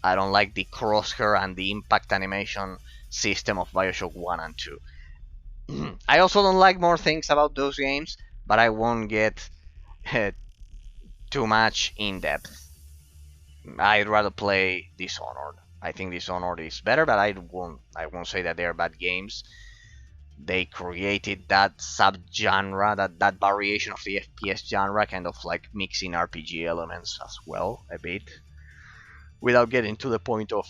I don't like the crosshair and the impact animation system of Bioshock 1 and 2. I also don't like more things about those games, but I won't get too much in depth. I'd rather play Dishonored. I think Dishonored is better, but I won't say that they're bad games. They created that sub-genre, that variation of the FPS genre, kind of like mixing RPG elements as well, a bit, without getting to the point of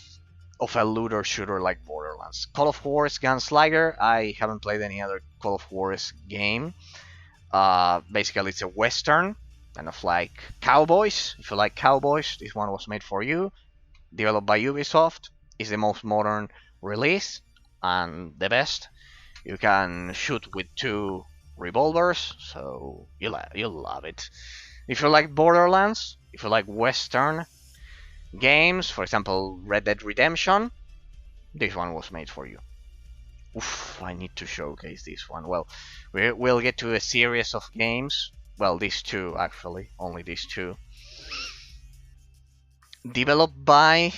a looter shooter like Borderlands. Call of Juarez Gunslinger, I haven't played any other Call of Juarez game. Basically it's a western, kind of like cowboys. If you like cowboys, this one was made for you. Developed by Ubisoft. It's the most modern release and the best. You can shoot with 2 revolvers, so you'll love it. If you like Borderlands, if you like western games, for example Red Dead Redemption, this one was made for you. Oof, I need to showcase this one. Well, we'll get to a series of games. Well, these 2 actually, only these 2. Developed by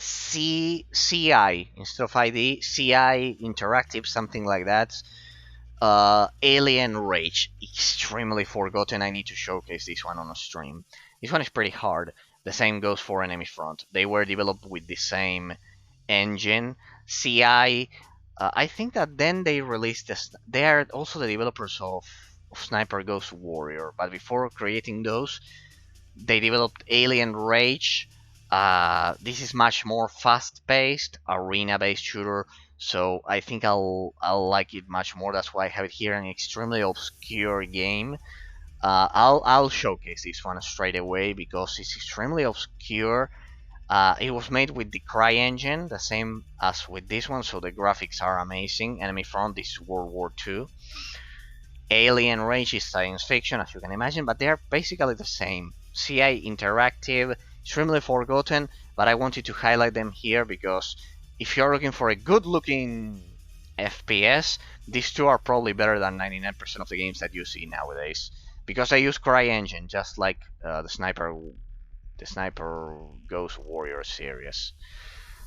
CI instead of ID, CI interactive, something like that. Alien Rage, extremely forgotten. I need to showcase this one on a stream. This one is pretty hard. The same goes for Enemy Front. They were developed with the same engine. CI, I think that then they released this. They are also the developers of Sniper Ghost Warrior, but before creating those, they developed Alien Rage. This is much more fast-paced, arena-based shooter, so I think I'll like it much more. That's why I have it here. An extremely obscure game. I'll showcase this one straight away because it's extremely obscure. It was made with the Cry engine, the same as with this one, so the graphics are amazing. Enemy Front is World War II. Alien Rage is science fiction, as you can imagine, but they are basically the same. CI interactive, extremely forgotten, but I wanted to highlight them here because if you're looking for a good looking FPS, these two are probably better than 99% of the games that you see nowadays. Because I use CryEngine, just like the Sniper Ghost Warrior series.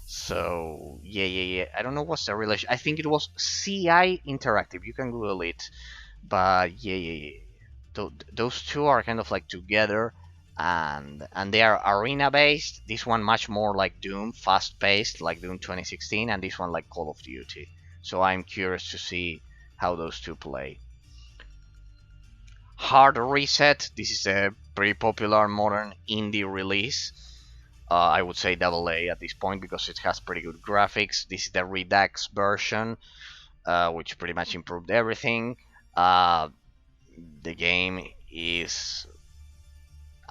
So yeah. I don't know what's the relation. I think it was CI Interactive. You can Google it. But yeah. Those two are kind of like together, and they are arena based. This one much more like Doom, fast paced, like Doom 2016, and this one like Call of Duty. So I'm curious to see how those two play. Hard Reset. This is a pretty popular modern indie release. I would say AA at this point because it has pretty good graphics. This is the Redux version, which pretty much improved everything. The game is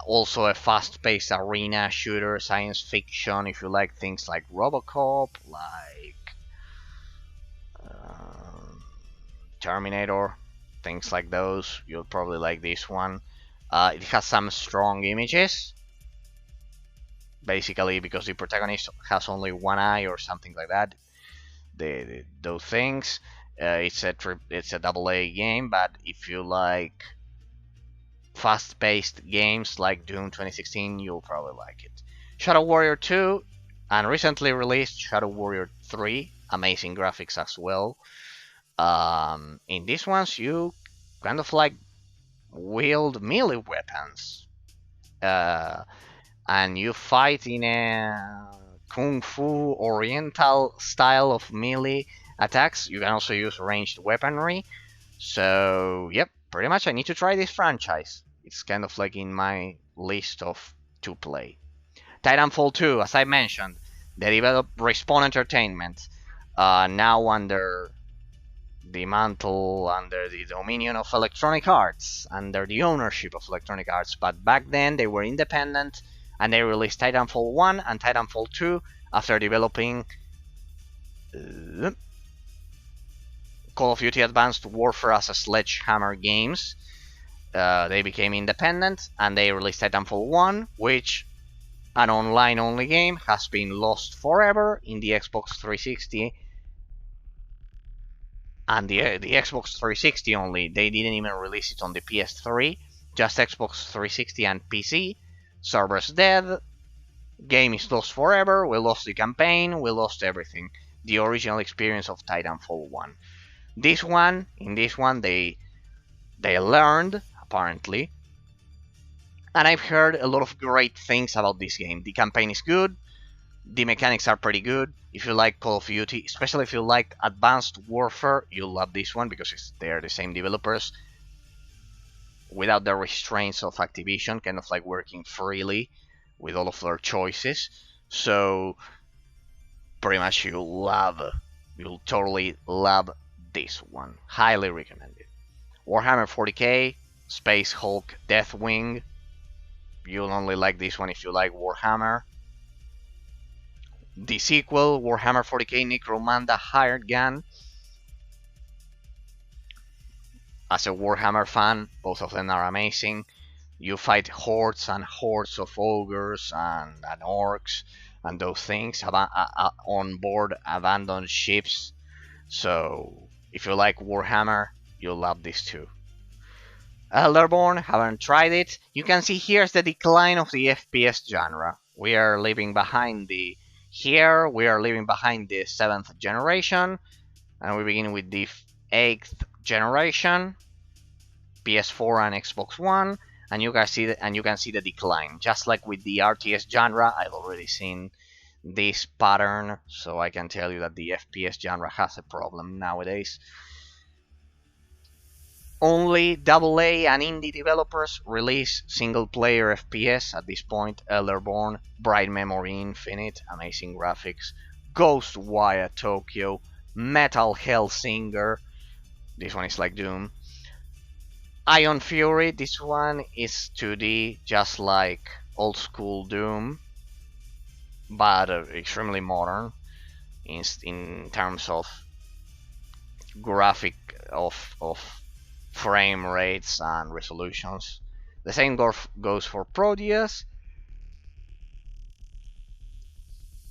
also a fast-paced arena shooter, science fiction. If you like things like Robocop, like Terminator, things like those, you'll probably like this one. It has some strong images, basically because the protagonist has only one eye or something like that. Those things. It's a AA game, but if you like fast-paced games like Doom 2016, you'll probably like it. Shadow Warrior 2 and recently released Shadow Warrior 3, amazing graphics as well. In these ones, you kind of like wield melee weapons, and you fight in a kung fu oriental style of melee attacks. You can also use ranged weaponry. So, yep, pretty much I need to try this franchise. It's kind of like in my list of to play. Titanfall 2, as I mentioned, they developed Respawn Entertainment, now under the mantle, under the dominion of Electronic Arts, under the ownership of Electronic Arts. But back then they were independent, and they released Titanfall 1 and Titanfall 2 after developing Call of Duty Advanced Warfare as a Sledgehammer games. They became independent and they released Titanfall 1, which, an online only game, has been lost forever in the Xbox 360 and the Xbox 360 only. They didn't even release it on the PS3, just Xbox 360 and PC. Servers dead, game is lost forever, we lost the campaign, we lost everything. The original experience of Titanfall 1. In this one, they learned, apparently, and I've heard a lot of great things about this game. The campaign is good, the mechanics are pretty good. If you like Call of Duty, especially if you like Advanced Warfare, you'll love this one because they're the same developers without the restraints of Activision, kind of like working freely with all of their choices. So pretty much you'll totally love this one. Highly recommended. Warhammer 40k, Space Hulk Deathwing. You'll only like this one if you like Warhammer. The sequel, Warhammer 40k Necromunda Hired Gun. As a Warhammer fan, both of them are amazing. You fight hordes and hordes of ogres and orcs and those things on board abandoned ships. So if you like Warhammer, you'll love this too. Elderborn, haven't tried it. You can see here's the decline of the FPS genre. We are leaving behind the Here we are leaving behind the 7th generation, and we begin with the 8th generation, PS4 and Xbox One, and you can see the decline. Just like with the RTS genre, I've already seen this pattern, so I can tell you that the FPS genre has a problem nowadays. Only AA and indie developers release single-player FPS at this point. Elderborn, Bright Memory Infinite, amazing graphics, Ghostwire Tokyo, Metal Hellsinger, this one is like Doom, Ion Fury, this one is 2D, just like old school Doom, but extremely modern in terms of graphic of frame rates and resolutions. The same goes for Proteus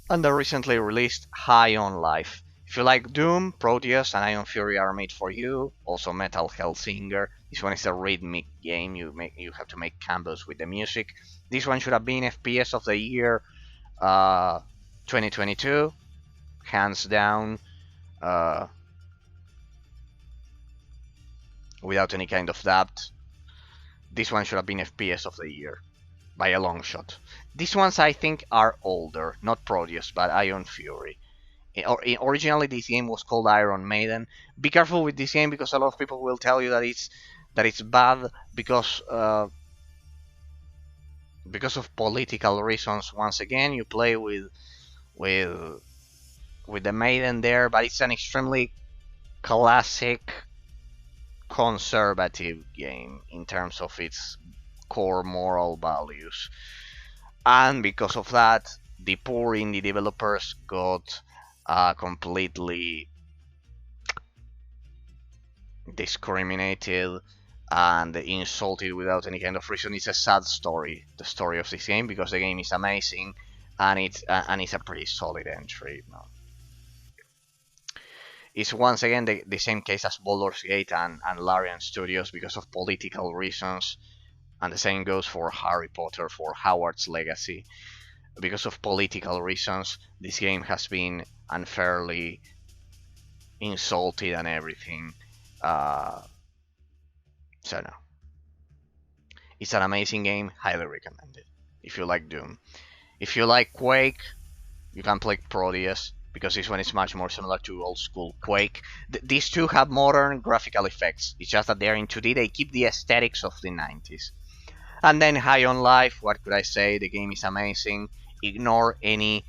and the recently released High on Life. If you like Doom, Proteus and Ion Fury are made for you. Also Metal Hellsinger. This one is a rhythmic game. You have to make combos with the music. This one should have been FPS of the year 2022, hands down, without any kind of doubt. This one should have been FPS of the year by a long shot. These ones I think are older, not Proteus, but Ion Fury. Originally this game was called Iron Maiden. Be careful with this game because a lot of people will tell you that it's bad because of political reasons. Once again, you play with the Maiden there, but it's an extremely classic conservative game in terms of its core moral values. And because of that, the poor indie developers got completely discriminated and insulted without any kind of reason. It's a sad story, the story of this game, because the game is amazing and it's a pretty solid entry. It's once again the same case as Vol.3 and Larian Studios because of political reasons, and the same goes for Harry Potter, for Hogwarts Legacy. Because of political reasons, this game has been unfairly insulted and everything. So no. It's an amazing game, highly recommended. If you like Doom. If you like Quake, you can play Proteus, because this one is much more similar to old school Quake. These two have modern graphical effects. It's just that they're in 2D, they keep the aesthetics of the 90s. And then High on Life, what could I say? The game is amazing. Ignore any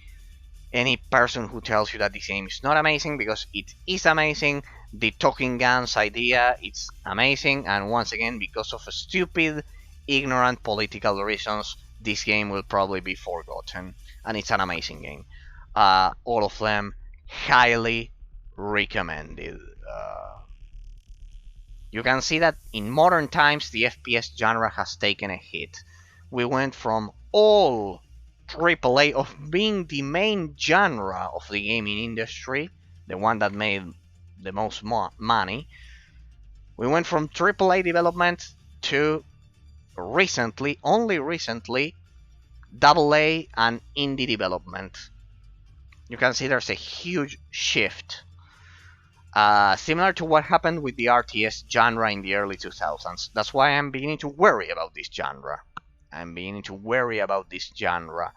person who tells you that this game is not amazing, because it is amazing. The talking guns idea, it's amazing, and once again, because of stupid, ignorant political reasons, this game will probably be forgotten, and it's an amazing game. All of them highly recommended. You can see that in modern times the FPS genre has taken a hit. We went from all AAA of being the main genre of the gaming industry, the one that made the most money. We went from AAA development to recently, only recently, AA and indie development. You can see there's a huge shift. Similar to what happened with the RTS genre in the early 2000s. That's why I'm beginning to worry about this genre. I'm beginning to worry about this genre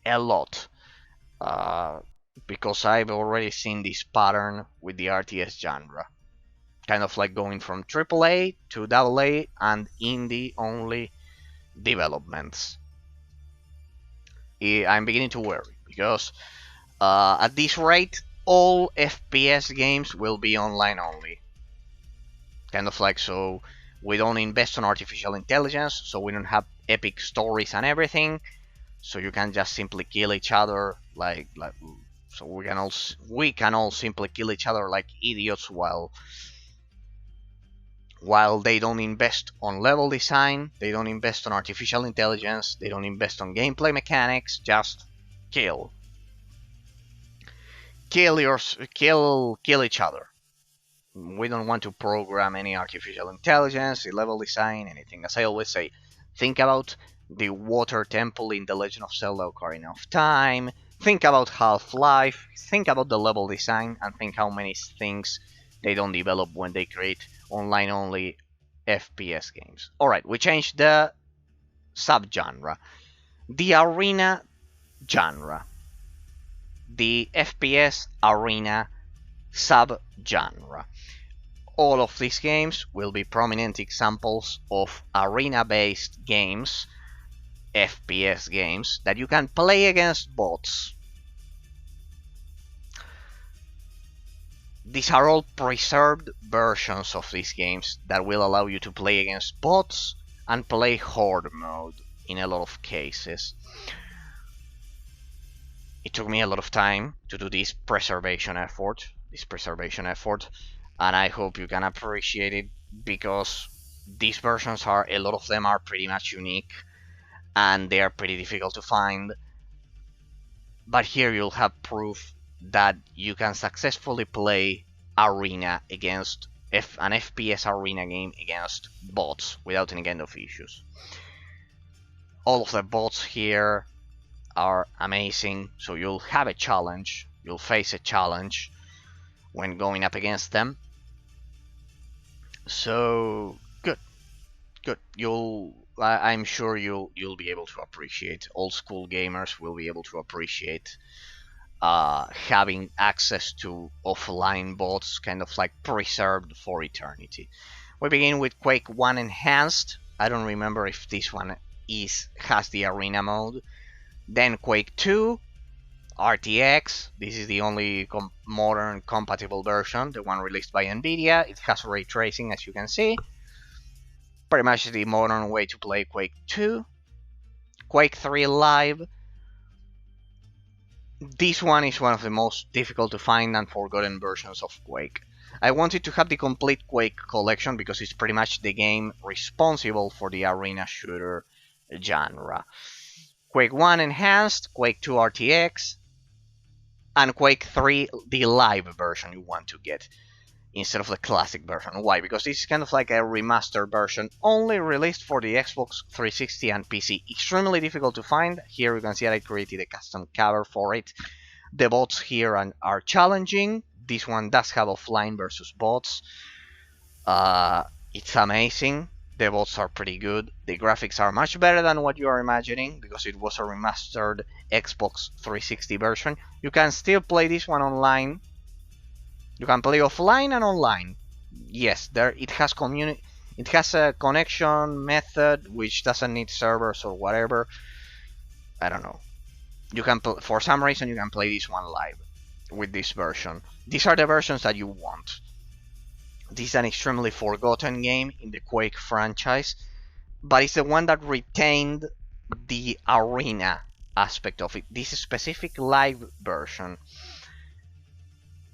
a lot. Because I've already seen this pattern with the RTS genre. Kind of like going from AAA to AA and indie only developments. I'm beginning to worry because at this rate, all FPS games will be online only. Kind of like, so we don't invest on artificial intelligence, so we don't have epic stories and everything, so you can just simply kill each other so we can all simply kill each other like idiots while they don't invest on level design, they don't invest on artificial intelligence, they don't invest on gameplay mechanics, just kill each other. We don't want to program any artificial intelligence, level design, anything. As I always say, think about the water temple in The Legend of Zelda: Ocarina of Time. Think about Half-Life, think about the level design, and think how many things they don't develop when they create online-only FPS games. Alright, we changed the subgenre. The arena genre. The FPS arena subgenre. All of these games will be prominent examples of arena-based games, FPS games, that you can play against bots. These are all preserved versions of these games that will allow you to play against bots and play Horde mode in a lot of cases. It took me a lot of time to do this preservation effort, and I hope you can appreciate it, because these versions a lot of them are pretty much unique and they are pretty difficult to find. But here you'll have proof that you can successfully play arena against an FPS arena game against bots without any kind of issues. All of the bots here are amazing, so you'll have a challenge, you'll face a challenge when going up against them. So good. I'm sure you'll be able to appreciate. Old school gamers will be able to appreciate having access to offline bots, kind of like preserved for eternity. We begin with Quake 1 Enhanced. I don't remember if this one has the arena mode. Then Quake 2 RTX. This is the only modern compatible version, the one released by Nvidia. It has ray tracing, as you can see. Pretty much the modern way to play Quake 2. Quake 3 Live. This one is one of the most difficult to find and forgotten versions of Quake. I wanted to have the complete Quake collection because it's pretty much the game responsible for the arena shooter genre. Quake 1 Enhanced, Quake 2 RTX, and Quake 3 the live version you want to get instead of the classic version. Why? Because this is kind of like a remastered version, only released for the Xbox 360 and PC. Extremely difficult to find. Here you can see that I created a custom cover for it. The bots here are challenging. This one does have offline versus bots. It's amazing. The bots are pretty good. The graphics are much better than what you are imagining, because it was a remastered Xbox 360 version. You can still play this one online. You can play offline and online. Yes, it has a connection method which doesn't need servers or whatever. I don't know. You can for some reason you can play this one live with this version. These are the versions that you want. This is an extremely forgotten game in the Quake franchise, but it's the one that retained the arena aspect of it. This specific live version,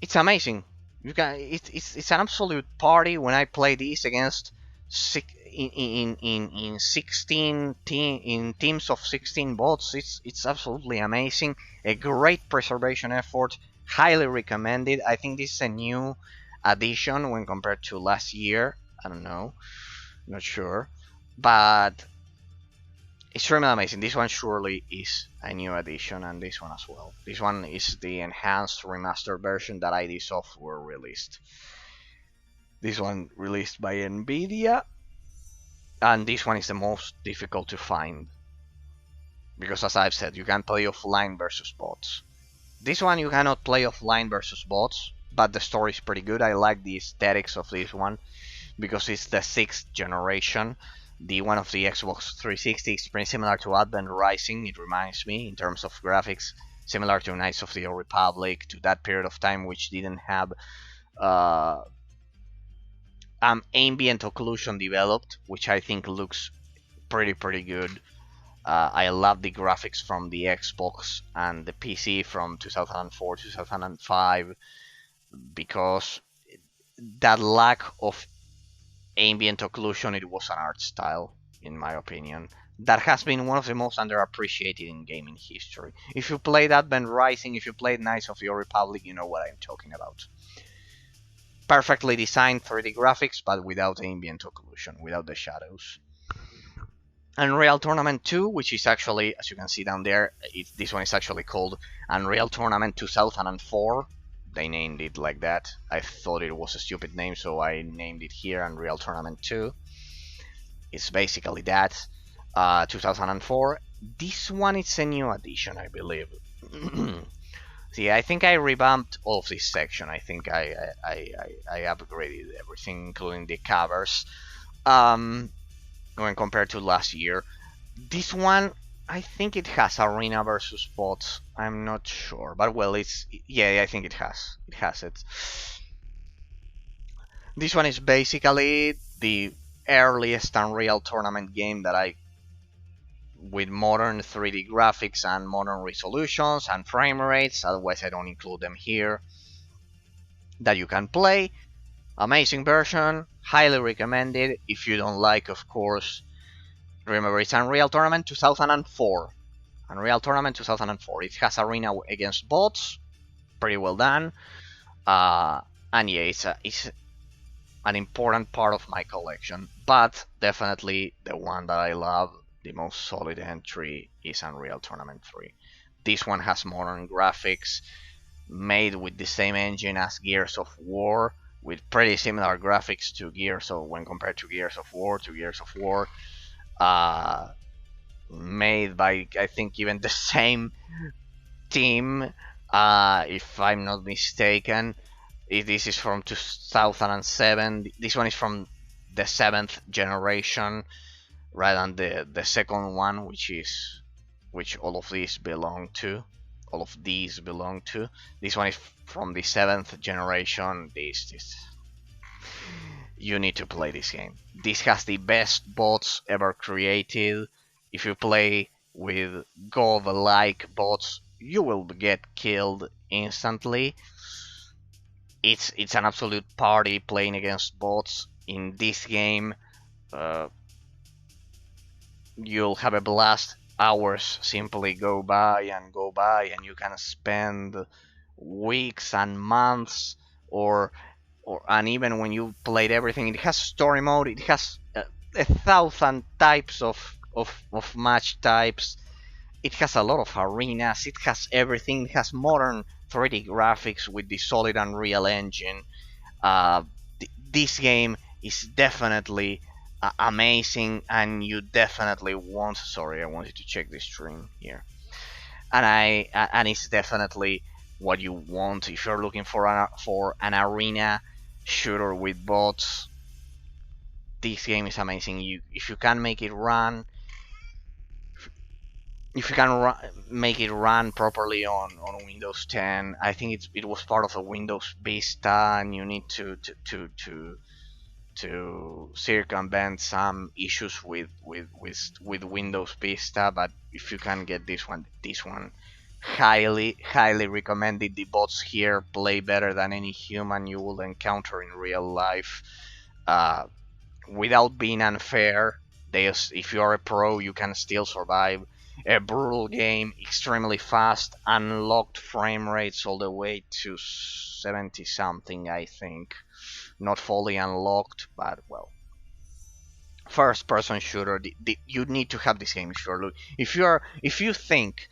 it's amazing. It's an absolute party when I play this against in 16 in teams of 16 bots. It's absolutely amazing. A great preservation effort. Highly recommended. I think this is a new addition when compared to last year. I don't know, not sure, but extremely amazing. This one surely is a new addition, and this one as well. This one is the enhanced remastered version that ID Software released. This one released by Nvidia, and this one is the most difficult to find, because as I've said, you can play offline versus bots. This one you cannot play offline versus bots, but the story is pretty good. I like the aesthetics of this one, because it's the 6th generation. The one of the Xbox 360 is pretty similar to Advent Rising. It reminds me, in terms of graphics, similar to Knights of the Old Republic, to that period of time which didn't have ambient occlusion developed, which I think looks pretty good. I love the graphics from the Xbox and the PC from 2004, 2005, because that lack of ambient occlusion, it was an art style, in my opinion, that has been one of the most underappreciated in gaming history. If you played Advent Rising, if you played Knights of the Old Republic, you know what I'm talking about. Perfectly designed 3D graphics, but without ambient occlusion, without the shadows. Unreal Tournament 2, which is actually, as you can see down there, this one is actually called Unreal Tournament 2004. They named it like that. I thought it was a stupid name, so I named it here Unreal Tournament 2. It's basically that. 2004. This one is a new addition, I believe. See, I think I revamped all of this section. I think I upgraded everything, including the covers. When compared to last year. This one, I think it has arena versus bots. I'm not sure, but well, it's yeah, I think it has. It has it. This one is basically the earliest Unreal Tournament game that I, with modern 3D graphics and modern resolutions and frame rates. Otherwise, I don't include them here. That you can play. Amazing version, highly recommended. If you don't like, of course, remember it's Unreal Tournament 2004. Unreal Tournament 2004. It has arena against bots, pretty well done. And yeah, it's an important part of my collection. But definitely the one that I love, the most solid entry, is Unreal Tournament 3. This one has modern graphics, made with the same engine as Gears of War, with pretty similar graphics to Gears of when compared to Gears of War. Made by, I think, even the same team, if I'm not mistaken. This is from 2007. This one is from the 7th generation, rather than the second one, which all of these belong to. All of these belong to. This one is from the 7th generation. This you need to play this game. This has the best bots ever created. If you play with God-like bots, you will get killed instantly. It's an absolute party playing against bots in this game. You'll have a blast. Hours simply go by, and you can spend weeks and months, or and even when you played everything. It has story mode. It has 1,000 types of match types. It has a lot of arenas. It has everything. It has modern 3D graphics with the solid Unreal Engine. This game is definitely amazing, and you definitely want. Sorry, I wanted to check the stream here, and it's definitely what you want if you're looking for an arena shooter with bots. This game is amazing. If you can make it run, if you can make it run properly on Windows 10. I think it was part of a Windows Vista, and you need to circumvent some issues with Windows Vista. But if you can get this one highly recommended. The bots here play better than any human you will encounter in real life. Without being unfair, if you are a pro, you can still survive a brutal game, extremely fast, unlocked frame rates all the way to 70 something, I think. Not fully unlocked, but well. First person shooter, you need to have this game if you think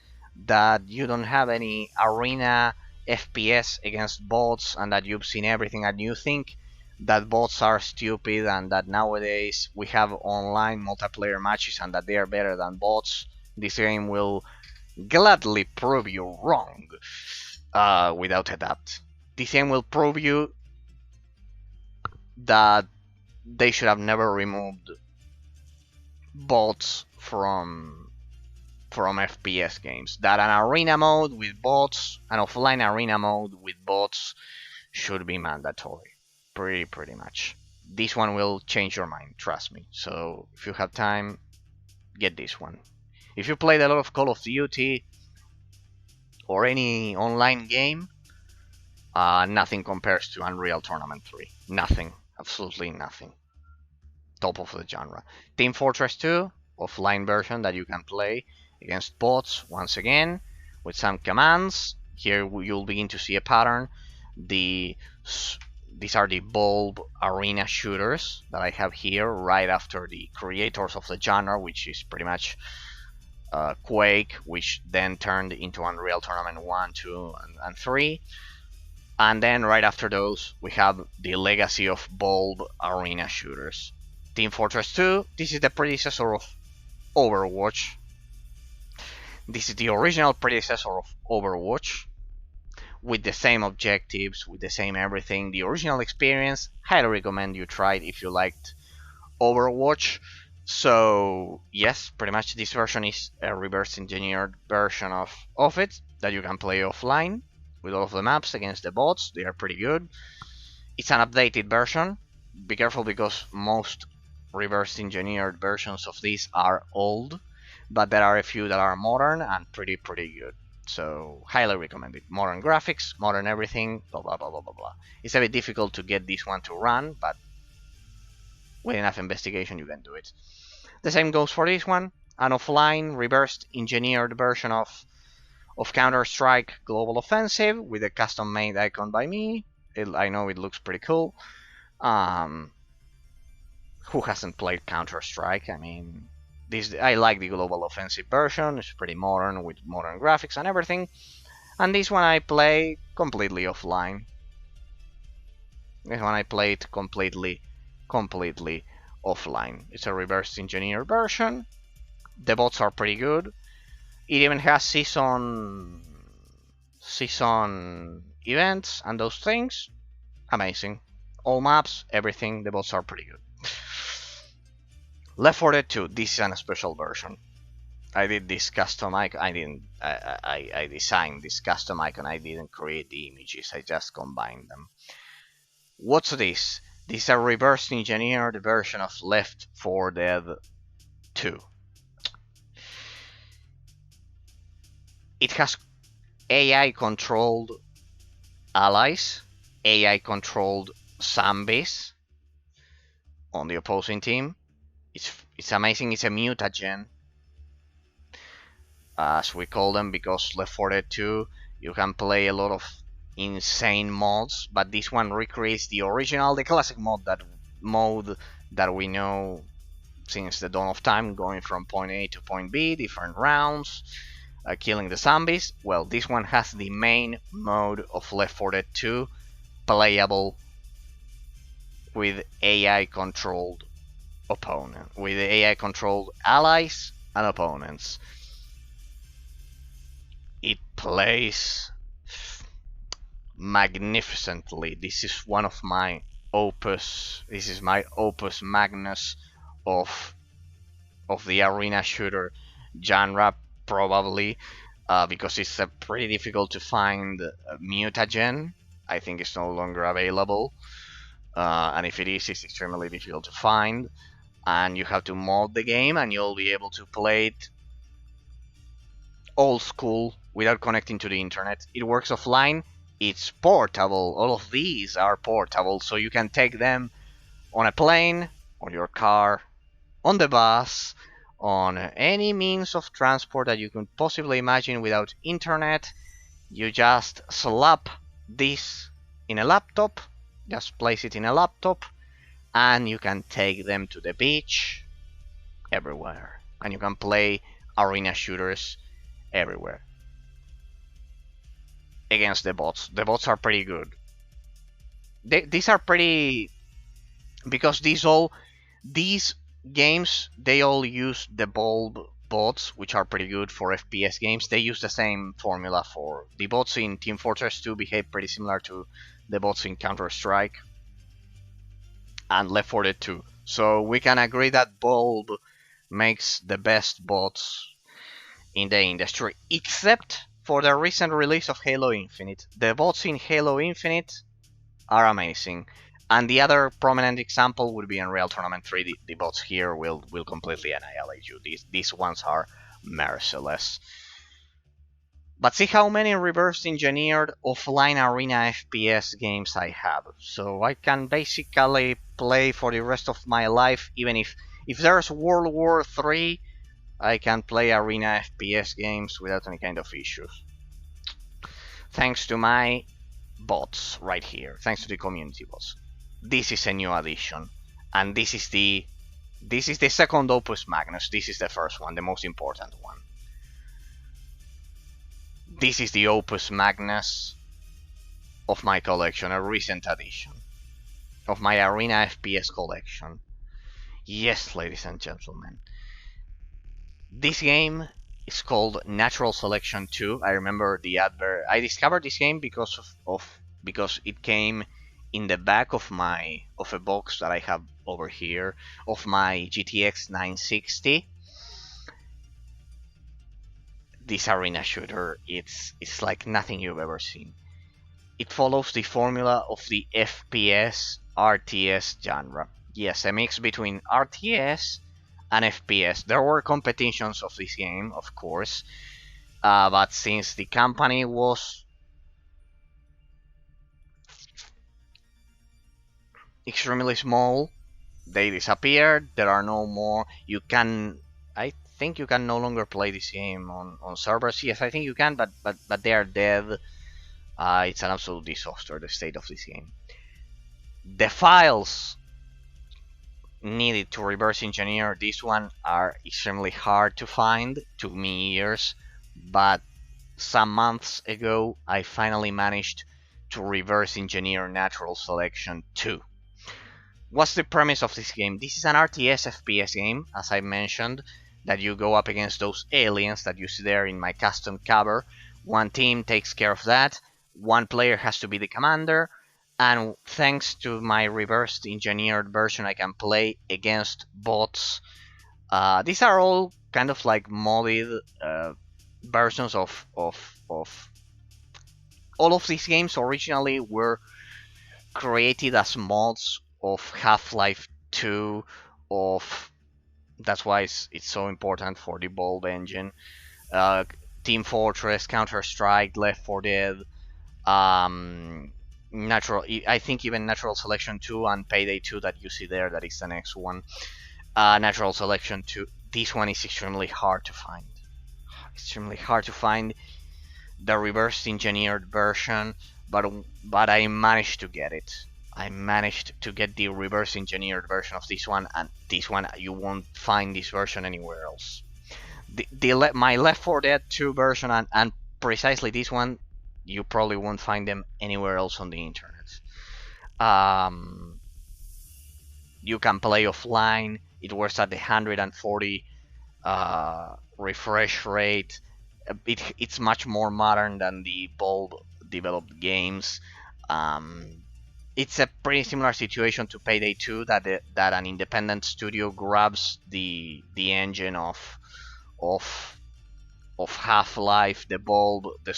that you don't have any arena FPS against bots, and that you've seen everything, and you think that bots are stupid, and that nowadays we have online multiplayer matches and that they are better than bots, this game will gladly prove you wrong, without a doubt. This game will prove you that they should have never removed bots from FPS games. That an arena mode with bots, an offline arena mode with bots, should be mandatory. Pretty much. This one will change your mind, trust me. So if you have time, get this one. If you played a lot of Call of Duty or any online game, nothing compares to Unreal Tournament 3. Nothing. Absolutely nothing. Top of the genre. Team Fortress 2, offline version that you can play against bots once again with some commands. Here you'll begin to see a pattern. The these are the bulb arena shooters that I have here right after the creators of the genre, which is pretty much Quake, which then turned into Unreal Tournament 1, 2, and 3. And then right after those, we have the legacy of bulb arena shooters. Team Fortress 2, this is the predecessor of Overwatch. This is the original predecessor of Overwatch, with the same objectives, with the same everything. The original experience, highly recommend you try it if you liked Overwatch. So yes, pretty much this version is a reverse engineered version of it that you can play offline with all of the maps against the bots. They are pretty good. It's an updated version. Be careful because most reverse engineered versions of this are old, but there are a few that are modern and pretty good. So highly recommended. Modern graphics, modern everything, blah blah blah blah blah blah. It's a bit difficult to get this one to run, but with enough investigation you can do it. The same goes for this one, an offline reversed engineered version of Counter-Strike Global Offensive with a custom made icon by me. I know it looks pretty cool. Who hasn't played Counter-Strike? I mean, I like the Global Offensive version. It's pretty modern with modern graphics and everything. And this one I play completely offline. This one I played completely offline. It's a reverse engineered version. The bots are pretty good. It even has season events and those things. Amazing. All maps, everything. The bots are pretty good. Left 4 Dead 2. This is a special version. I did this custom icon. I designed this custom icon. I didn't create the images. I just combined them. What's this? This is a reverse engineered version of Left 4 Dead 2. It has AI controlled allies, AI controlled zombies on the opposing team. It's amazing. It's a mutagen, as we call them, because Left 4 Dead 2 you can play a lot of insane mods, but this one recreates the original, the classic mode that we know since the dawn of time, going from point A to point B, different rounds, killing the zombies. Well, this one has the main mode of Left 4 Dead 2 playable with AI controlled with AI controlled allies and opponents. It plays magnificently. This is one of my opus. This is my opus magnus of the arena shooter genre, probably, because it's pretty difficult to find mutagen. I think it's no longer available, and if it is, it's extremely difficult to find. And you have to mod the game, and you'll be able to play it old school without connecting to the internet. It works offline. It's portable. All of these are portable, so you can take them on a plane, on your car, on the bus, on any means of transport that you can possibly imagine without internet. You just slap this in a laptop, just place it in a laptop, and you can take them to the beach, everywhere. And you can play arena shooters everywhere against the bots. The bots are pretty good. These are pretty, because these games, they all use the bulb bots, which are pretty good for FPS games. They use the same formula for the bots in Team Fortress 2, behave pretty similar to the bots in Counter-Strike and Left 4 Dead 2. So we can agree that bulb makes the best bots in the industry, except for the recent release of Halo Infinite. The bots in Halo Infinite are amazing. And the other prominent example would be Unreal Tournament 3. The bots here will completely annihilate you. These ones are merciless. But see how many reverse engineered offline arena FPS games I have. So I can basically play for the rest of my life, even if there's World War 3, I can play arena FPS games without any kind of issues. Thanks to my bots right here, thanks to the community bots. This is a new addition, and this is the second Opus Magnus. This is the first one, the most important one. This is the Opus Magnus of my collection, a recent addition of my Arena FPS collection. Yes, ladies and gentlemen, this game is called Natural Selection 2. I remember the advert. I discovered this game because because it came in the back of a box that I have over here of my GTX 960. This arena shooter, it's like nothing you've ever seen. It follows the formula of the FPS RTS genre. Yes, a mix between RTS and FPS. There were competitions of this game, of course, but since the company was extremely small, they disappeared. There are no more. I think you can no longer play this game on servers. Yes, I think you can, but they are dead. It's an absolute disaster, the state of this game. The files needed to reverse engineer this one are extremely hard to find. Took me years, but some months ago I finally managed to reverse engineer Natural Selection 2. What's the premise of this game? This is an RTS FPS game, as I mentioned, that you go up against those aliens that you see there in my custom cover. One team takes care of that. One player has to be the commander, and thanks to my reversed engineered version, I can play against bots. These are all kind of like modded versions of all of these games. Originally were created as mods of Half-Life 2, of that's why it's so important for the Bulb engine. Team Fortress, Counter-Strike, Left 4 Dead, I think even Natural Selection 2 and Payday 2 that you see there, that is the next one. Natural Selection 2, this one is extremely hard to find. Extremely hard to find the reverse engineered version, but I managed to get it. I managed to get the reverse engineered version of this one, and this one you won't find this version anywhere else. My Left 4 Dead 2 version and precisely this one, you probably won't find them anywhere else on the internet. You can play offline. It works at the 140 refresh rate. It's much more modern than the Bulb developed games. It's a pretty similar situation to Payday 2, that an independent studio grabs the engine of Half-Life, the Bulb, the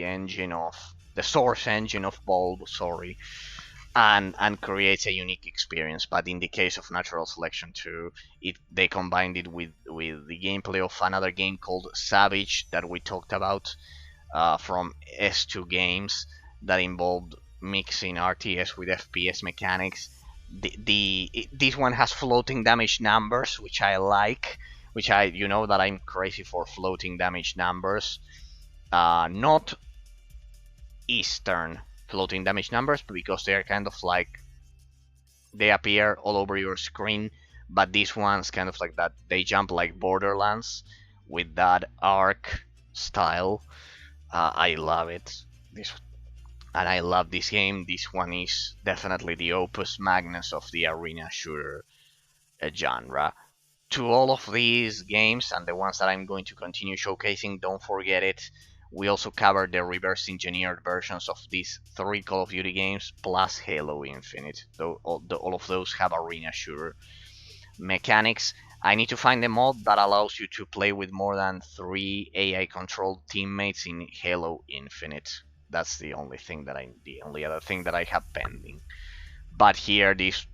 engine of the source engine of Bulb, sorry, and creates a unique experience. But in the case of Natural Selection 2, they combined it with the gameplay of another game called Savage that we talked about from S2 Games, that involved mixing RTS with FPS mechanics. This one has floating damage numbers, which I like. You know that I'm crazy for floating damage numbers. Not Eastern floating damage numbers, because they are kind of like, they appear all over your screen, but these ones kind of like that, they jump like Borderlands with that arc style. I love it. And I love this game. This one is definitely the opus magnus of the arena shooter genre. To all of these games and the ones that I'm going to continue showcasing, don't forget it, we also covered the reverse engineered versions of these 3 Call of Duty games plus Halo Infinite. Though all of those have arena shooter mechanics. I need to find a mod that allows you to play with more than 3 AI controlled teammates in Halo Infinite. That's the only other thing that I have pending. But here, this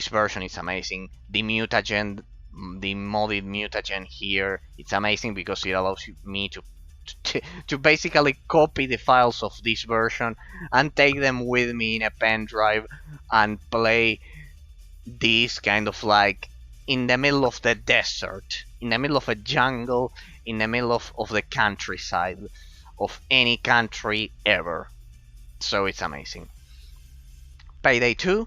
version is amazing. The mutagen, the modded mutagen here, it's amazing because it allows me to basically copy the files of this version and take them with me in a pen drive and play this kind of like in the middle of the desert, in the middle of a jungle, in the middle of the countryside of any country ever. So it's amazing. Payday 2,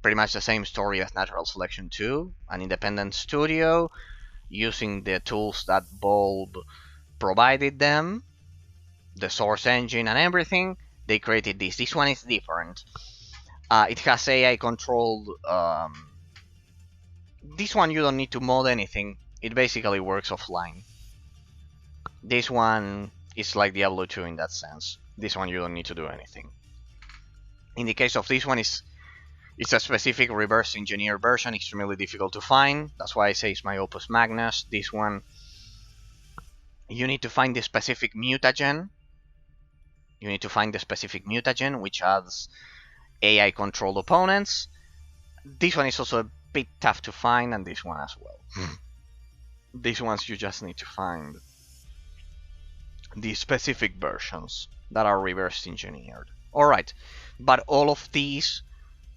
pretty much the same story as Natural Selection 2, an independent studio using the tools that Bulb provided them, the source engine and everything. They created this. This one is different. It has AI controlled. This one you don't need to mod anything. It basically works offline. This one is like Diablo 2 in that sense. This one you don't need to do anything. In the case of this one, it's a specific reverse engineered version, extremely difficult to find. That's why I say it's my opus magnus. This one, you need to find the specific mutagen. You need to find the specific mutagen which adds AI controlled opponents. This one is also a bit tough to find, and this one as well. These ones you just need to find the specific versions that are reverse engineered. Alright, but all of these,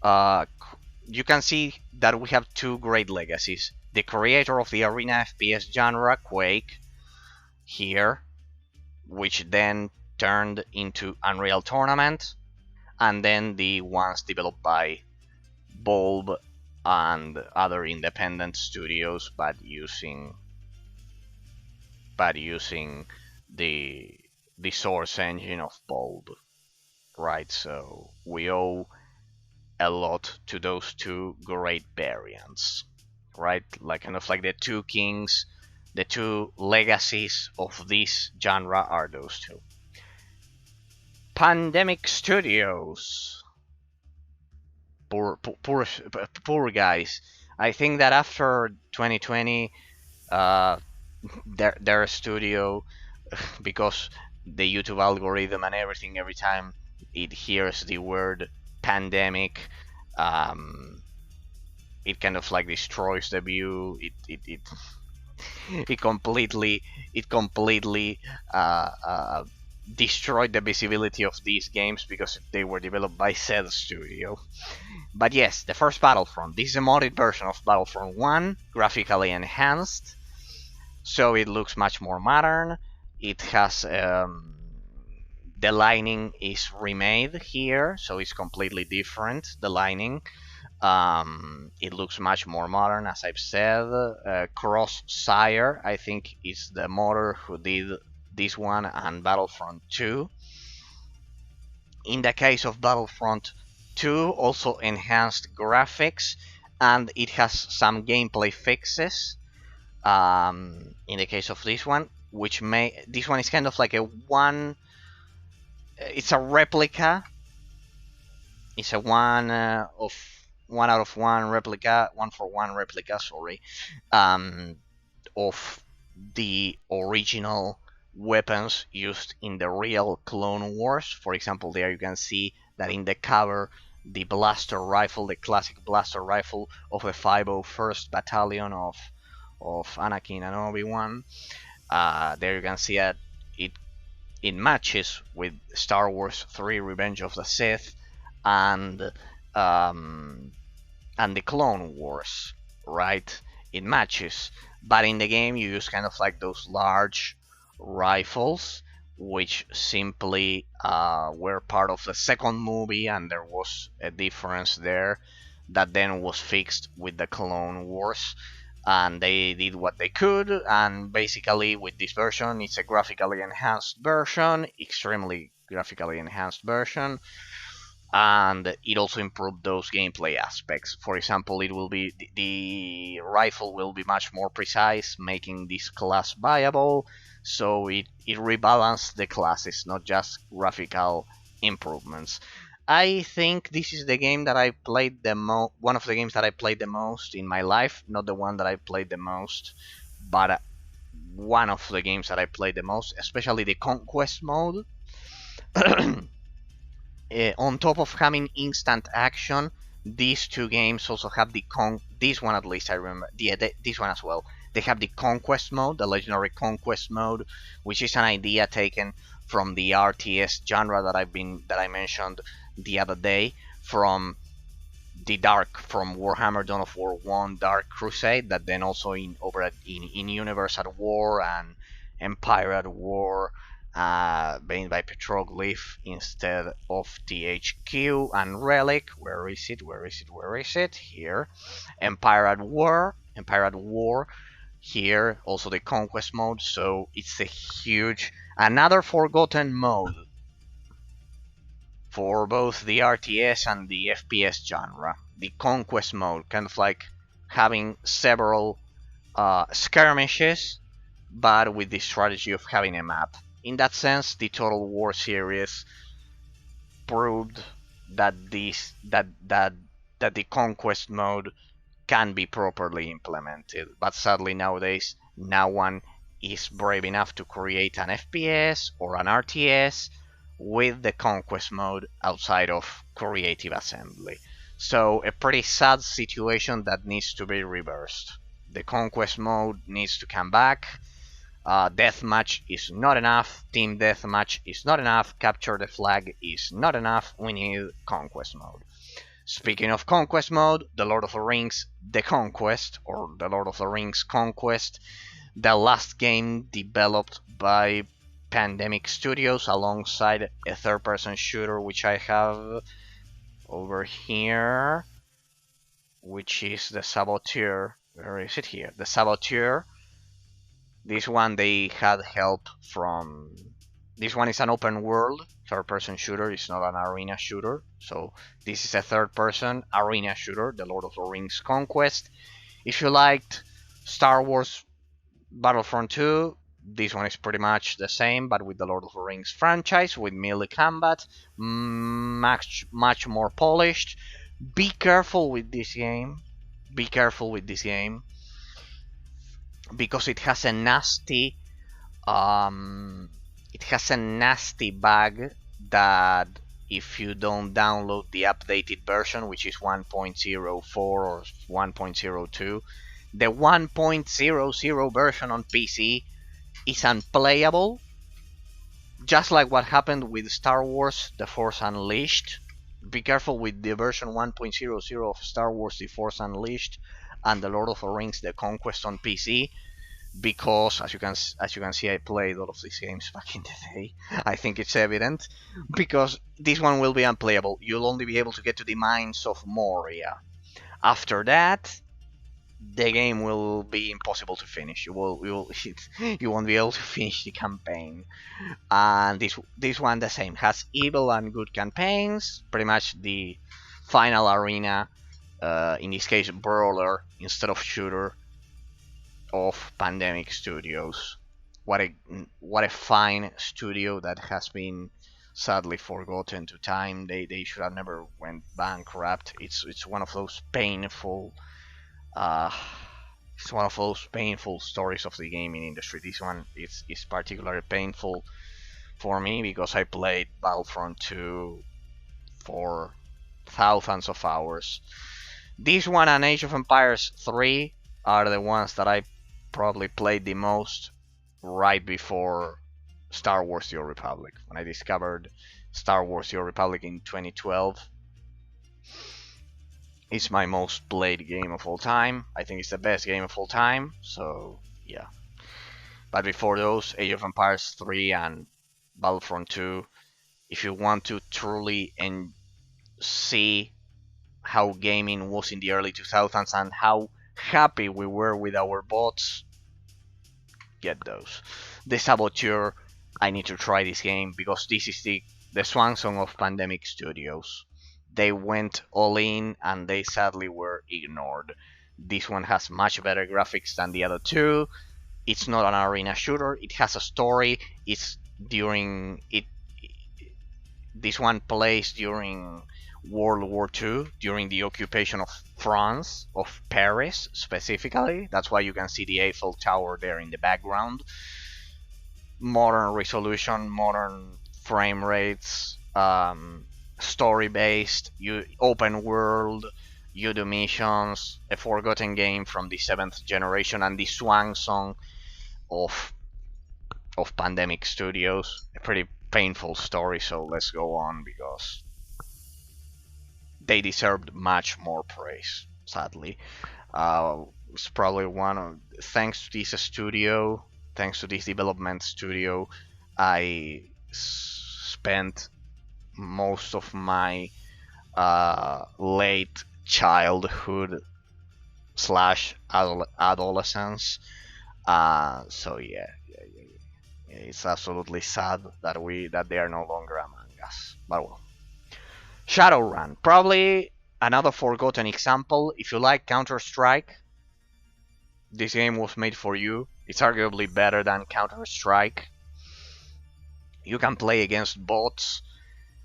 you can see that we have two great legacies. The creator of the Arena FPS genre, Quake, here, which then turned into Unreal Tournament, and then the ones developed by Bulb and other independent studios, but using the source engine of Bulb, right? So we owe a lot to those two great variants, right? Like kind of like the two kings, the two legacies of this genre are those two. Pandemic Studios. Poor guys. I think that after 2020, their studio, because the YouTube algorithm and everything, every time it hears the word pandemic, it kind of like destroys the view. It completely destroyed the visibility of these games because they were developed by said studio. But yes, the first Battlefront. This is a modded version of Battlefront 1, graphically enhanced, so it looks much more modern. It has the lining is remade here, so it's completely different. The lining. It looks much more modern, as I've said. Cross Sire, I think, is the modder who did this one and Battlefront 2. In the case of Battlefront 2, also enhanced graphics, and it has some gameplay fixes. In the case of this one, this one is kind of like it's a replica. It's a one out of one replica, 1-for-1 replica, sorry, of the original weapons used in the real Clone Wars. For example, there you can see that in the cover, the blaster rifle, the classic blaster rifle of the 501st Battalion of Anakin and Obi-Wan. There you can see that it matches with Star Wars 3 Revenge of the Sith and the Clone Wars, right? It matches, but in the game you use kind of like those large rifles, which simply were part of the second movie, and there was a difference there that then was fixed with the Clone Wars, and they did what they could. And basically with this version, it's a graphically enhanced version, extremely graphically enhanced version, and it also improved those gameplay aspects. For example, it will be the rifle will be much more precise, making this class viable. So it rebalanced the classes, not just graphical improvements. I think this is the game that I played one of the games that I played the most in my life. Not the one that I played the most, but one of the games that I played the most, especially the Conquest mode. On top of having instant action, these two games also have this one, at least I remember, this one as well. They have the Conquest mode, the Legendary Conquest mode, which is an idea taken from the RTS genre that I mentioned the other day, from Warhammer Dawn of War 1 Dark Crusade, that then also in Universe at War and Empire at War made by Petroglyph instead of THQ and Relic. Where is it? Where is it? Where is it? Here. Empire at War. Empire at War. Here, also the Conquest mode. So it's a huge, another forgotten mode for both the RTS and the FPS genre. The Conquest mode, kind of like having several skirmishes, but with the strategy of having a map. In that sense, the Total War series proved that that the conquest mode can be properly implemented. But sadly nowadays, no one is brave enough to create an FPS or an RTS with the conquest mode outside of creative assembly. So a pretty sad situation that needs to be reversed. The conquest mode needs to come back. Deathmatch is not enough. Team deathmatch is not enough. Capture the flag is not enough. We need conquest mode. Speaking of conquest mode, The Lord of the Rings The Conquest, or The Lord of the Rings Conquest, the last game developed by Pandemic Studios alongside a third-person shooter which I have over here, which is the Saboteur. Where is it here? The Saboteur. This one they had help from. This one is an open world third-person shooter. It's not an arena shooter. So this is a third-person arena shooter, The Lord of the Rings Conquest. If you liked Star Wars Battlefront 2, this one is pretty much the same, but with the Lord of the Rings franchise, with melee combat, much more polished. Be careful with this game. Be careful with this game because it has a nasty bug that if you don't download the updated version, which is 1.04 or 1.02, the 1.00 version on PC is unplayable, just like what happened with Star Wars The Force Unleashed. Be careful with the version 1.00 of Star Wars The Force Unleashed and The Lord of the Rings The Conquest on PC, because as you can see, I played all of these games back in the day. I think it's evident, because this one will be unplayable. You'll only be able to get to the mines of Moria. After that, the game will be impossible to finish. You won't be able to finish the campaign. And this one the same, has evil and good campaigns. Pretty much the final arena, in this case brawler instead of shooter, of Pandemic Studios. What a fine studio that has been sadly forgotten to time. They should have never went bankrupt. It's one of those painful stories of the gaming industry. This one is particularly painful for me because I played Battlefront 2 for thousands of hours. This one and Age of Empires 3 are the ones that I probably played the most right before Star Wars The Old Republic. When I discovered Star Wars The Old Republic in 2012, it's my most played game of all time. I think it's the best game of all time, so yeah. But before those, Age of Empires 3 and Battlefront 2, if you want to truly see how gaming was in the early 2000s and how happy we were with our bots, get those. The Saboteur, I need to try this game because this is the swan song of Pandemic Studios. They went all in and they sadly were ignored. This one has much better graphics than the other two. It's not an arena shooter. It has a story. It's during it. This one plays during World War II, during the occupation of France, of Paris specifically. That's why you can see the Eiffel Tower there in the background. Modern resolution, modern frame rates, story based, open world, you do missions, a forgotten game from the 7th generation, and the swan song of Pandemic Studios. A pretty painful story, so let's go on because they deserved much more praise, sadly. It's probably thanks to this studio, thanks to this development studio, I spent most of my late childhood slash adolescence. So yeah, it's absolutely sad that they are no longer among us. But well, Shadowrun, probably another forgotten example. If you like Counter-Strike, this game was made for you. It's arguably better than Counter-Strike. You can play against bots.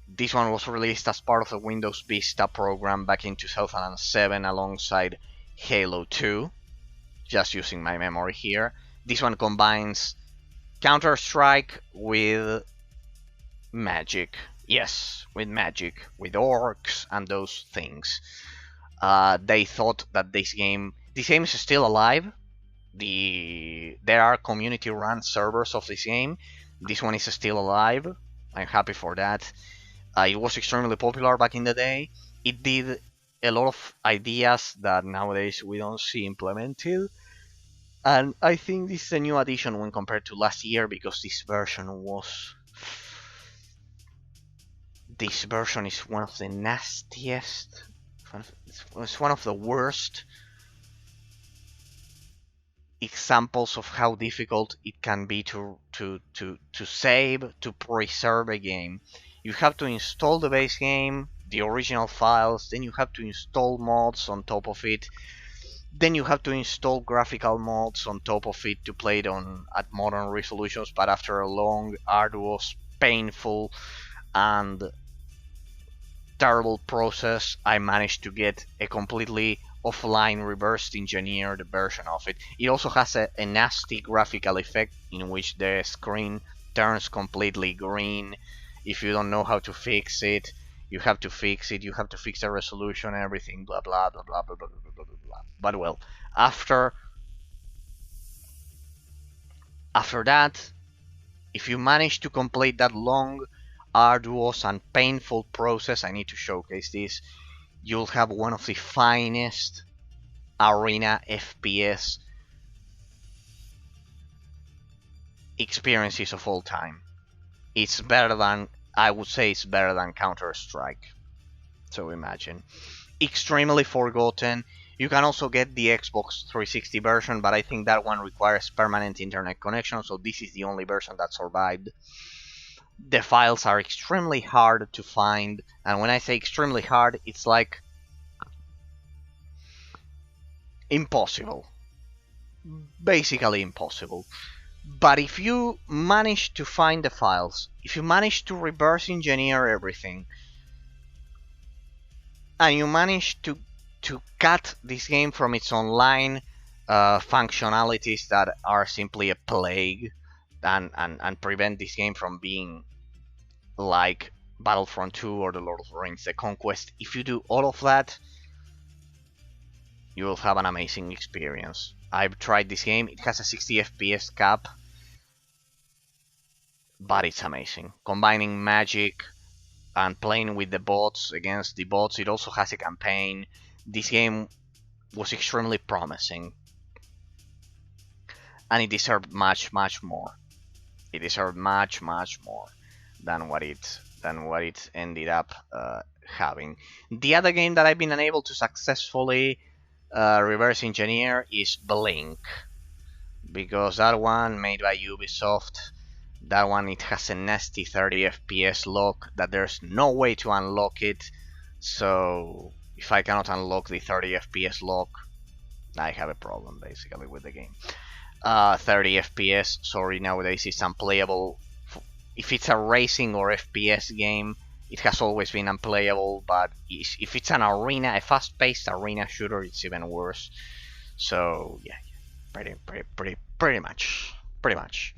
This one was released as part of the Windows Vista program back in 2007 alongside Halo 2. Just using my memory here. This one combines Counter-Strike with magic. Yes, with magic, with orcs and those things. They thought that this game is still alive. There are community-run servers of this game. This one is still alive. I'm happy for that. It was extremely popular back in the day. It did a lot of ideas that nowadays we don't see implemented. And I think this is a new addition when compared to last year because this version is one of the nastiest. It's one of the worst examples of how difficult it can be to save, to preserve a game. You have to install the base game, the original files, then you have to install mods on top of it. Then you have to install graphical mods on top of it to play it at modern resolutions, but after a long, arduous, painful, and terrible process, I managed to get a completely offline reversed engineered version of it. It also has a nasty graphical effect in which the screen turns completely green. If you don't know how to fix it, you have to fix it. You have to fix the resolution and everything, blah blah blah blah blah blah blah blah blah. But well, after that, if you manage to complete that long, arduous and painful process, I need to showcase this, you'll have one of the finest arena FPS experiences of all time. It's better than, I would say it's better than Counter-Strike. So imagine. Extremely forgotten. You can also get the Xbox 360 version, but I think that one requires permanent internet connection, so this is the only version that survived. The files are extremely hard to find, and when I say extremely hard, it's like impossible. Basically impossible. But if you manage to find the files, if you manage to reverse engineer everything, and you manage to cut this game from its online functionalities that are simply a plague, and prevent this game from being like Battlefront 2 or The Lord of the Rings: The Conquest, if you do all of that, you will have an amazing experience. I've tried this game. It has a 60 FPS cap, but it's amazing. Combining magic and playing with the bots, against the bots, it also has a campaign. This game was extremely promising, and it deserved much more. It deserved much more than what it ended up having. The other game that I've been unable to successfully reverse engineer is Blink, because that one, made by Ubisoft, that one, it has a nasty 30 FPS lock that there's no way to unlock it. So if I cannot unlock the 30 FPS lock, I have a problem basically with the game. 30 FPS, sorry, nowadays it's unplayable. If it's a racing or FPS game, it has always been unplayable, but if it's an arena, a fast-paced arena shooter, it's even worse. So yeah, pretty much.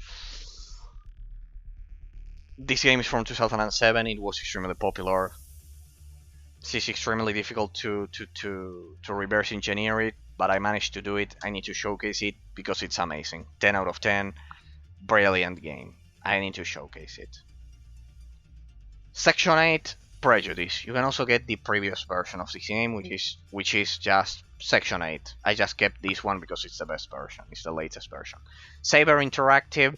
This game is from 2007. It was extremely popular. It's extremely difficult to reverse engineer it, but I managed to do it. I need to showcase it because it's amazing. 10 out of 10. Brilliant game. I need to showcase it. Section 8, Prejudice. You can also get the previous version of this game, which is just Section 8. I just kept this one because it's the best version. It's the latest version. Saber Interactive.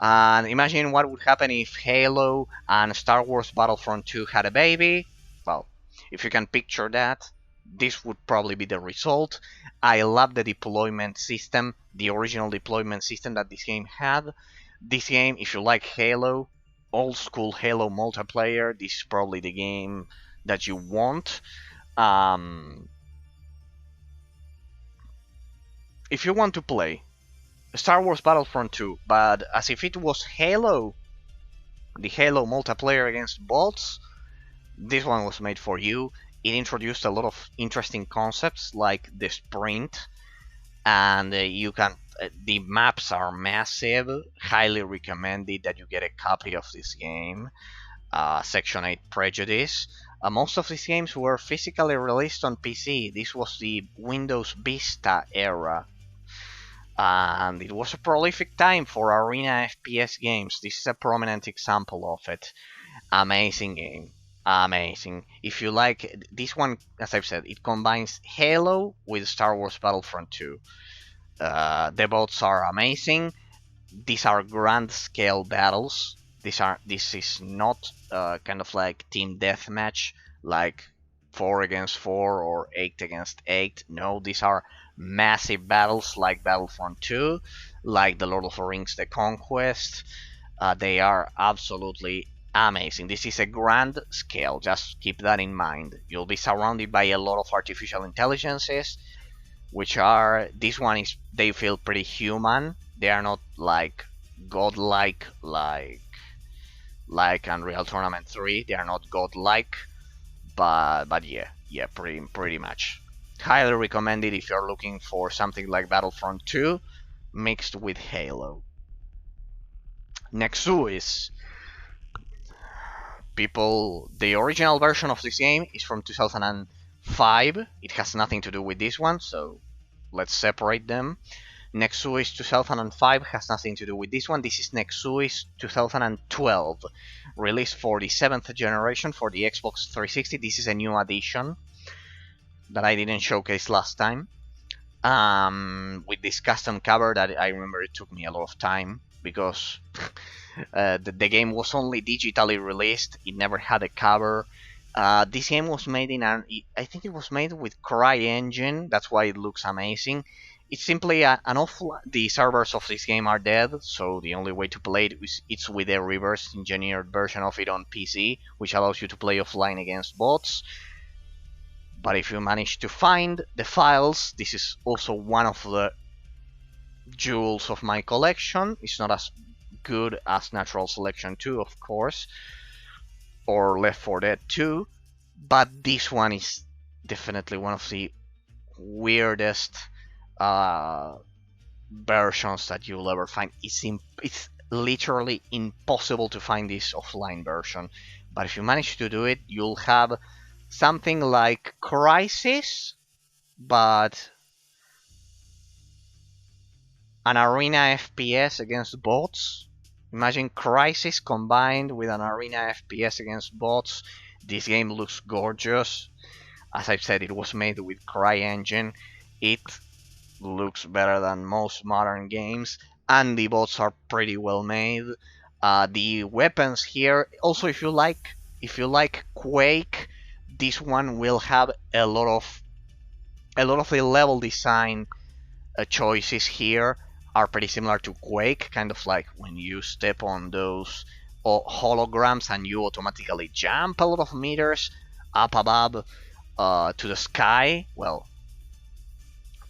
And imagine what would happen if Halo and Star Wars Battlefront 2 had a baby. Well, if you can picture that, this would probably be the result. I love the deployment system, the original deployment system that this game had. This game, if you like Halo, old school Halo multiplayer, this is probably the game that you want. Um, if you want to play Star Wars Battlefront 2, but as if it was Halo, the Halo multiplayer against bots, this one was made for you. It introduced a lot of interesting concepts like the sprint, and you can. The maps are massive. Highly recommended that you get a copy of this game. Section 8 Prejudice. Most of these games were physically released on PC. This was the Windows Vista era, and it was a prolific time for arena FPS games. This is a prominent example of it. Amazing game. Amazing. If you like this one, as I've said, it combines Halo with Star Wars Battlefront 2. The bots are amazing. These are grand scale battles. This is not kind of like team deathmatch like 4 against 4 or 8 against 8. No, these are massive battles like Battlefront 2, like The Lord of the Rings The Conquest. They are absolutely amazing. This is a grand scale, just keep that in mind. You'll be surrounded by a lot of artificial intelligences, which are, this one is, they feel pretty human. They are not like godlike like Unreal Tournament 3. They are not godlike, but yeah, pretty much. Highly recommended if you're looking for something like Battlefront 2 mixed with Halo. Nexus. People, the original version of this game is from 2005. It has nothing to do with this one, so let's separate them. Nexus 2005 has nothing to do with this one. This is Nexus 2012, released for the 7th generation for the Xbox 360. This is a new addition that I didn't showcase last time. With this custom cover that I remember it took me a lot of time because the game was only digitally released. It never had a cover. This game was made in I think it was made with CryEngine. That's why it looks amazing. It's simply an offline. The servers of this game are dead, so the only way to play it is it's with a reverse engineered version of it on PC, which allows you to play offline against bots. But if you manage to find the files, this is also one of the jewels of my collection. It's not as good as Natural Selection 2, of course, or Left 4 Dead 2, but this one is definitely one of the weirdest versions that you'll ever find. It's literally impossible to find this offline version, but if you manage to do it, you'll have something like Crysis, but an arena FPS against bots. Imagine Crysis combined with an arena FPS against bots. This game looks gorgeous. As I've said, it was made with CryEngine. It looks better than most modern games, and the bots are pretty well made. The weapons here, also, if you like Quake, this one will have a lot of the level design choices here are pretty similar to Quake, kind of like when you step on those holograms and you automatically jump a lot of meters up above to the sky. Well,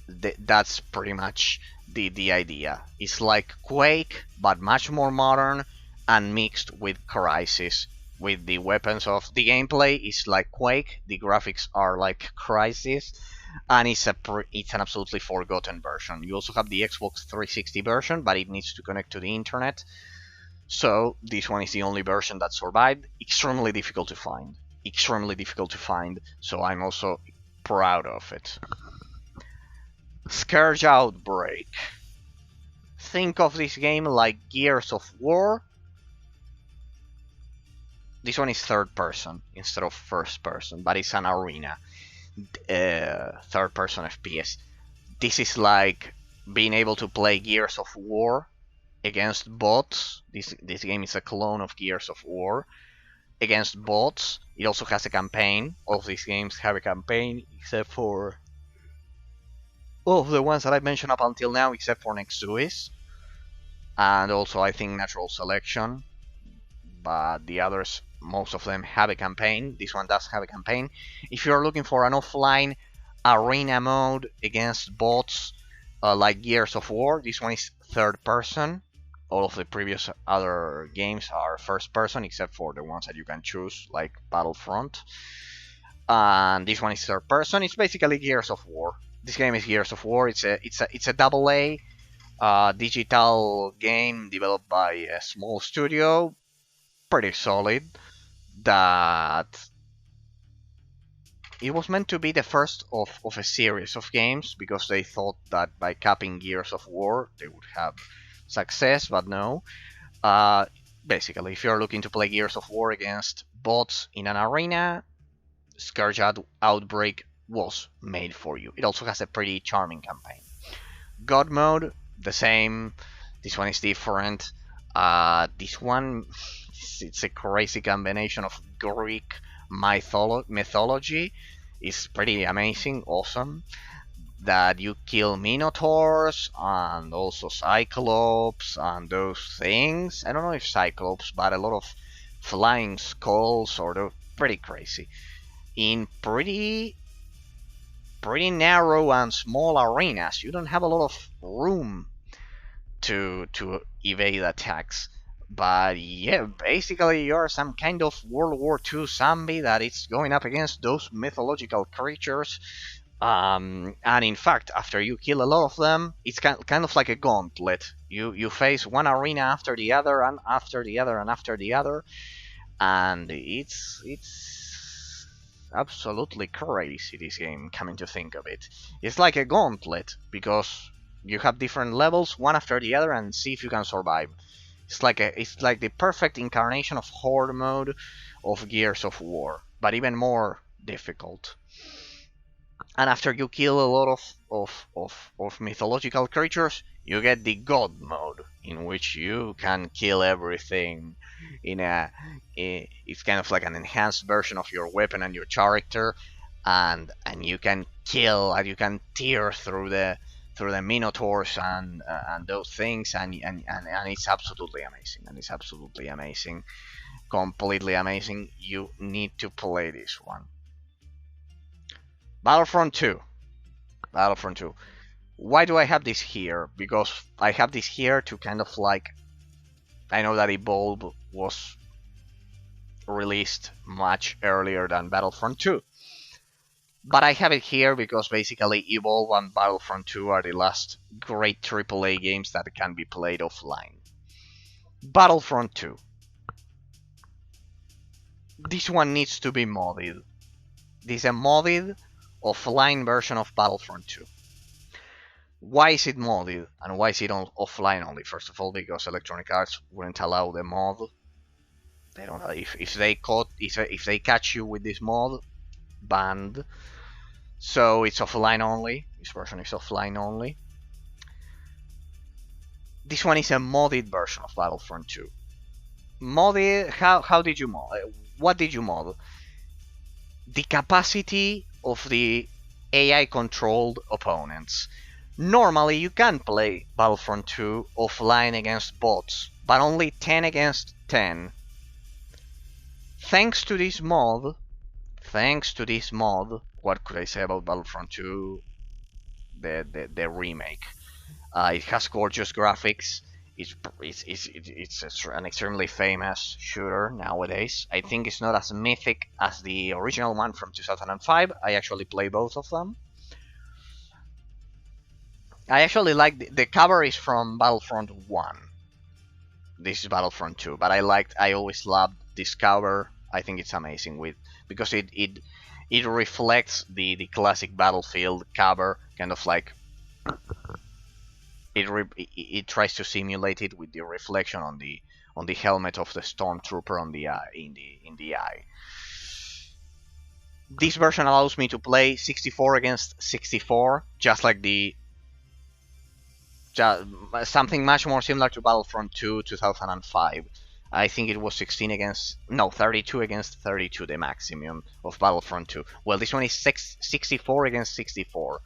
that's pretty much the idea. It's like Quake, but much more modern and mixed with Crysis. With the weapons of the gameplay is like Quake, the graphics are like Crysis, and it's an absolutely forgotten version. You also have the Xbox 360 version, but it needs to connect to the internet. So this one is the only version that survived. Extremely difficult to find. Extremely difficult to find. So I'm also proud of it. Scourge Outbreak. Think of this game like Gears of War. This one is third person instead of first person, but it's an arena. Third person FPS. This is like being able to play Gears of War against bots. This game is a clone of Gears of War. Against bots, it also has a campaign. All of these games have a campaign, except for all of the ones that I've mentioned up until now, except for Nexuis, and also I think Natural Selection. But the others, most of them have a campaign. This one does have a campaign. If you're looking for an offline arena mode against bots like Gears of War, this one is third person. All of the previous other games are first person, except for the ones that you can choose, like Battlefront. And this one is third person. It's basically Gears of War. This game is Gears of War. It's a double A digital game developed by a small studio, pretty solid. That it was meant to be the first of a series of games because they thought that by capping Gears of War they would have success, but no. Uh, Basically, if you're looking to play Gears of War against bots in an arena, Scourge Outbreak was made for you. It also has a pretty charming campaign. God mode, the same. This one is different. This one, it's a crazy combination of Greek mythology. It's pretty amazing, awesome. That you kill Minotaurs and also Cyclops and those things. I don't know if Cyclops, but a lot of flying skulls or they're pretty crazy. In pretty narrow and small arenas, you don't have a lot of room to evade attacks. But yeah, basically you're some kind of World War II zombie that is going up against those mythological creatures. And in fact, after you kill a lot of them, it's kind of like a gauntlet. You face one arena after the other, and after the other, and after the other, and it's absolutely crazy, this game, coming to think of it. It's like a gauntlet because you have different levels one after the other and see if you can survive. It's like the perfect incarnation of Horde mode of Gears of War, but even more difficult. And after you kill a lot of mythological creatures, you get the God mode, in which you can kill everything. It's kind of like an enhanced version of your weapon and your character, and you can kill and you can tear through the minotaurs and those things, and it's absolutely amazing. And it's absolutely amazing, completely amazing. You need to play this one. Battlefront 2. Battlefront 2. Why do I have this here? Because I have this here to kind of like... I know that Evolve was released much earlier than Battlefront 2. But I have it here because basically Evolve and Battlefront 2 are the last great AAA games that can be played offline. Battlefront 2. This one needs to be modded. This is a modded offline version of Battlefront 2. Why is it modded and why is it on offline only? First of all, because Electronic Arts wouldn't allow the mod. They don't know if they catch you with this mod, banned. So it's offline only. This version is offline only. This one is a modded version of Battlefront 2. Modded? How did you mod? What did you mod? The capacity of the AI controlled opponents. Normally you can play Battlefront 2 offline against bots, but only 10 against 10. Thanks to this mod, what could I say about Battlefront 2? The remake. It has gorgeous graphics. It's an extremely famous shooter nowadays. I think it's not as mythic as the original one from 2005. I actually play both of them. I actually like the cover is from Battlefront 1. This is Battlefront 2, but I always loved this cover. I think it's amazing because it reflects the classic Battlefield cover, kind of like it tries to simulate it with the reflection on the helmet of the stormtrooper on the eye, in the eye. This version allows me to play 64 against 64, just like the just something much more similar to Battlefront 2 2005. I think it was 16 against, no, 32 against 32, the maximum of Battlefront 2. Well, this one is 64 against 64.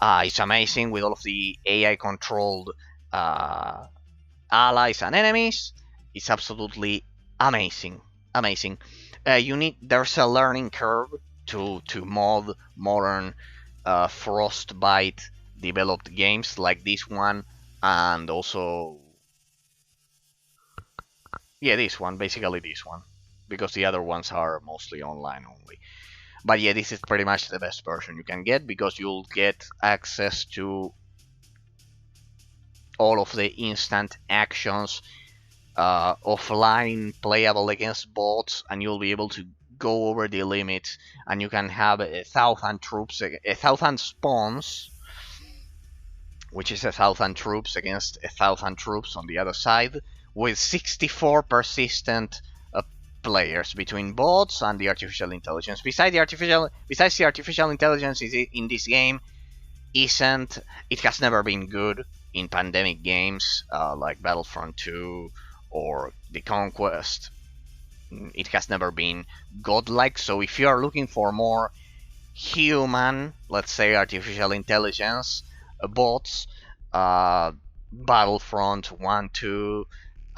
It's amazing with all of the AI controlled uh, allies and enemies. It's absolutely amazing, amazing. There's a learning curve to mod modern Frostbite developed games like this one, and also yeah, this one, basically this one, because the other ones are mostly online only. But yeah, this is pretty much the best version you can get, because you'll get access to all of the instant actions, offline playable against bots, and you'll be able to go over the limit, and you can have 1,000 troops, 1,000 spawns, which is 1,000 troops against 1,000 troops on the other side, with 64 persistent players between bots and the artificial intelligence. Besides the artificial intelligence in this game isn't, it has never been good in pandemic games like Battlefront 2 or The Conquest. It has never been godlike. So if you are looking for more human, let's say artificial intelligence bots, uh, Battlefront 1, 2,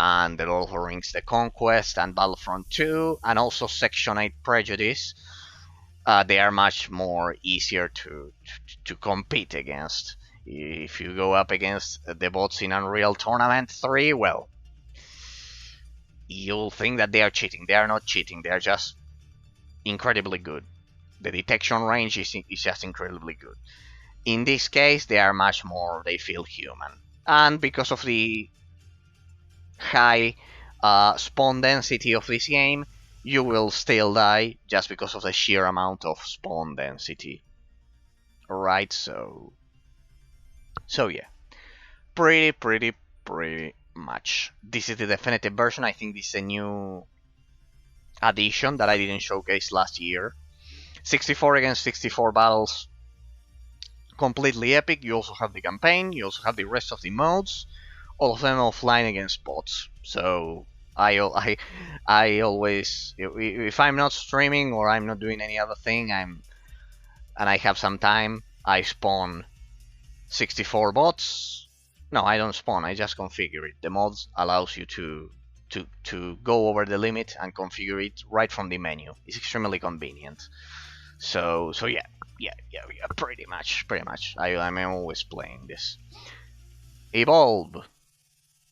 and The Lord of the Rings The Conquest, and Battlefront 2, and also Section 8 Prejudice, they are much more easier to compete against. If you go up against the bots in Unreal Tournament 3, well, you'll think that they are cheating. They are not cheating, they are just incredibly good. The detection range is just incredibly good. In this case, they are much more, they feel human. And because of the high spawn density of this game, you will still die just because of the sheer amount of spawn density. Right, so yeah. Pretty much. This is the definitive version. I think this is a new addition that I didn't showcase last year. 64 against 64 battles. Completely epic. You also have the campaign, you also have the rest of the modes, all of them offline against bots. So I always, if I'm not streaming or I'm not doing any other thing, and I have some time, I spawn 64 bots. No, I don't spawn, I just configure it. The mods allows you to go over the limit and configure it right from the menu. It's extremely convenient. So yeah, pretty much. I'm always playing this. Evolve.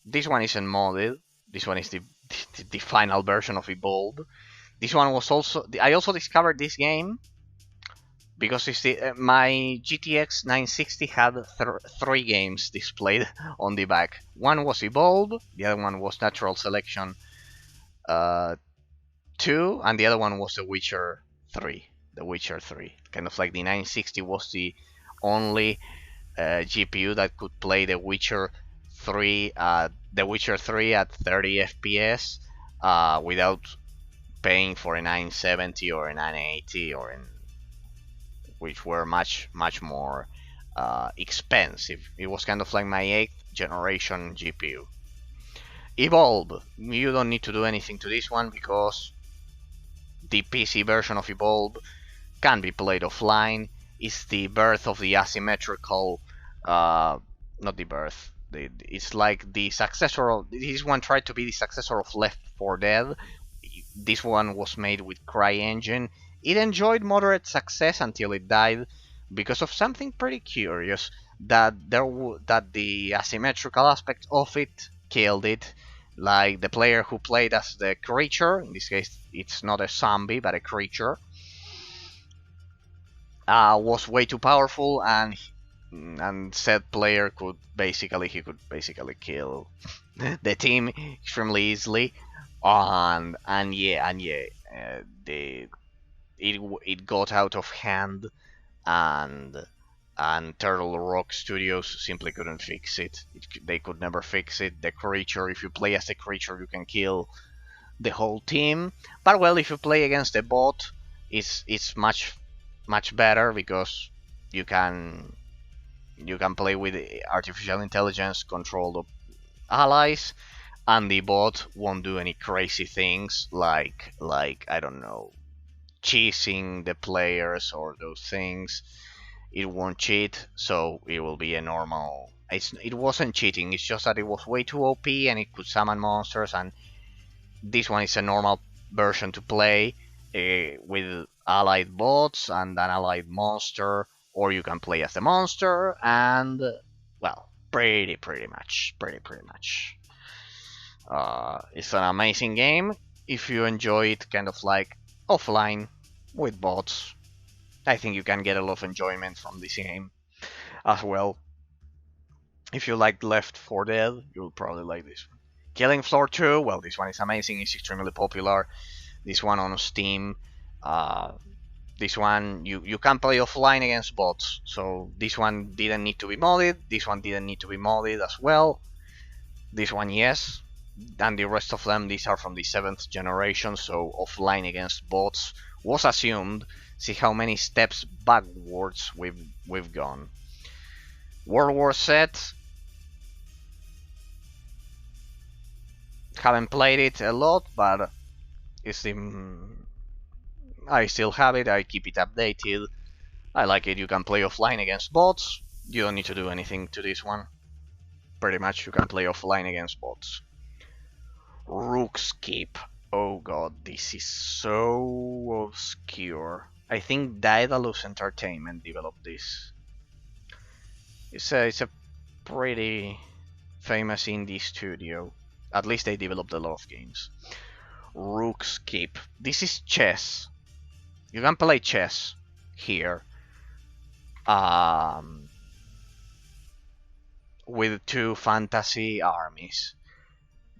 This one isn't modded. This one is the final version of Evolve. This one was also, I also discovered this game because it's my GTX 960 had 3 games displayed on the back. One was Evolve, the other one was Natural Selection 2, and the other one was The Witcher 3. The Witcher 3. Kind of like the 960 was the only GPU that could play The Witcher 3 at 30 FPS without paying for a 970 or a 980 which were much more expensive. It was kind of like my 8th generation GPU. Evolve. You don't need to do anything to this one because the PC version of Evolve can be played offline. It's the birth of the asymmetrical, not the birth. It's like the successor of, this one tried to be the successor of Left 4 Dead. This one was made with CryEngine. It enjoyed moderate success until it died because of something pretty curious, that the asymmetrical aspect of it killed it. Like the player who played as the creature, in this case it's not a zombie but a creature, was way too powerful, and said player could basically kill the team extremely easily, and it got out of hand, and Turtle Rock Studios simply couldn't fix it. They could never fix it. The creature, if you play as a creature, you can kill the whole team. But well, if you play against a bot, it's much better because you can You can play with artificial intelligence controlled allies, and the bot won't do any crazy things like I don't know, cheesing the players or those things. It won't cheat, so it will be a normal. It wasn't cheating. It's just that it was way too OP and it could summon monsters, and this one is a normal version to play with allied bots and an allied monster, or you can play as the monster and well, pretty much. It's an amazing game if you enjoy it kind of like offline with bots. I think you can get a lot of enjoyment from this game as well. If you like Left 4 Dead, you'll probably like this one. Killing Floor 2, well, this one is amazing. It's extremely popular. This one on Steam. Uh, this one you can play offline against bots. So this one didn't need to be modded. This one didn't need to be modded as well. This one, yes. And the rest of them, these are from the 7th generation. So offline against bots was assumed. See how many steps backwards we've gone. World War Z. Haven't played it a lot, but it's the I still have it. I keep it updated. I like it. You can play offline against bots. You don't need to do anything to this one. Pretty much you can play offline against bots. Rook's Keep. Oh god, this is so obscure. I think Daedalus Entertainment developed this. It's a pretty famous indie studio. At least they developed a lot of games. Rook's Keep. This is chess. You can play chess here. With two fantasy armies.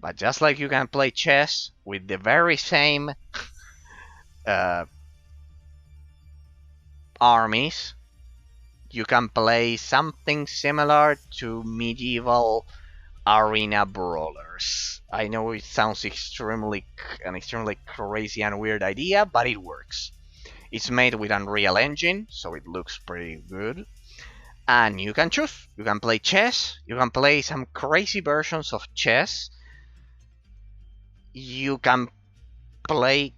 But just like you can play chess with the very same armies, you can play something similar to medieval arena brawlers. I know it sounds an extremely crazy and weird idea, but it works. It's made with Unreal Engine, so it looks pretty good. And you can choose. You can play chess. You can play some crazy versions of chess. You can play,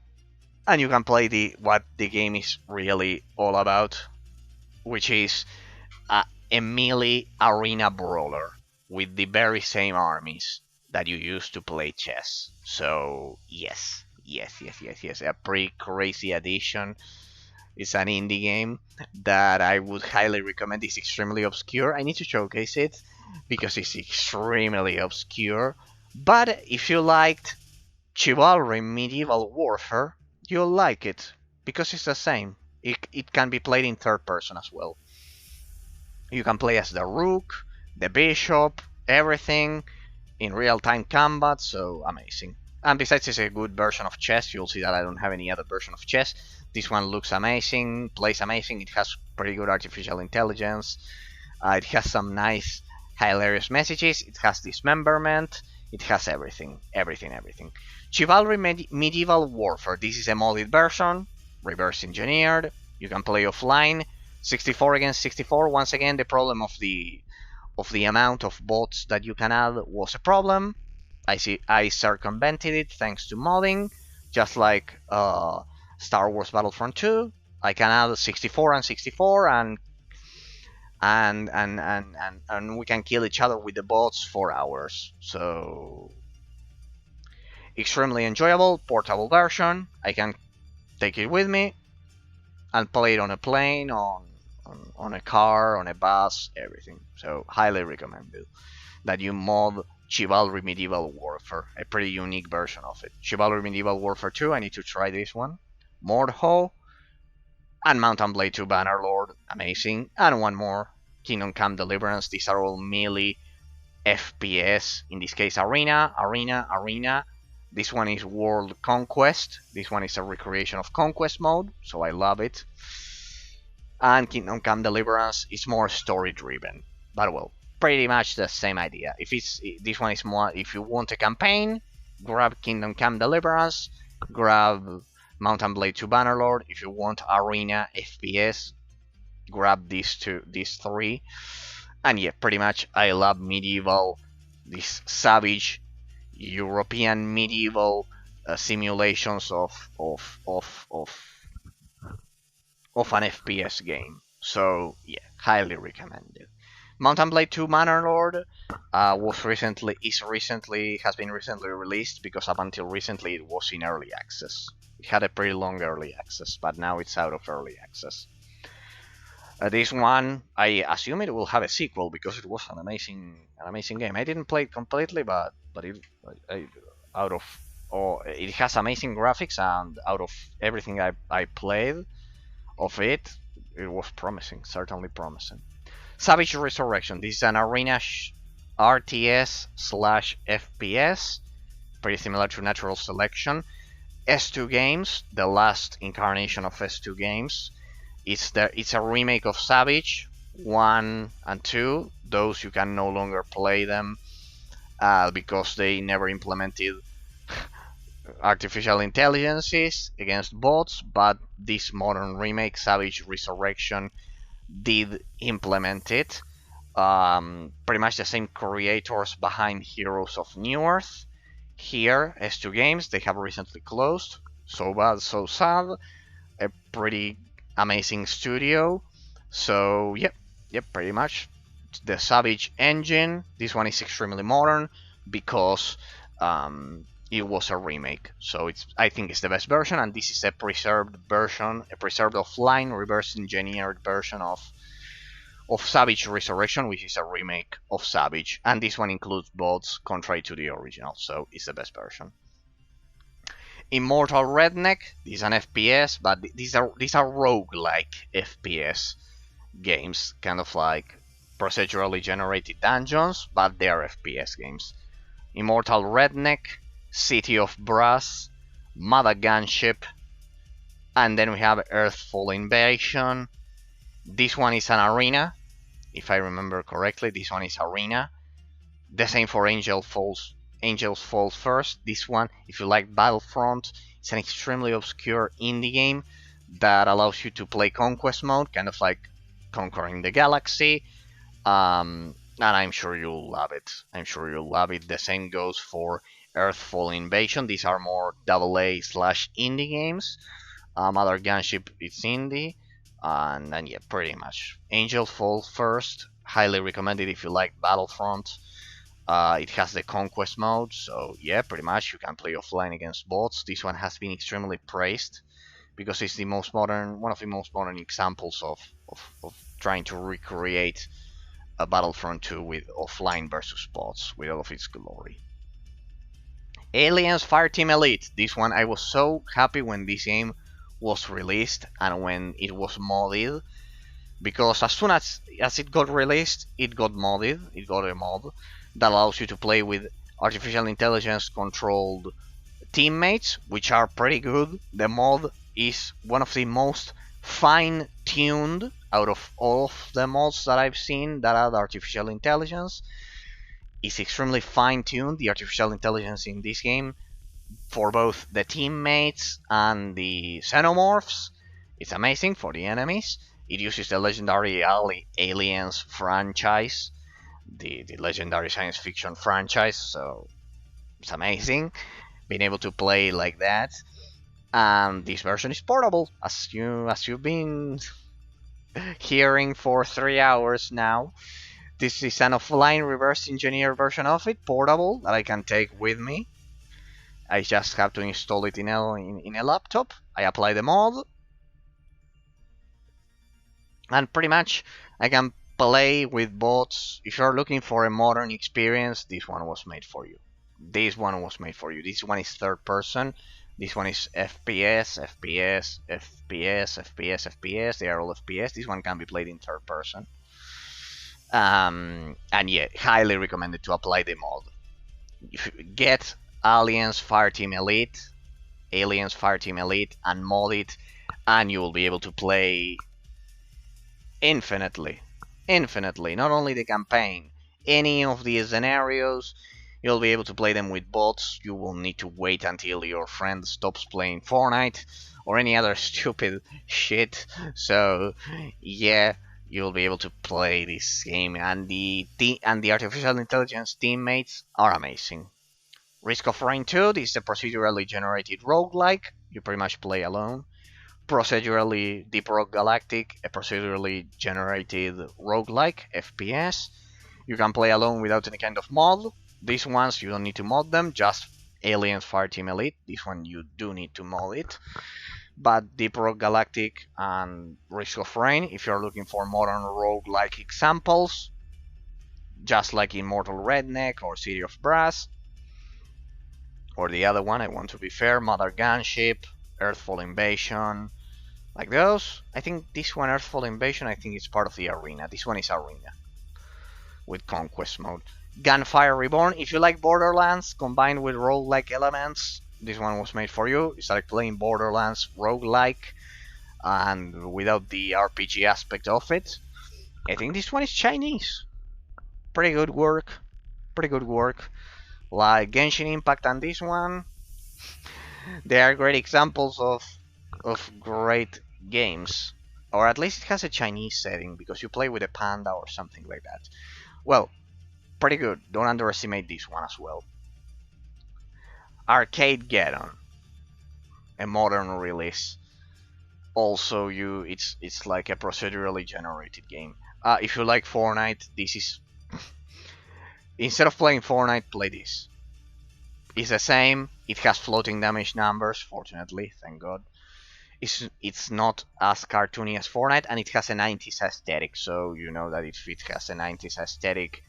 and you can play what the game is really all about, which is a melee arena brawler with the very same armies that you use to play chess. So yes, a pretty crazy addition. It's an indie game that I would highly recommend. It's extremely obscure. I need to showcase it because it's extremely obscure. But if you liked Chivalry Medieval Warfare, you'll like it because it's the same. It can be played in third person as well. You can play as the Rook, the Bishop, everything in real-time combat, so amazing. And besides, it's a good version of chess. You'll see that I don't have any other version of chess. This one looks amazing, plays amazing. It has pretty good artificial intelligence. It has some nice, hilarious messages. It has dismemberment. It has everything. Chivalry Medieval Warfare. This is a modded version, reverse engineered. You can play offline. 64 against 64. Once again, the problem of the amount of bots that you can add was a problem. I circumvented it thanks to modding, just like Star Wars Battlefront 2. I can add 64 and 64 and we can kill each other with the bots for hours. So extremely enjoyable, portable version. I can take it with me and play it on a plane, on a car, on a bus, everything. So highly recommended that you mod Chivalry Medieval Warfare, a pretty unique version of it. Chivalry Medieval Warfare 2, I need to try this one. Mordho and Mount and Blade 2 Bannerlord, amazing. And one more, Kingdom Come Deliverance. These are all melee FPS, in this case arena. This one is World Conquest. This one is a recreation of Conquest mode, so I love it. And Kingdom Come Deliverance is more story driven, but well, pretty much the same idea. This one is more, if you want a campaign, grab Kingdom Come Deliverance, grab Mount and Blade 2 Bannerlord. If you want arena FPS, grab these three. And yeah, pretty much I love medieval, this savage European medieval simulations of an FPS game. So yeah, highly recommended. Mountain Blade 2 Manor Lord has been recently released, because up until recently it was in early access. It had a pretty long early access, but now it's out of early access. This one, I assume it will have a sequel, because it was an amazing game. I didn't play it completely, but out of it has amazing graphics, and out of everything I played of it, it was promising, certainly promising. Savage Resurrection. This is an arena RTS slash FPS, pretty similar to Natural Selection. S2 Games, the last incarnation of S2 Games. It's a remake of Savage 1 and 2. Those you can no longer play them because they never implemented artificial intelligences against bots, but this modern remake, Savage Resurrection, did implement it. Pretty much the same creators behind Heroes of New Earth. Here, S2 Games, they have recently closed. So bad, so sad. A pretty amazing studio. So yep, pretty much the Savage engine. This one is extremely modern because it was a remake. So I think it's the best version, and this is a preserved version, a preserved offline, reverse engineered version of Savage Resurrection, which is a remake of Savage, and this one includes bots contrary to the original, so it's the best version. Immortal Redneck, this is an FPS, but these are roguelike FPS games, kind of like procedurally generated dungeons, but they are FPS games. Immortal Redneck, City of Brass, Mother Gunship, and then we have Earthfall Invasion. This one is an arena, if I remember correctly. This one is arena. The same for Angels Fall First. This one, if you like Battlefront, it's an extremely obscure indie game that allows you to play conquest mode, kind of like conquering the galaxy. And I'm sure you'll love it. The same goes for Earthfall Invasion. These are more AA/indie games. Mother Gunship is indie. And yeah, pretty much. Angels Fall First, highly recommended if you like Battlefront. It has the conquest mode, so yeah, pretty much you can play offline against bots. This one has been extremely praised because it's one of the most modern examples of trying to recreate a Battlefront 2 with offline versus bots with all of its glory. Aliens Fireteam Elite. This one, I was so happy when this game was released and when it was modded, because as soon as it got released, it got modded. It got a mod that allows you to play with artificial intelligence controlled teammates, which are pretty good. The mod is one of the most fine-tuned out of all of the mods that I've seen that add artificial intelligence. It's extremely fine-tuned, the artificial intelligence in this game, for both the teammates and the xenomorphs. It's amazing for the enemies. It uses the legendary Aliens franchise, the legendary science fiction franchise, so it's amazing being able to play like that. And this version is portable, as you've been hearing for 3 hours now. This is an offline reverse engineered version of it, portable, that I can take with me. I just have to install it in a laptop. I apply the mod, and pretty much I can play with bots. If you're looking for a modern experience, this one was made for you. This one is third person. This one is FPS. They are all FPS. This one can be played in third person. And yeah, highly recommended to apply the mod. If you get Aliens Fireteam Elite, and mod it, and you will be able to play infinitely. Not only the campaign, any of the scenarios, you'll be able to play them with bots. You will need to wait until your friend stops playing Fortnite or any other stupid shit. So yeah, you'll be able to play this game, and the artificial intelligence teammates are amazing. Risk of Rain 2, this is a procedurally generated roguelike. You pretty much play alone. Procedurally Deep Rock Galactic, a procedurally generated roguelike FPS. You can play alone without any kind of mod. These ones you don't need to mod them, just Aliens Fireteam Elite. This one you do need to mod it. But Deep Rock Galactic and Risk of Rain, if you're looking for modern roguelike examples, just like Immortal Redneck or City of Brass, or the other one, I want to be fair, Mother Gunship, Earthfall Invasion, like those. I think this one, Earthfall Invasion, I think it's part of the arena. This one is arena with conquest mode. Gunfire Reborn, if you like Borderlands combined with roguelike elements, this one was made for you. It's like playing Borderlands roguelike and without the RPG aspect of it. I think this one is Chinese. Pretty good work. Pretty good work. Like Genshin Impact and this one, they are great examples of great games. Or at least it has a Chinese setting because you play with a panda or something like that. Well, pretty good. Don't underestimate this one as well. Arcade Geddon, a modern release. Also, it's like a procedurally generated game. If you like Fortnite, this is instead of playing Fortnite, play this. It's the same. It has floating damage numbers. Fortunately, thank God. It's not as cartoony as Fortnite, and it has a 90s aesthetic. So you know that if it has a 90s aesthetic,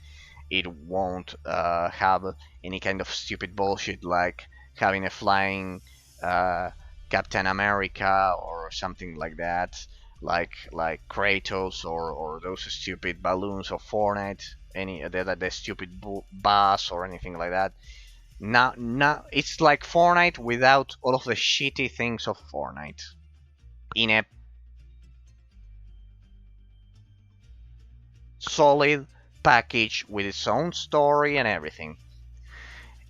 it won't have any kind of stupid bullshit like having a flying Captain America or something like that, like Kratos or those stupid balloons of Fortnite, any the stupid bus or anything like that. Now it's like Fortnite without all of the shitty things of Fortnite in a solid package with its own story and everything,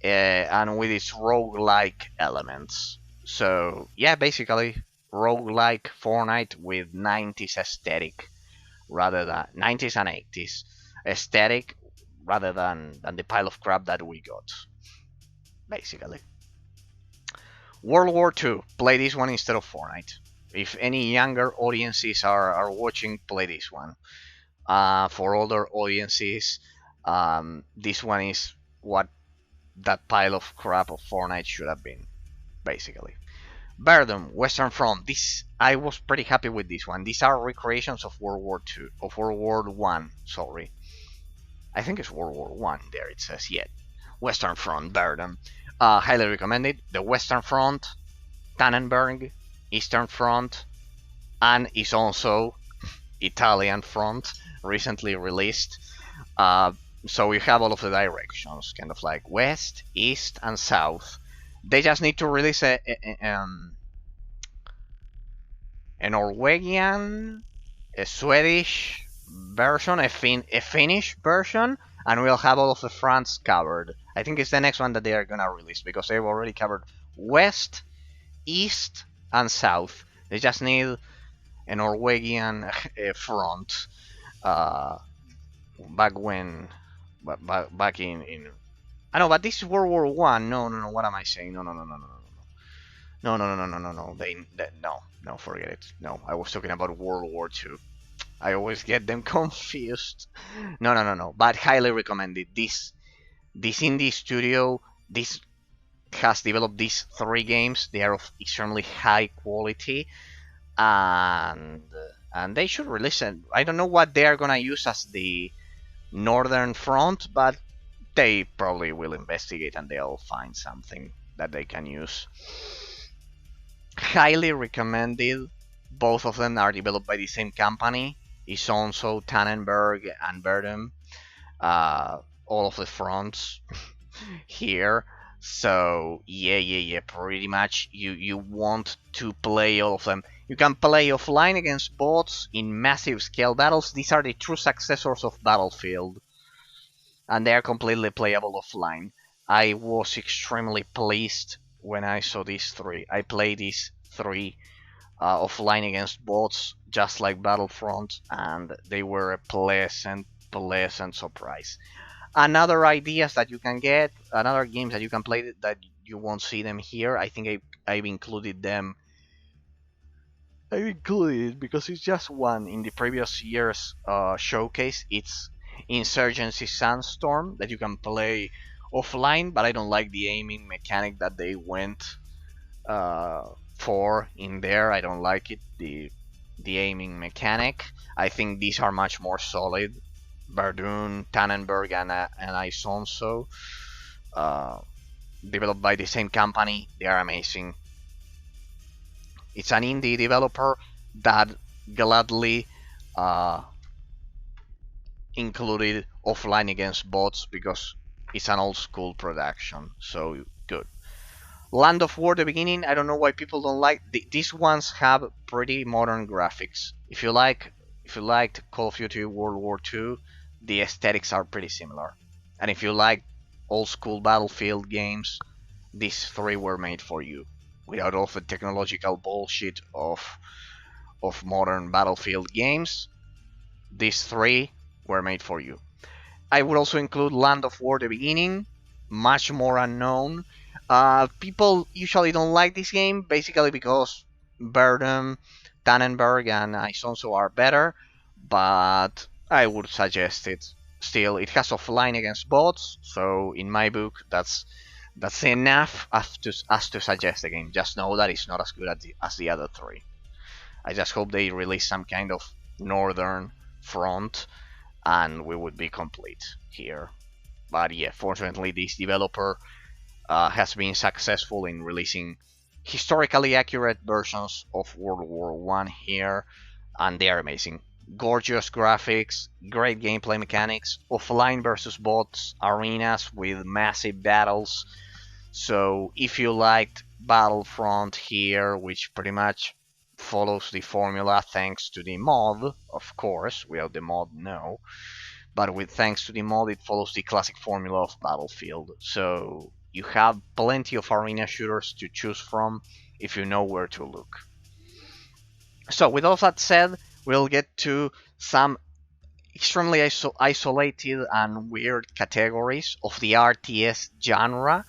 and with its roguelike elements. So yeah, basically roguelike Fortnite with 90s aesthetic rather than 90s and 80s aesthetic rather than the pile of crap that we got. Basically, World War 2. Play this one instead of Fortnite. If any younger audiences are watching, play this one. For older audiences, this one is what that pile of crap of Fortnite should have been, basically. Verdun, Western Front. This I was pretty happy with this one. These are recreations of World War II, of World War One. Sorry, I think it's World War One. There it says yet. Western Front, Verdun. Highly recommended. The Western Front, Tannenberg, Eastern Front, and is also Italian Front, recently released. So you have all of the directions, kind of like west, east, and south. They just need to release a Norwegian, a Swedish version, a Finnish version, and we'll have all of the fronts covered. I think it's the next one that they are gonna release because they've already covered west, east, and south. They just need a Norwegian front. Back when, back in. I know, but this is World War One. No. What am I saying? No. No. Forget it. No, I was talking about World War Two. I always get them confused. No. But highly recommended. This indie studio, this has developed these 3 games. They are of extremely high quality, and they should release it. I don't know what they are gonna use as the Northern Front, but they probably will investigate and they'll find something that they can use. Highly recommended. Both of them are developed by the same company. It's also Tannenberg and Verdun. All of the fronts here. So yeah, pretty much you want to play all of them. You can play offline against bots in massive scale battles. These are the true successors of Battlefield, and they are completely playable offline. I was extremely pleased when I saw these 3. I played these 3 offline against bots, just like Battlefront, and they were a pleasant surprise. Another ideas that you can get, another games that you can play that you won't see them here. I think I've included them. I included it because it's just one in the previous year's showcase. It's Insurgency Sandstorm that you can play offline, but I don't like the aiming mechanic that they went for in there. I don't like it. The aiming mechanic. I think these are much more solid. Verdun, Tannenberg, and Isonso, uh, developed by the same company. They are amazing. It's an indie developer that gladly uh, included offline against bots because it's an old school production. So good. Land of War, the beginning. I don't know why people don't like these ones. Have pretty modern graphics. If you liked Call of Duty World War II, the aesthetics are pretty similar. And if you like old school Battlefield games, these three were made for you, without all the technological bullshit of modern Battlefield games. These three were made for you. I would also include Land of War: The Beginning, much more unknown. People usually don't like this game, basically because Verdun, Tannenberg, and Isonso are better, but I would suggest it. Still, it has offline against bots, so in my book, that's enough as to suggest the game. Just know that it's not as good as the other three. I just hope they release some kind of northern front and we would be complete here. But yeah, fortunately, this developer has been successful in releasing historically accurate versions of World War One here, and they are amazing. Gorgeous graphics, great gameplay mechanics, offline versus bots arenas with massive battles. So if you liked Battlefront here, which pretty much follows the formula thanks to the mod, of course, without the mod, no. But with thanks to the mod, it follows the classic formula of Battlefield. So you have plenty of arena shooters to choose from if you know where to look. So with all that said, we'll get to some extremely isolated and weird categories of the RTS genre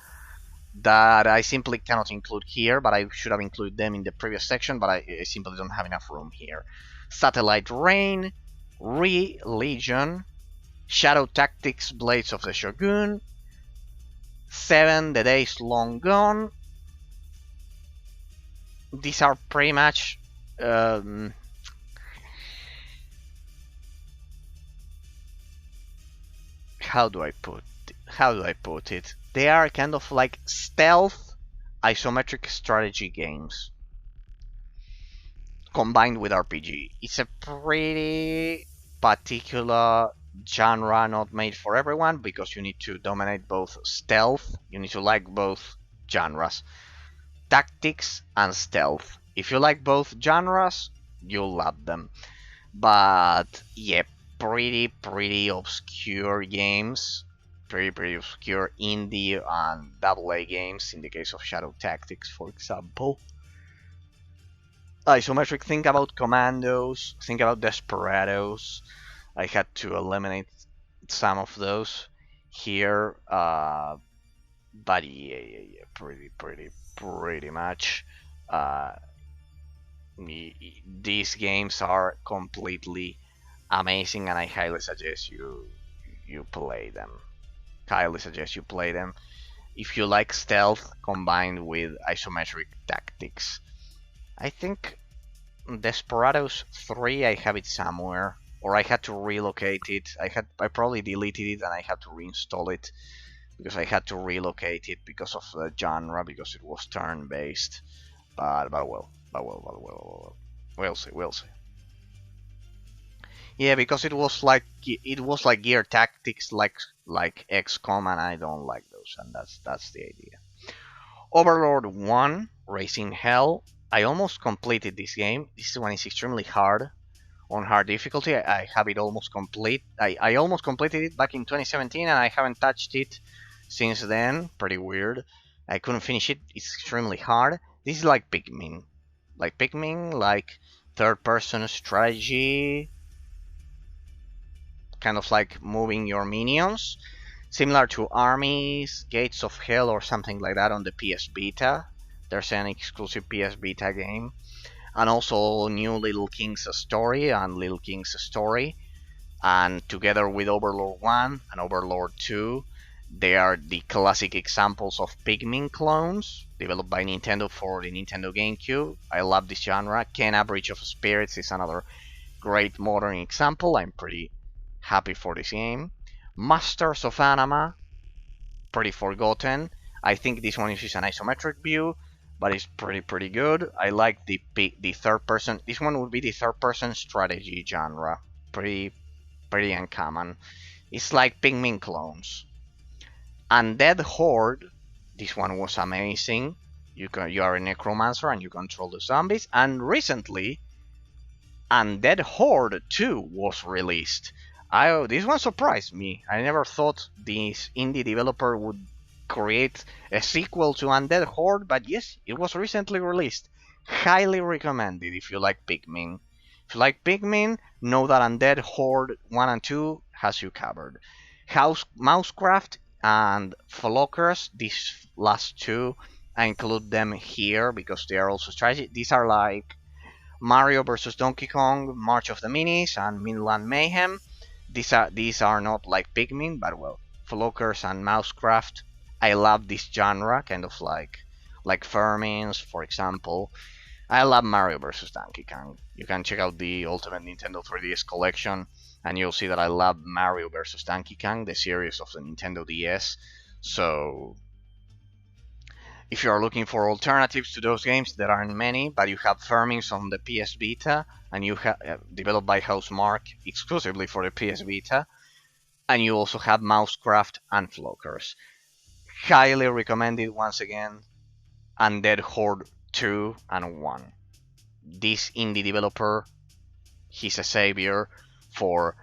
that I simply cannot include here, but I should have included them in the previous section, but I simply don't have enough room here. Satellite Rain, Legion, Shadow Tactics, Blades of the Shogun, 7, The Days Long Gone. These are pretty much how do I put it? They are kind of like stealth isometric strategy games combined with RPG. It's a pretty particular genre, not made for everyone, because you need to dominate both stealth, you need to like both genres, tactics and stealth. If you like both genres, you'll love them. But yeah, pretty obscure games, pretty obscure indie and AA games in the case of Shadow Tactics, for example. Isometric, think about Commandos, think about Desperados. I had to eliminate some of those here, but yeah, pretty much. Uh, these games are completely amazing, and I highly suggest you play them. Highly suggest you play them if you like stealth combined with isometric tactics. I think Desperados 3, I have it somewhere, or I had to relocate it. I probably deleted it and I had to reinstall it because I had to relocate it because of the genre, because it was turn-based. But well, we'll see. Yeah, because it was like gear tactics, like XCOM, and I don't like those, and that's the idea. Overlord 1, Racing Hell. I almost completed this game. This one is extremely hard, on hard difficulty. I have it almost complete. I almost completed it back in 2017, and I haven't touched it since then. Pretty weird. I couldn't finish it. It's extremely hard. This is like Pikmin. like Pikmin, like third-person strategy, kind of like moving your minions, similar to Armies, Gates of Hell, or something like that on the PS Vita. There's an exclusive PS Vita game, and also new Little King's Story and Little King's Story, and together with Overlord 1 and Overlord 2, they are the classic examples of Pikmin clones developed by Nintendo for the Nintendo GameCube. I love this genre. Kena Bridge of Spirits is another great modern example. I'm pretty happy for this game. Masters of Anima, pretty forgotten. I think this one is an isometric view, but it's pretty good. I like the third person. This one would be the third person strategy genre. Pretty uncommon. It's like Pikmin clones. Undead Horde. This one was amazing. You are a necromancer and you control the zombies. And recently, Undead Horde 2 was released. This one surprised me. I never thought this indie developer would create a sequel to Undead Horde, but yes, it was recently released. Highly recommended if you like Pikmin. If you like Pikmin, know that Undead Horde 1 and 2 has you covered. Mousecraft and Flockers, these last two, I include them here because they are also strategy. These are like Mario vs. Donkey Kong, March of the Minis, and Midland Mayhem. These are not like Pikmin, but well, Flockers and Mousecraft. I love this genre, kind of like Fermins, for example. I love Mario vs. Donkey Kong. You can check out the Ultimate Nintendo 3DS collection, and you'll see that I love Mario vs. Donkey Kong, the series of the Nintendo DS. So if you are looking for alternatives to those games, there aren't many, but you have Fermins on the PS Vita, and you have developed by Housemarque exclusively for the PS Vita, and you also have Mousecraft and Flockers. Highly recommended once again. Undead Horde 2 and 1. This indie developer, he's a savior for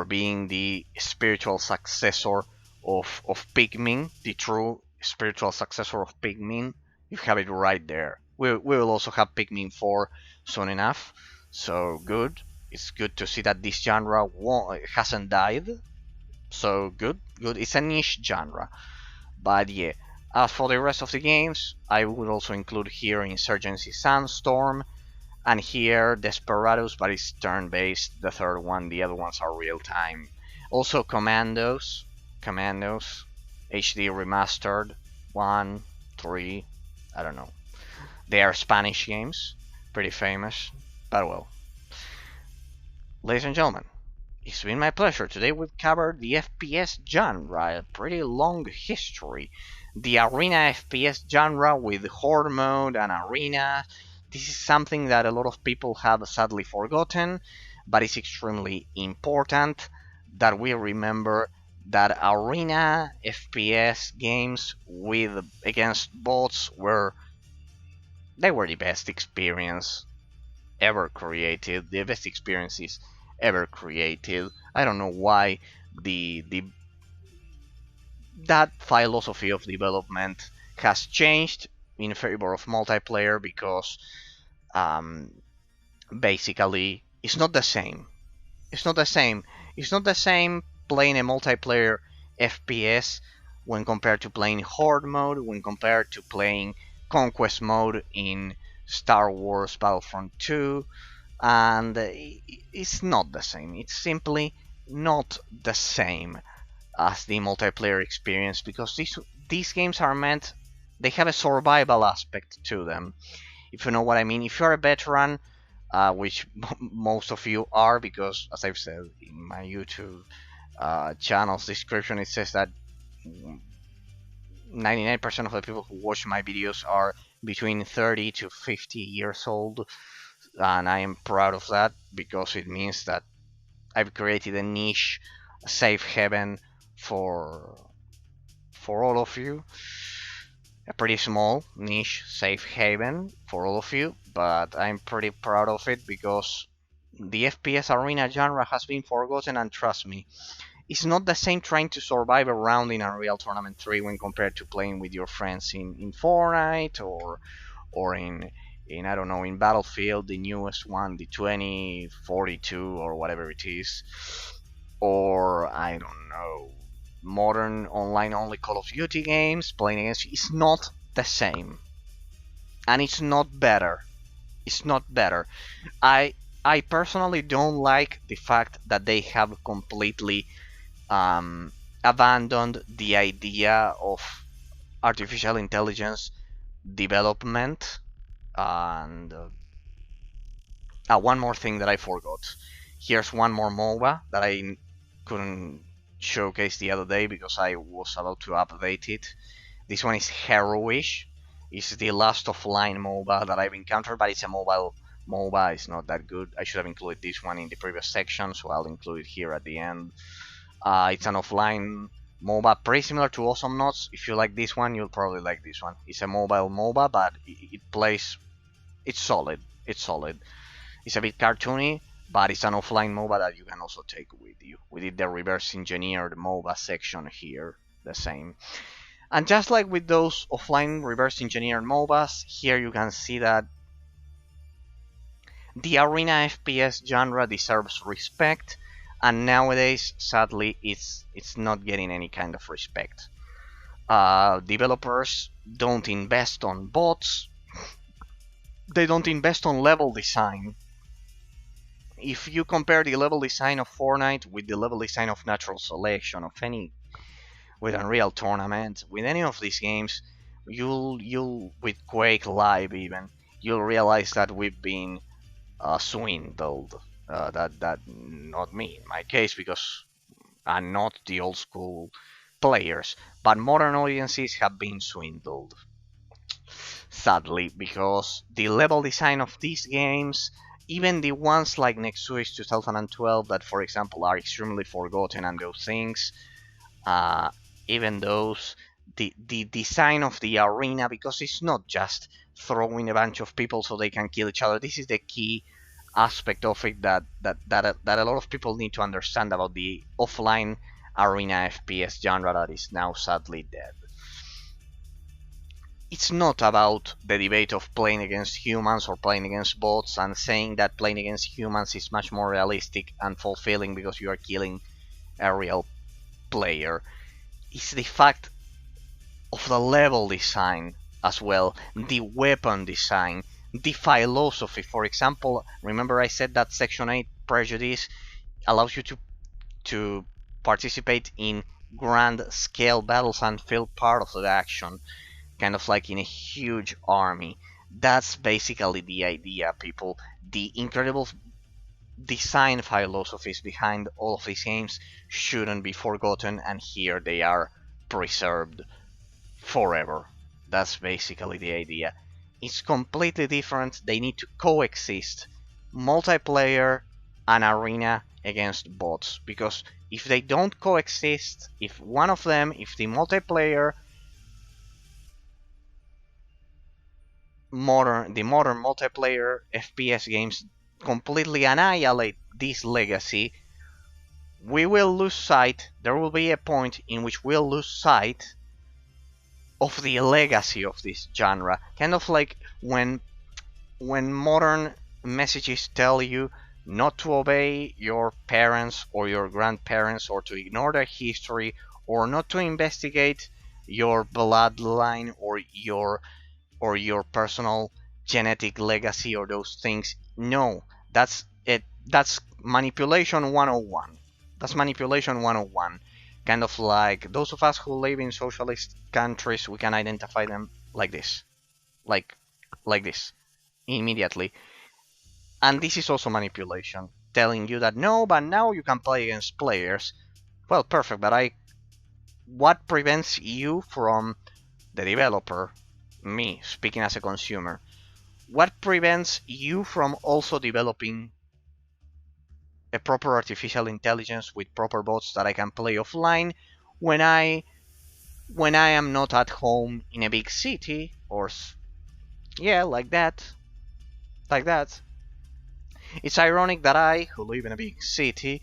being the spiritual successor of Pikmin, the true spiritual successor of Pikmin. You have it right there. We will also have Pikmin 4 soon enough, so good. It's good to see that this genre hasn't died. So good. It's a niche genre, but yeah. As for the rest of the games, I would also include here Insurgency Sandstorm, and here Desperados, but it's turn-based. The third one, the other ones are real-time. Also Commandos, HD remastered, 1, 3, I don't know. They are Spanish games, pretty famous, but well. Ladies and gentlemen, it's been my pleasure. Today we've covered the FPS genre, a pretty long history. The arena FPS genre with horde mode and arena. This is something that a lot of people have sadly forgotten, but it's extremely important that we remember that arena FPS games against bots were the best experience ever created, the best experiences ever created. I don't know why that philosophy of development has changed in favor of multiplayer because um, basically it's not the same. It's not the same. It's not the same playing a multiplayer FPS when compared to playing Horde mode, when compared to playing Conquest mode in Star Wars Battlefront 2, and it's not the same. It's simply not the same as the multiplayer experience because these games are meant, they have a survival aspect to them, if you know what I mean. If you're a veteran, which most of you are, because as I've said in my YouTube channel's description, it says that 99% of the people who watch my videos are between 30 to 50 years old, and I am proud of that because it means that I've created a niche, a safe haven for all of you. A pretty small niche safe haven for all of you, but I'm pretty proud of it because the FPS arena genre has been forgotten, and trust me, it's not the same trying to survive a round in Unreal Tournament 3 when compared to playing with your friends in Fortnite or in, I don't know, in Battlefield, the newest one, the 2042 or whatever it is, or I don't know, modern online only Call of Duty games playing against you, it's not the same, and it's not better. It's not better. I I personally don't like the fact that they have completely abandoned the idea of artificial intelligence development. And one more thing that I forgot. Here's one more MOBA that I couldn't showcase the other day because I was about to update it. This one is Heroish. It's the last offline MOBA that I've encountered, but it's a mobile MOBA. It's not that good. I should have included this one in the previous section, so I'll include it here at the end. It's an offline MOBA, pretty similar to Awesomenauts. If you like this one, you'll probably like this one. It's a mobile MOBA, but it plays. It's solid. It's solid. It's a bit cartoony, but it's an offline MOBA that you can also take with you. We did the reverse engineered MOBA section here, the same. And just like with those offline reverse engineered MOBAs, here you can see that the arena FPS genre deserves respect, and nowadays, sadly, it's not getting any kind of respect. Developers don't invest on bots. They don't invest on level design. If you compare the level design of Fortnite with the level design of Natural Selection, of any, with Unreal Tournament, with any of these games, you'll with Quake Live even, you'll realize that we've been swindled. That not me in my case, because I'm not the old school players, but modern audiences have been swindled, sadly, because the level design of these games, even the ones like Nexus 2012 that, for example, are extremely forgotten and those things, uh, even those, the design of the arena, because it's not just throwing a bunch of people so they can kill each other. This is the key aspect of it that a lot of people need to understand about the offline arena FPS genre that is now sadly dead. It's not about the debate of playing against humans or playing against bots and saying that playing against humans is much more realistic and fulfilling because you are killing a real player. It's the fact of the level design as well, the weapon design, the philosophy. For example, remember I said that Section 8 prejudice allows you to participate in grand scale battles and feel part of the action, kind of like in a huge army. That's basically the idea, people. The incredible design philosophies behind all of these games shouldn't be forgotten, and here they are preserved forever. That's basically the idea. It's completely different. They need to coexist. Multiplayer and arena against bots. Because if they don't coexist, if one of them, if the multiplayer, the modern multiplayer FPS games completely annihilate this legacy, we will lose sight. There will be a point in which we'll lose sight of the legacy of this genre. Kind of like when modern messages tell you not to obey your parents or your grandparents, or to ignore their history, or not to investigate your bloodline or your personal genetic legacy or those things. No, that's it. That's manipulation 101. That's manipulation 101. Kind of like those of us who live in socialist countries, we can identify them like this. Like this. Immediately. And this is also manipulation. Telling you that no, but now you can play against players. Well, perfect, but what prevents you from, the developer, me, speaking as a consumer, what prevents you from also developing a proper artificial intelligence with proper bots that I can play offline when I am not at home in a big city, or yeah, like that. It's ironic that I, who live in a big city,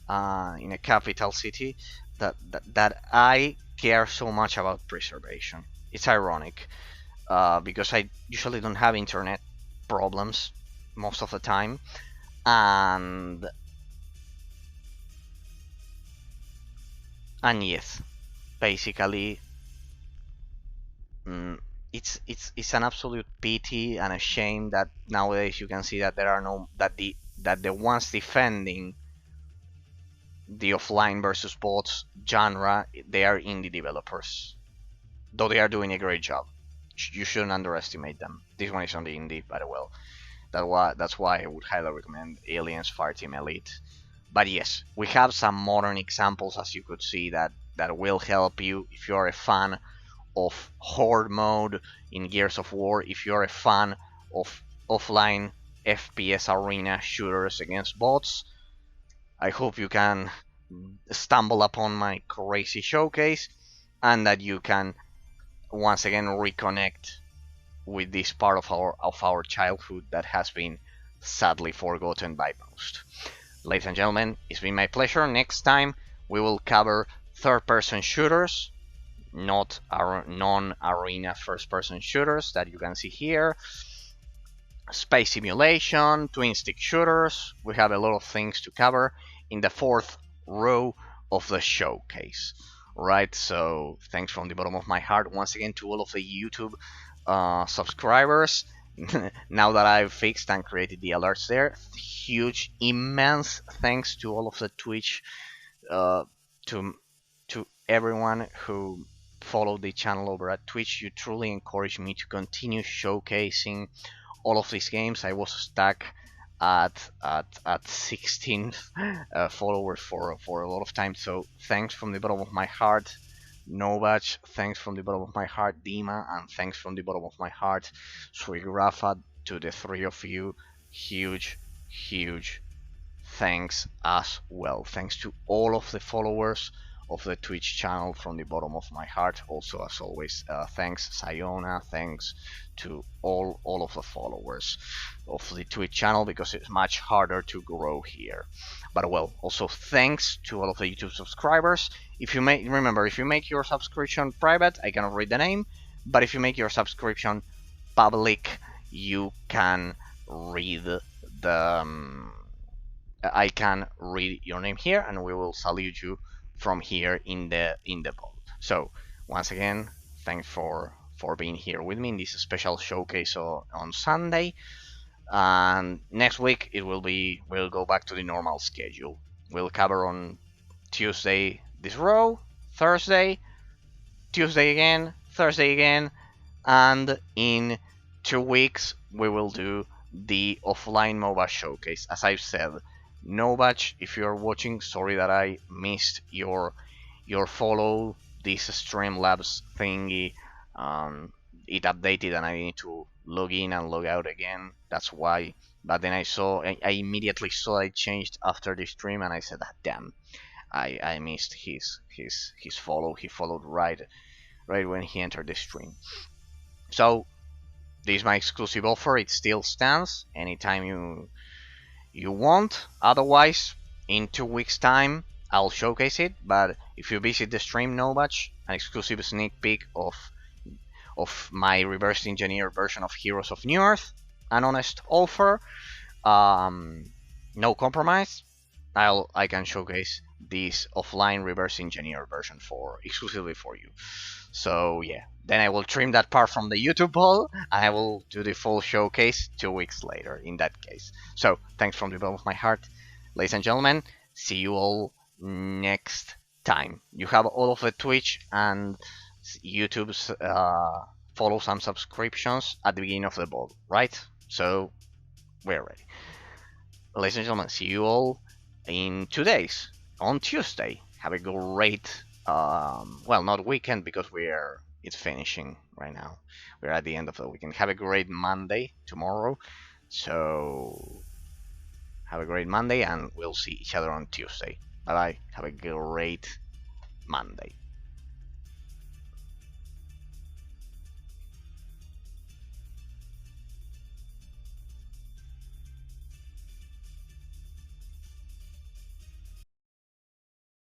in a capital city, that I care so much about preservation. It's ironic, because I usually don't have internet. problems most of the time, and yes, basically, mm, it's an absolute pity and a shame that nowadays you can see that there are no that the ones defending the offline versus bots genre, they are indie developers, though they are doing a great job. You shouldn't underestimate them. This one is on the indie, by the way. That's why I would highly recommend Aliens Fireteam Elite. But yes, we have some modern examples, as you could see, that will help you if you're a fan of Horde mode in Gears of War, if you're a fan of offline FPS arena shooters against bots. I hope you can stumble upon my crazy showcase and that you can once again reconnect with this part of our childhood that has been sadly forgotten by most. Ladies and gentlemen, it's been my pleasure. Next time we will cover third-person shooters, not our non-arena first-person shooters that you can see here. Space simulation, twin stick shooters. We have a lot of things to cover in the fourth row of the showcase. Right, so thanks from the bottom of my heart once again to all of the YouTube subscribers. Now that I've fixed and created the alerts there, huge, immense thanks to all of the Twitch, uh, to everyone who followed the channel over at Twitch. You truly encouraged me to continue showcasing all of these games. I was stuck at 16 followers for a lot of time. So thanks from the bottom of my heart, Novach. Thanks from the bottom of my heart, Dima, and thanks from the bottom of my heart, Sweet Rafa. To the three of you, huge, huge thanks as well. Thanks to all of the followers of the Twitch channel from the bottom of my heart. Also, as always, thanks Sayona, thanks to all of the followers of the Twitch channel, because it's much harder to grow here. But well, also thanks to all of the YouTube subscribers. If you remember, if you make your subscription private, I cannot read the name, but if you make your subscription public, you can read the I can read your name here, and we will salute you from here in the poll. So once again, thanks for being here with me in this special showcase on Sunday. And next week we'll go back to the normal schedule. We'll cover on Tuesday this row, Thursday, Tuesday again, Thursday again, and in 2 weeks we will do the offline MOBA showcase. As I've said, Novach, if you're watching, sorry that I missed your follow. This Streamlabs thingy, it updated and I need to log in and log out again. That's why. But then I immediately saw it changed after the stream, and I said, ah, damn, I missed his follow. He followed right when he entered the stream. So this is my exclusive offer. It still stands. Anytime you want. Otherwise, in 2 weeks time I'll showcase it. But if you visit the stream, Novach, an exclusive sneak peek of my reverse engineered version of Heroes of New Earth, an honest offer, no compromise. I can showcase this offline reverse engineered version exclusively for you. So yeah, then I will trim that part from the YouTube poll, and I will do the full showcase 2 weeks later in that case. So thanks from the bottom of my heart, ladies and gentlemen. See you all next time. You have all of the Twitch and YouTube's follows and subscriptions at the beginning of the poll, right? So we're ready. Ladies and gentlemen, see you all in 2 days, on Tuesday. Have a great well, not weekend, because it's finishing right now. We're at the end of the weekend. Have a great Monday tomorrow. So have a great Monday, and we'll see each other on Tuesday. Bye bye. Have a great Monday.